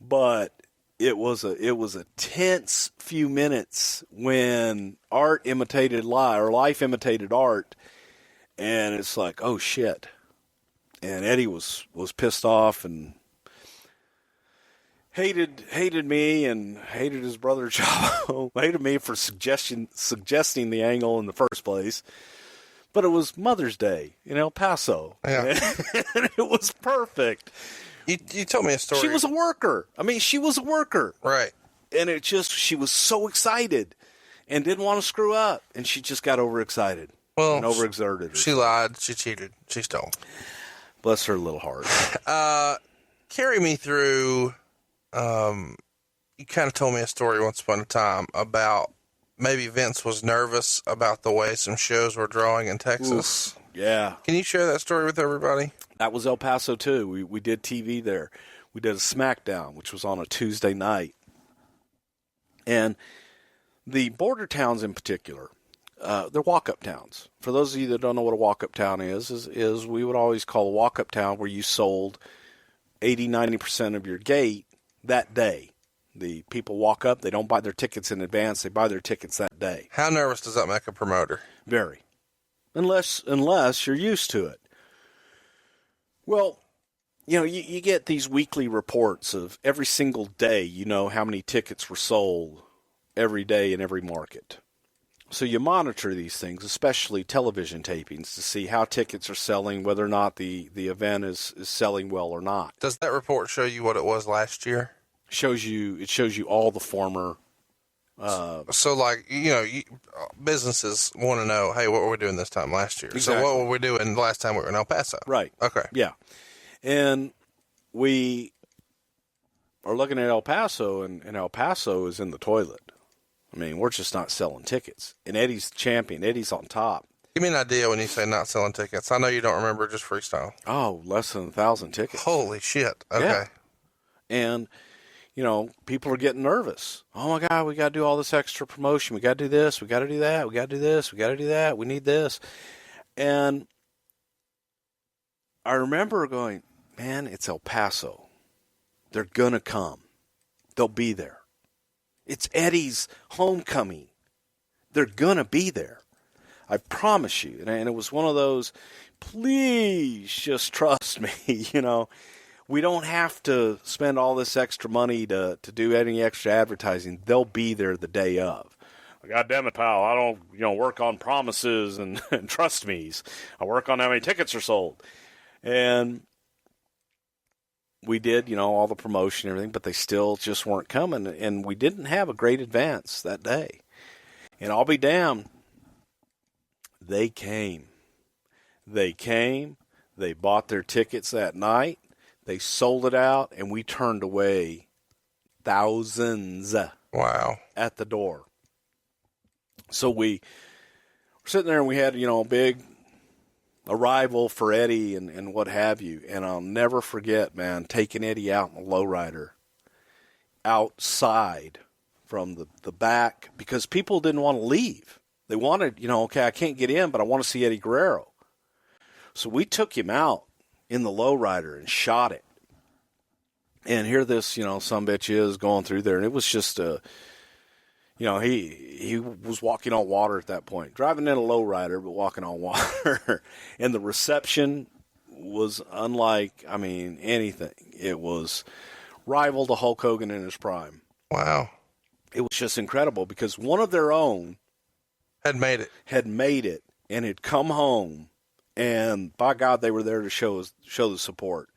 But it was a tense few minutes when art imitated life, or life imitated art, and it's like, oh shit. And Eddie was pissed off and hated me and hated his brother Chavo. Hated me for suggesting the angle in the first place. But it was Mother's Day in El Paso. Yeah. And it was perfect. You told me a story. She was a worker. I mean, she was a worker. Right. And she was so excited and didn't want to screw up. And she just got overexcited and overexerted. She lied. She cheated. She stole. Bless her little heart. Carry me through. You kind of told me a story once upon a time about maybe Vince was nervous about the way some shows were drawing in Texas. Oof, yeah. Can you share that story with everybody? That was El Paso, too. We did TV there. We did a SmackDown, which was on a Tuesday night. And the border towns in particular, they're walk-up towns. For those of you that don't know what a walk-up town is we would always call a walk-up town where you sold 80-90% of your gate that day. The people walk up, they don't buy their tickets in advance, they buy their tickets that day. How nervous does that make a promoter? Very. Unless you're used to it. Well, you know, you get these weekly reports of every single day, you know, how many tickets were sold every day in every market. So you monitor these things, especially television tapings, to see how tickets are selling, whether or not the event is selling well or not. Does that report show you what it was last year? It shows you all the former. So, like, you know, businesses want to know, hey, what were we doing this time last year? Exactly. So what were we doing the last time we were in El Paso? Right. Okay. Yeah. And we are looking at El Paso, and El Paso is in the toilet. I mean, we're just not selling tickets. And Eddie's the champion. Eddie's on top. Give me an idea when you say not selling tickets. I know you don't remember, just freestyle. Oh, less than 1,000 tickets. Holy shit. Okay. Yeah. And, people are getting nervous. Oh, my God, we got to do all this extra promotion. We got to do this. We got to do that. We got to do this. We got to do that. We need this. And I remember going, man, it's El Paso. They're going to come. They'll be there. It's Eddie's homecoming. They're going to be there. I promise you. And it was one of those, please just trust me. We don't have to spend all this extra money to do any extra advertising. They'll be there the day of. God damn it, pal. I don't, work on promises and trust me's. I work on how many tickets are sold. And we did, all the promotion and everything, but they still just weren't coming. And we didn't have a great advance that day. And I'll be damned. They came. They bought their tickets that night. They sold it out, and we turned away thousands. Wow. At the door. So we were sitting there, and we had, a big arrival for Eddie and what have you. And I'll never forget, man, taking Eddie out in the lowrider outside from the back because people didn't want to leave. They wanted, okay, I can't get in, but I want to see Eddie Guerrero. So we took him out in the lowrider and shot it. And here this, some bitch is going through there. And it was just he was walking on water at that point. Driving in a lowrider, but walking on water. And the reception was unlike, anything. It was rival to Hulk Hogan in his prime. Wow. It was just incredible because one of their own had made it and had come home, and by God, they were there to show the support.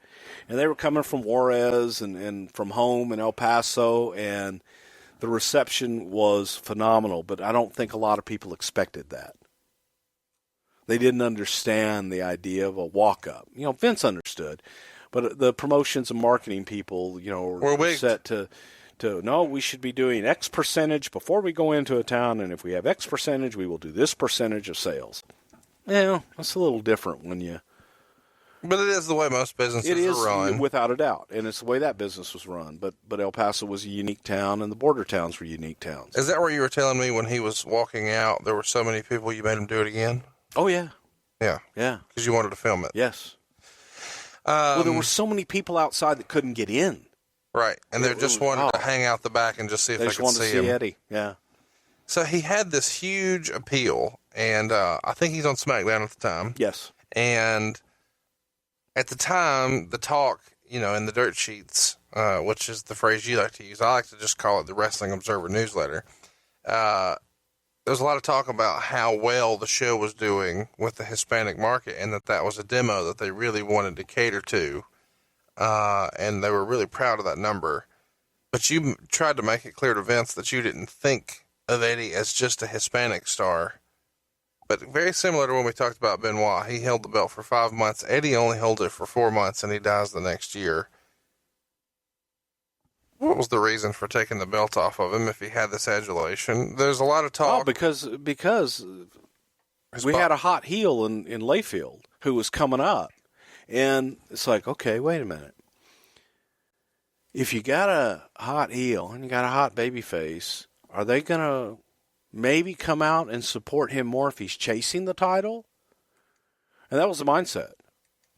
And they were coming from Juarez and from home in El Paso, and the reception was phenomenal, but I don't think a lot of people expected that. They didn't understand the idea of a walk-up. Vince understood, but the promotions and marketing people, were set to no, we should be doing X percentage before we go into a town, and if we have X percentage, we will do this percentage of sales. Yeah, that's a little different when you... But it is the way most businesses are run. It is, without a doubt, and it's the way that business was run. But El Paso was a unique town, and the border towns were unique towns. Is that where you were telling me when he was walking out, there were so many people you made him do it again? Oh, yeah. Yeah. Yeah. Because you wanted to film it. Yes. Well, there were so many people outside that couldn't get in. Right, and they just wanted to hang out the back and just see if they could see him. They just wanted to see Eddie, yeah. So he had this huge appeal, and I think he's on SmackDown at the time. Yes. And at the time, the talk, in the dirt sheets, which is the phrase you like to use, I like to just call it the Wrestling Observer newsletter. There was a lot of talk about how well the show was doing with the Hispanic market, and that was a demo that they really wanted to cater to. And they were really proud of that number. But you tried to make it clear to Vince that you didn't think of Eddie as just a Hispanic star. But very similar to when we talked about Benoit. He held the belt for 5 months. Eddie only held it for 4 months, and he dies the next year. What was the reason for taking the belt off of him if he had this adulation? There's a lot of talk. Oh, because we had a hot heel in Layfield who was coming up. And it's like, okay, wait a minute. If you got a hot heel and you got a hot baby face, are they going to maybe come out and support him more if he's chasing the title? And that was the mindset.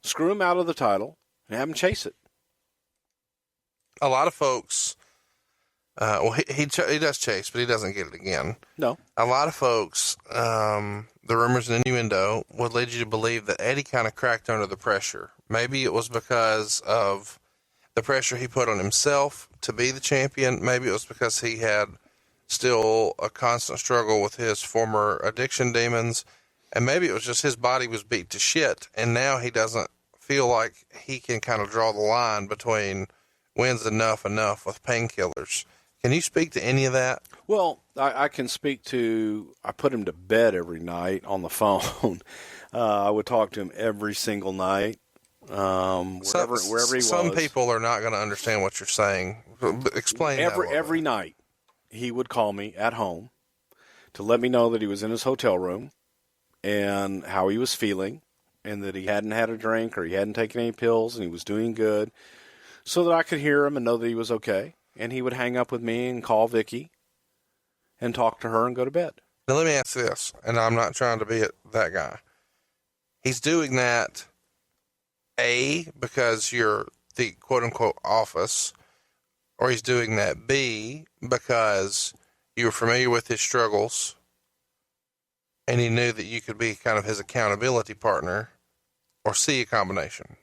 Screw him out of the title and have him chase it. A lot of folks, he does chase, but he doesn't get it again. No. A lot of folks, the rumors and innuendo would lead you to believe that Eddie kind of cracked under the pressure. Maybe it was because of the pressure he put on himself to be the champion. Maybe it was because he had still a constant struggle with his former addiction demons. And maybe it was just his body was beat to shit, and now he doesn't feel like he can kind of draw the line between when's enough with painkillers. Can you speak to any of that? Well, I can speak to, I put him to bed every night on the phone. I would talk to him every single night, wherever he was. Some people are not going to understand what you're saying. Explain that. Every night he would call me at home to let me know that he was in his hotel room and how he was feeling, and that he hadn't had a drink or he hadn't taken any pills and he was doing good, so that I could hear him and know that he was okay. And he would hang up with me and call Vicky and talk to her and go to bed. Now let me ask this, and I'm not trying to be that guy. He's doing that, A, because you're the quote-unquote office, or he's doing that, B, because you were familiar with his struggles and he knew that you could be kind of his accountability partner, or C, a combination?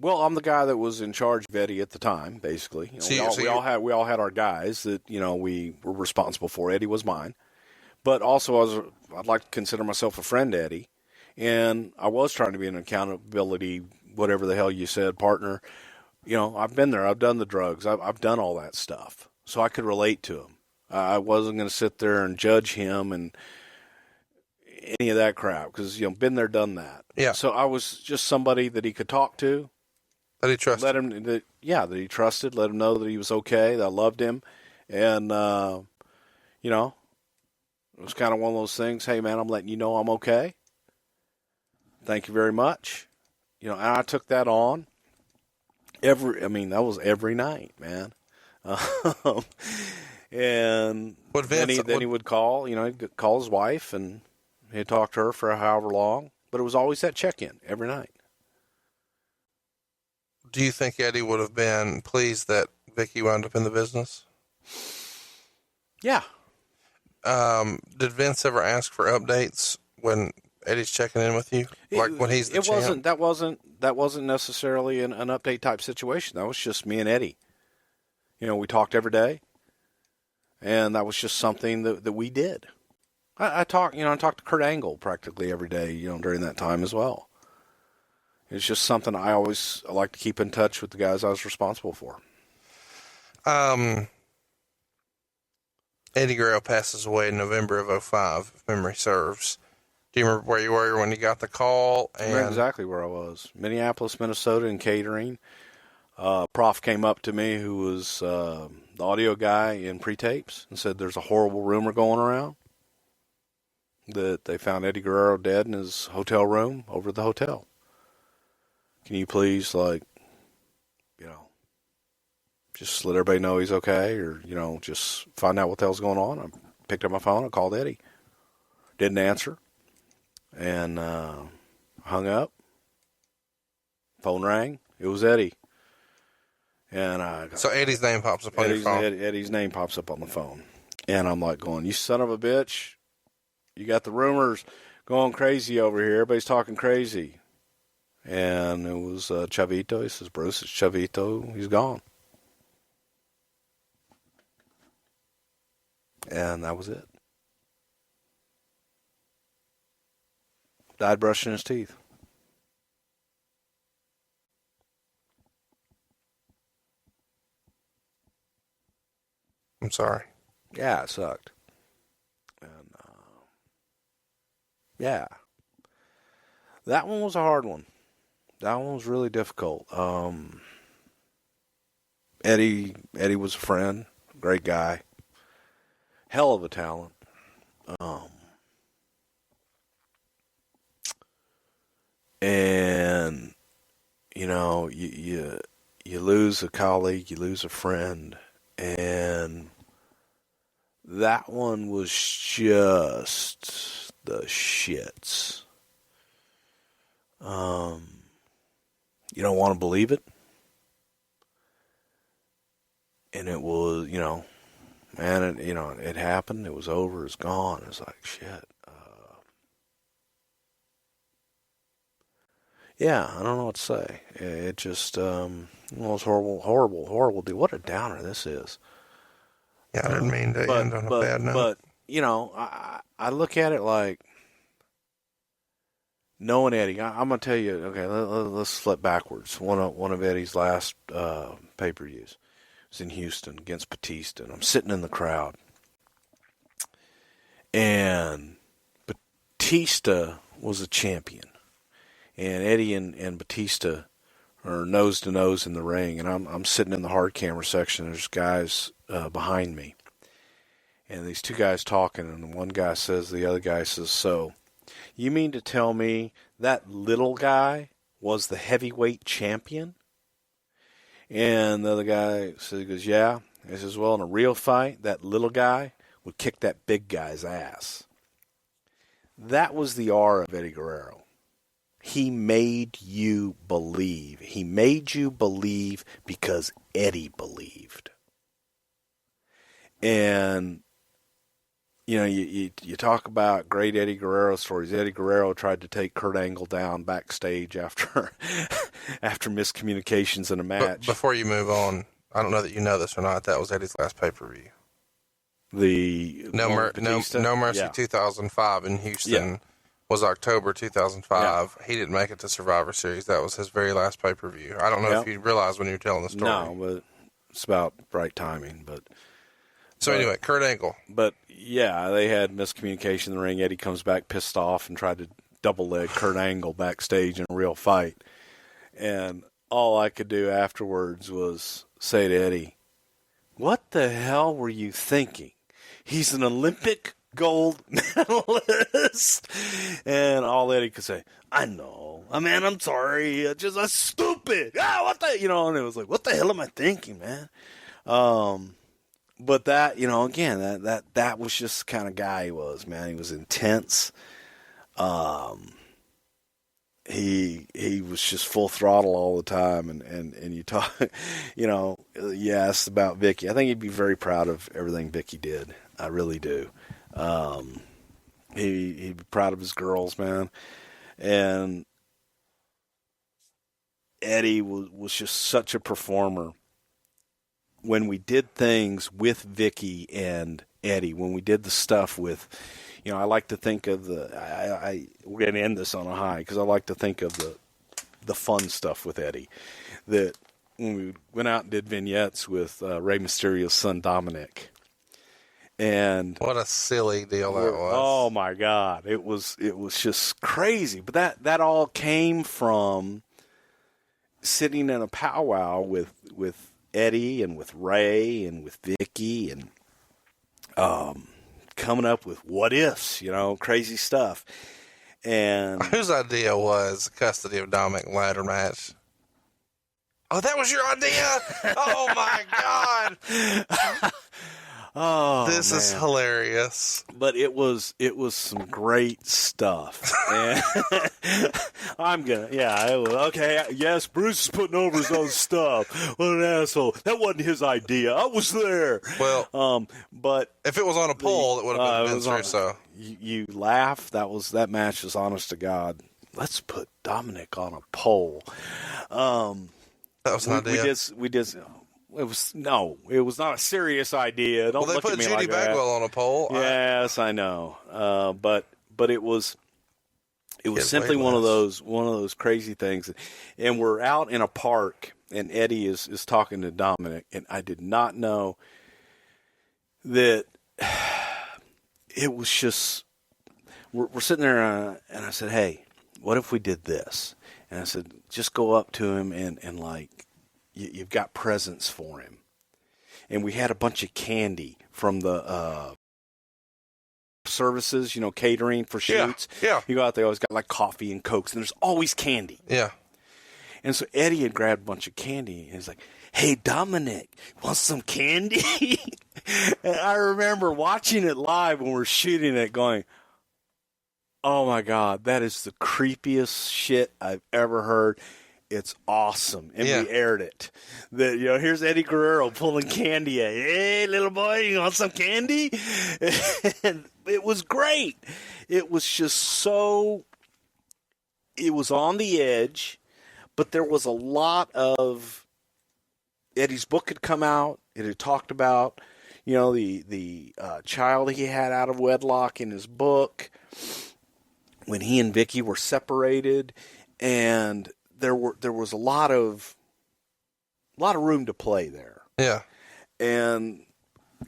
Well, I'm the guy that was in charge of Eddie at the time, basically. We all had our guys that, we were responsible for. Eddie was mine. But also I'd like to consider myself a friend to Eddie. And I was trying to be an accountability, whatever the hell you said, partner. I've been there. I've done the drugs. I've done all that stuff. So I could relate to him. I wasn't going to sit there and judge him and any of that crap because, been there, done that. Yeah. So I was just somebody that he could talk to. That he trusted. That he trusted. Let him know that he was okay, that I loved him. And, it was kind of one of those things, hey, man, I'm letting you know I'm okay. Thank you very much. And I took that on. That was every night, man. And then he would call, he'd call his wife and he'd talk to her for however long. But it was always that check-in every night. Do you think Eddie would have been pleased that Vicky wound up in the business? Yeah. Did Vince ever ask for updates when Eddie's checking in with you? Like when he's the champ? That wasn't necessarily an update type situation. That was just me and Eddie. We talked every day. And that was just something that we did. I talked to Kurt Angle practically every day, during that time as well. It's just something I like to keep in touch with the guys I was responsible for. Eddie Guerrero passes away in November of 2005, if memory serves. Do you remember where you were when you got the call? I remember exactly where I was. Minneapolis, Minnesota, in catering. Prof came up to me, who was the audio guy in pre-tapes, and said there's a horrible rumor going around that they found Eddie Guerrero dead in his hotel room over at the hotel. Can you please, just let everybody know he's okay, or, just find out what the hell's going on? I picked up my phone, I called Eddie. Didn't answer. And hung up. Phone rang. It was Eddie. And so Eddie's name pops up on your phone? Eddie's name pops up on the phone. And I'm like going, you son of a bitch. You got the rumors going crazy over here. Everybody's talking crazy. And it was Chavito. He says, Bruce, it's Chavito. He's gone. And that was it. Died brushing his teeth. I'm sorry. Yeah, it sucked. And, yeah. That one was a hard one. That one was really difficult. Eddie was a friend. Great guy. Hell of a talent. And, you lose a colleague, you lose a friend, and that one was just the shits. You don't want to believe it. And it was, man, it happened. It was over. It's gone. It's like, shit. Yeah, I don't know what to say. It just, it was horrible deal. What a downer this is. Yeah, I didn't mean to end on a bad note. But, I look at it like, knowing Eddie, I'm going to tell you, okay, let's flip backwards. One of Eddie's last pay-per-views was in Houston against Batista, and I'm sitting in the crowd. And Batista was a champion. And Eddie and Batista are nose to nose in the ring, and I'm sitting in the hard camera section. There's guys behind me, and these two guys talking, and one guy says, the other guy says, so You mean to tell me that little guy was the heavyweight champion? And the other guy he goes, yeah. He says, well, in a real fight, that little guy would kick that big guy's ass. That was the aura of Eddie Guerrero. He made you believe. He made you believe because Eddie believed. And, you know, you talk about great Eddie Guerrero stories. Eddie Guerrero tried to take Kurt Angle down backstage after miscommunications in a match. Before you move on, I don't know that you know this or not, that was Eddie's last pay-per-view. The No Mercy 2005 in Houston was October 2005. Yeah. He didn't make it to Survivor Series. That was his very last pay-per-view. I don't know if you realized when you were telling the story. No, but it's about right timing. So anyway, Kurt Angle. But yeah, they had miscommunication in the ring. Eddie comes back pissed off and tried to double leg Kurt Angle backstage in a real fight. And all I could do afterwards was say to Eddie, what the hell were you thinking? He's an Olympic gold medalist. And all Eddie could say, I know. I mean, I'm sorry. I'm stupid. What the, and it was like, what the hell am I thinking, man? But that, again, that was just the kind of guy he was, man. He was intense. He was just full throttle all the time, and you talk, you asked about Vicky. I think he'd be very proud of everything Vicky did. I really do. He'd be proud of his girls, man. And Eddie was just such a performer. When we did things with Vicky and Eddie, when we did the stuff with, I like to think of we're going to end this on a high because I like to think of the fun stuff with Eddie. That when we went out and did vignettes with Rey Mysterio's son Dominic, and what a silly deal that was! Oh my God, it was just crazy. But that all came from sitting in a powwow with Eddie and with Ray and with Vicky and coming up with what ifs, crazy stuff. And whose idea was custody of Dominic ladder match? Oh, that was your idea? Oh my God. Oh, this is hilarious. But it was some great stuff. And okay, yes, Bruce is putting over his own stuff. What an asshole. That wasn't his idea. I was there. Well, but if it was on a poll, it would have been Vince Russo. You laugh. That match is honest to God. Let's put Dominic on a poll. That was an idea. We did. It was not a serious idea. Don't look at me like that. They put Judy Bagwell on a poll. Yes, I know. But it was simply one of those crazy things. And we're out in a park, and Eddie is talking to Dominic, and I did not know that it was just we're sitting there, and I said, "Hey, what if we did this?" And I said, "Just go up to him and like." You've got presents for him. And we had a bunch of candy from the services, catering for shoots. Yeah. You go out there, always got like coffee and Cokes, and there's always candy. Yeah. And so Eddie had grabbed a bunch of candy, and he's like, hey, Dominic, want some candy? And I remember watching it live when we're shooting it going, oh my God, that is the creepiest shit I've ever heard. It's awesome. And we aired it. Here's Eddie Guerrero pulling candy at, hey, little boy, you want some candy? And it was great. It was just it was on the edge, but there was a lot of, Eddie's book had come out. It had talked about, the child he had out of wedlock in his book when he and Vicky were separated, and there was a lot of room to play there. Yeah. And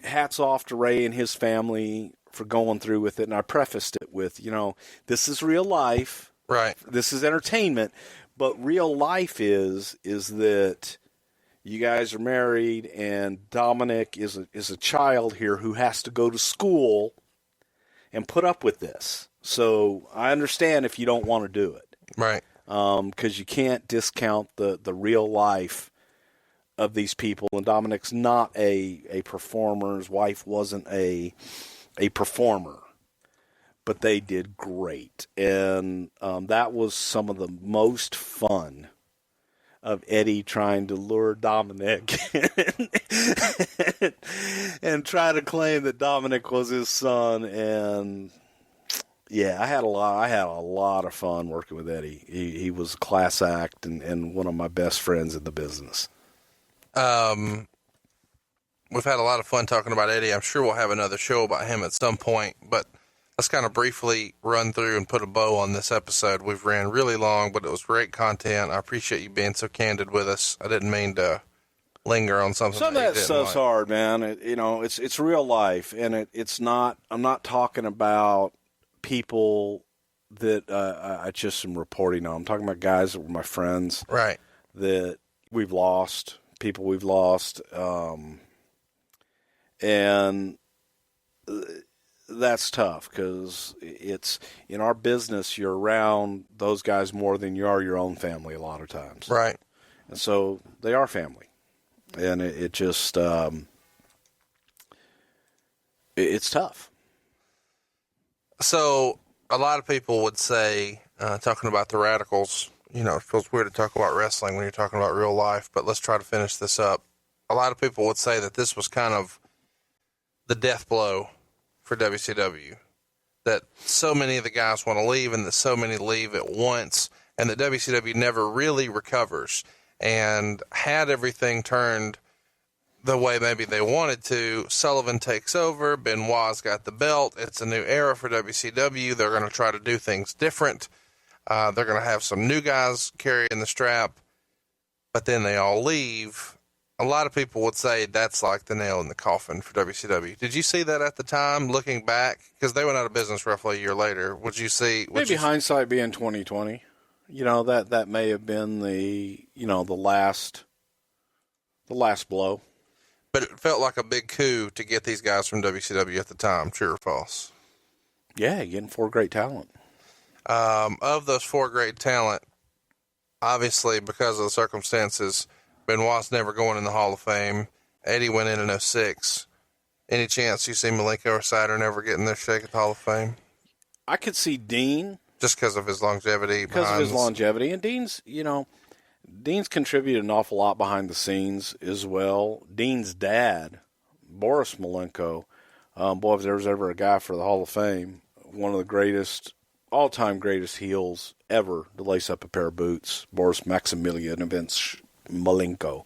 hats off to Ray and his family for going through with it. And I prefaced it with, this is real life. Right. This is entertainment. But real life is that you guys are married and Dominic is a child here who has to go to school and put up with this. So I understand if you don't want to do it. Right. Because you can't discount the real life of these people. And Dominic's not a performer. His wife wasn't a performer. But they did great. And that was some of the most fun of Eddie trying to lure Dominic and try to claim that Dominic was his son. And yeah, I had a lot of fun working with Eddie. He was a class act and one of my best friends in the business. We've had a lot of fun talking about Eddie. I'm sure we'll have another show about him at some point, but let's kind of briefly run through and put a bow on this episode. We've ran really long, but it was great content. I appreciate you being so candid with us. I didn't mean to linger on something. Some of that stuff's hard, man. It's real life, and it's not. I'm not talking about people that I just am reporting on. I'm talking about guys that were my friends, right? That we've lost, people we've lost, and that's tough because it's in our business. You're around those guys more than you are your own family a lot of times, right? And so they are family, and it just it's tough. So a lot of people would say, talking about the Radicalz, it feels weird to talk about wrestling when you're talking about real life, but let's try to finish this up. A lot of people would say that this was kind of the death blow for WCW, that so many of the guys want to leave and that so many leave at once, and that WCW never really recovers. And had everything turned the way maybe they wanted to, Sullivan takes over, Benoit's got the belt, it's a new era for WCW, they're going to try to do things different, they're going to have some new guys carrying the strap, but then they all leave. A lot of people would say that's like the nail in the coffin for WCW. Did you see that at the time, looking back? Because they went out of business roughly a year later. Would you see? Maybe hindsight being 20/20. That may have been the last blow. But it felt like a big coup to get these guys from WCW at the time. True or false? Yeah, getting 4 great talent. Of those 4 great talent, obviously because of the circumstances, Benoit's never going in the Hall of Fame. Eddie went in 2006. Any chance you see Malenko or Saturn ever getting their shake at the Hall of Fame? I could see Dean. Just because of his longevity. Because of his longevity. And Dean's contributed an awful lot behind the scenes as well. Dean's dad, Boris Malenko, if there was ever a guy for the Hall of Fame, one of the greatest, all-time greatest heels ever to lace up a pair of boots, Boris Maximilian and Vince Malenko.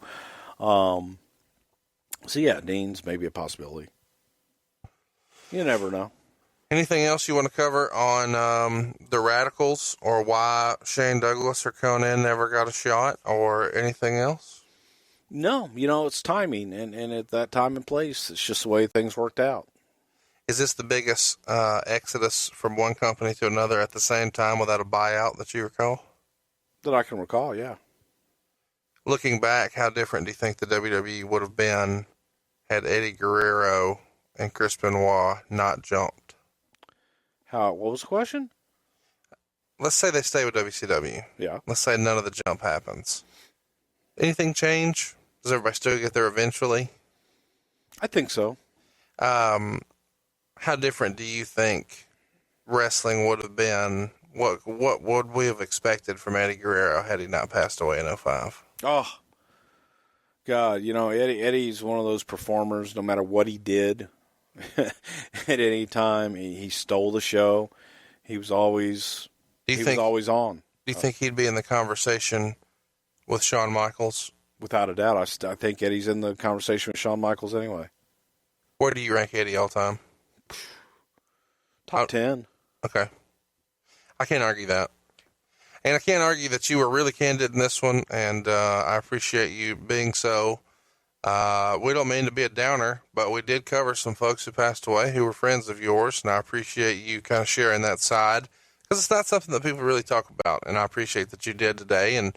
So yeah, Dean's maybe a possibility. You never know. Anything else you want to cover on the Radicalz, or why Shane Douglas or Conan never got a shot, or anything else? No, it's timing, and at that time and place, it's just the way things worked out. Is this the biggest exodus from one company to another at the same time without a buyout that you recall? That I can recall, yeah. Looking back, how different do you think the WWE would have been had Eddie Guerrero and Chris Benoit not jumped? What was the question? Let's say they stay with WCW. Yeah. Let's say none of the jump happens. Anything change? Does everybody still get there eventually? I think so. How different do you think wrestling would have been? What would we have expected from Eddie Guerrero had he not passed away in 2005? Oh, God, Eddie's one of those performers, no matter what he did, at any time, he stole the show. He was always on. Do you think he'd be in the conversation with Shawn Michaels? Without a doubt. I think Eddie's in the conversation with Shawn Michaels anyway. Where do you rank Eddie all time? Top 10. Okay. I can't argue that. And I can't argue that you were really candid in this one, and I appreciate you being so. We don't mean to be a downer, but we did cover some folks who passed away who were friends of yours, and I appreciate you kind of sharing that side, because it's not something that people really talk about, and I appreciate that you did today. And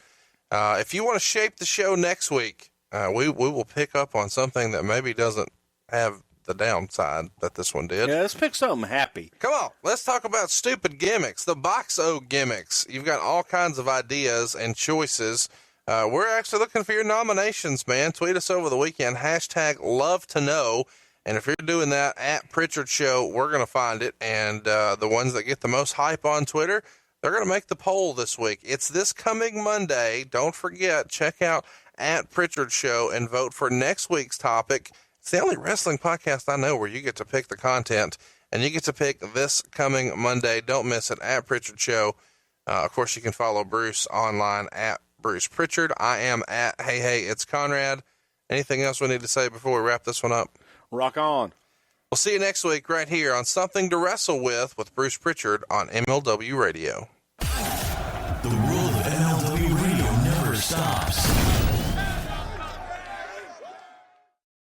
if you want to shape the show next week, we will pick up on something that maybe doesn't have the downside that this one did. Yeah, let's pick something happy. Come on, let's talk about stupid gimmicks, the Box-O gimmicks. You've got all kinds of ideas and choices. We're actually looking for your nominations, man. Tweet us over the weekend, #LoveToKnow. And if you're doing that at Prichard Show, we're going to find it. And the ones that get the most hype on Twitter, they're going to make the poll this week. It's this coming Monday. Don't forget, check out at Prichard Show and vote for next week's topic. It's the only wrestling podcast I know where you get to pick the content, and you get to pick this coming Monday. Don't miss it, at Prichard Show. Of course, you can follow Bruce online at Bruce Prichard. I am at Hey, it's Conrad. Anything else we need to say before we wrap this one up? Rock on. We'll see you next week right here on Something to Wrestle with Bruce Prichard on MLW Radio. The world of MLW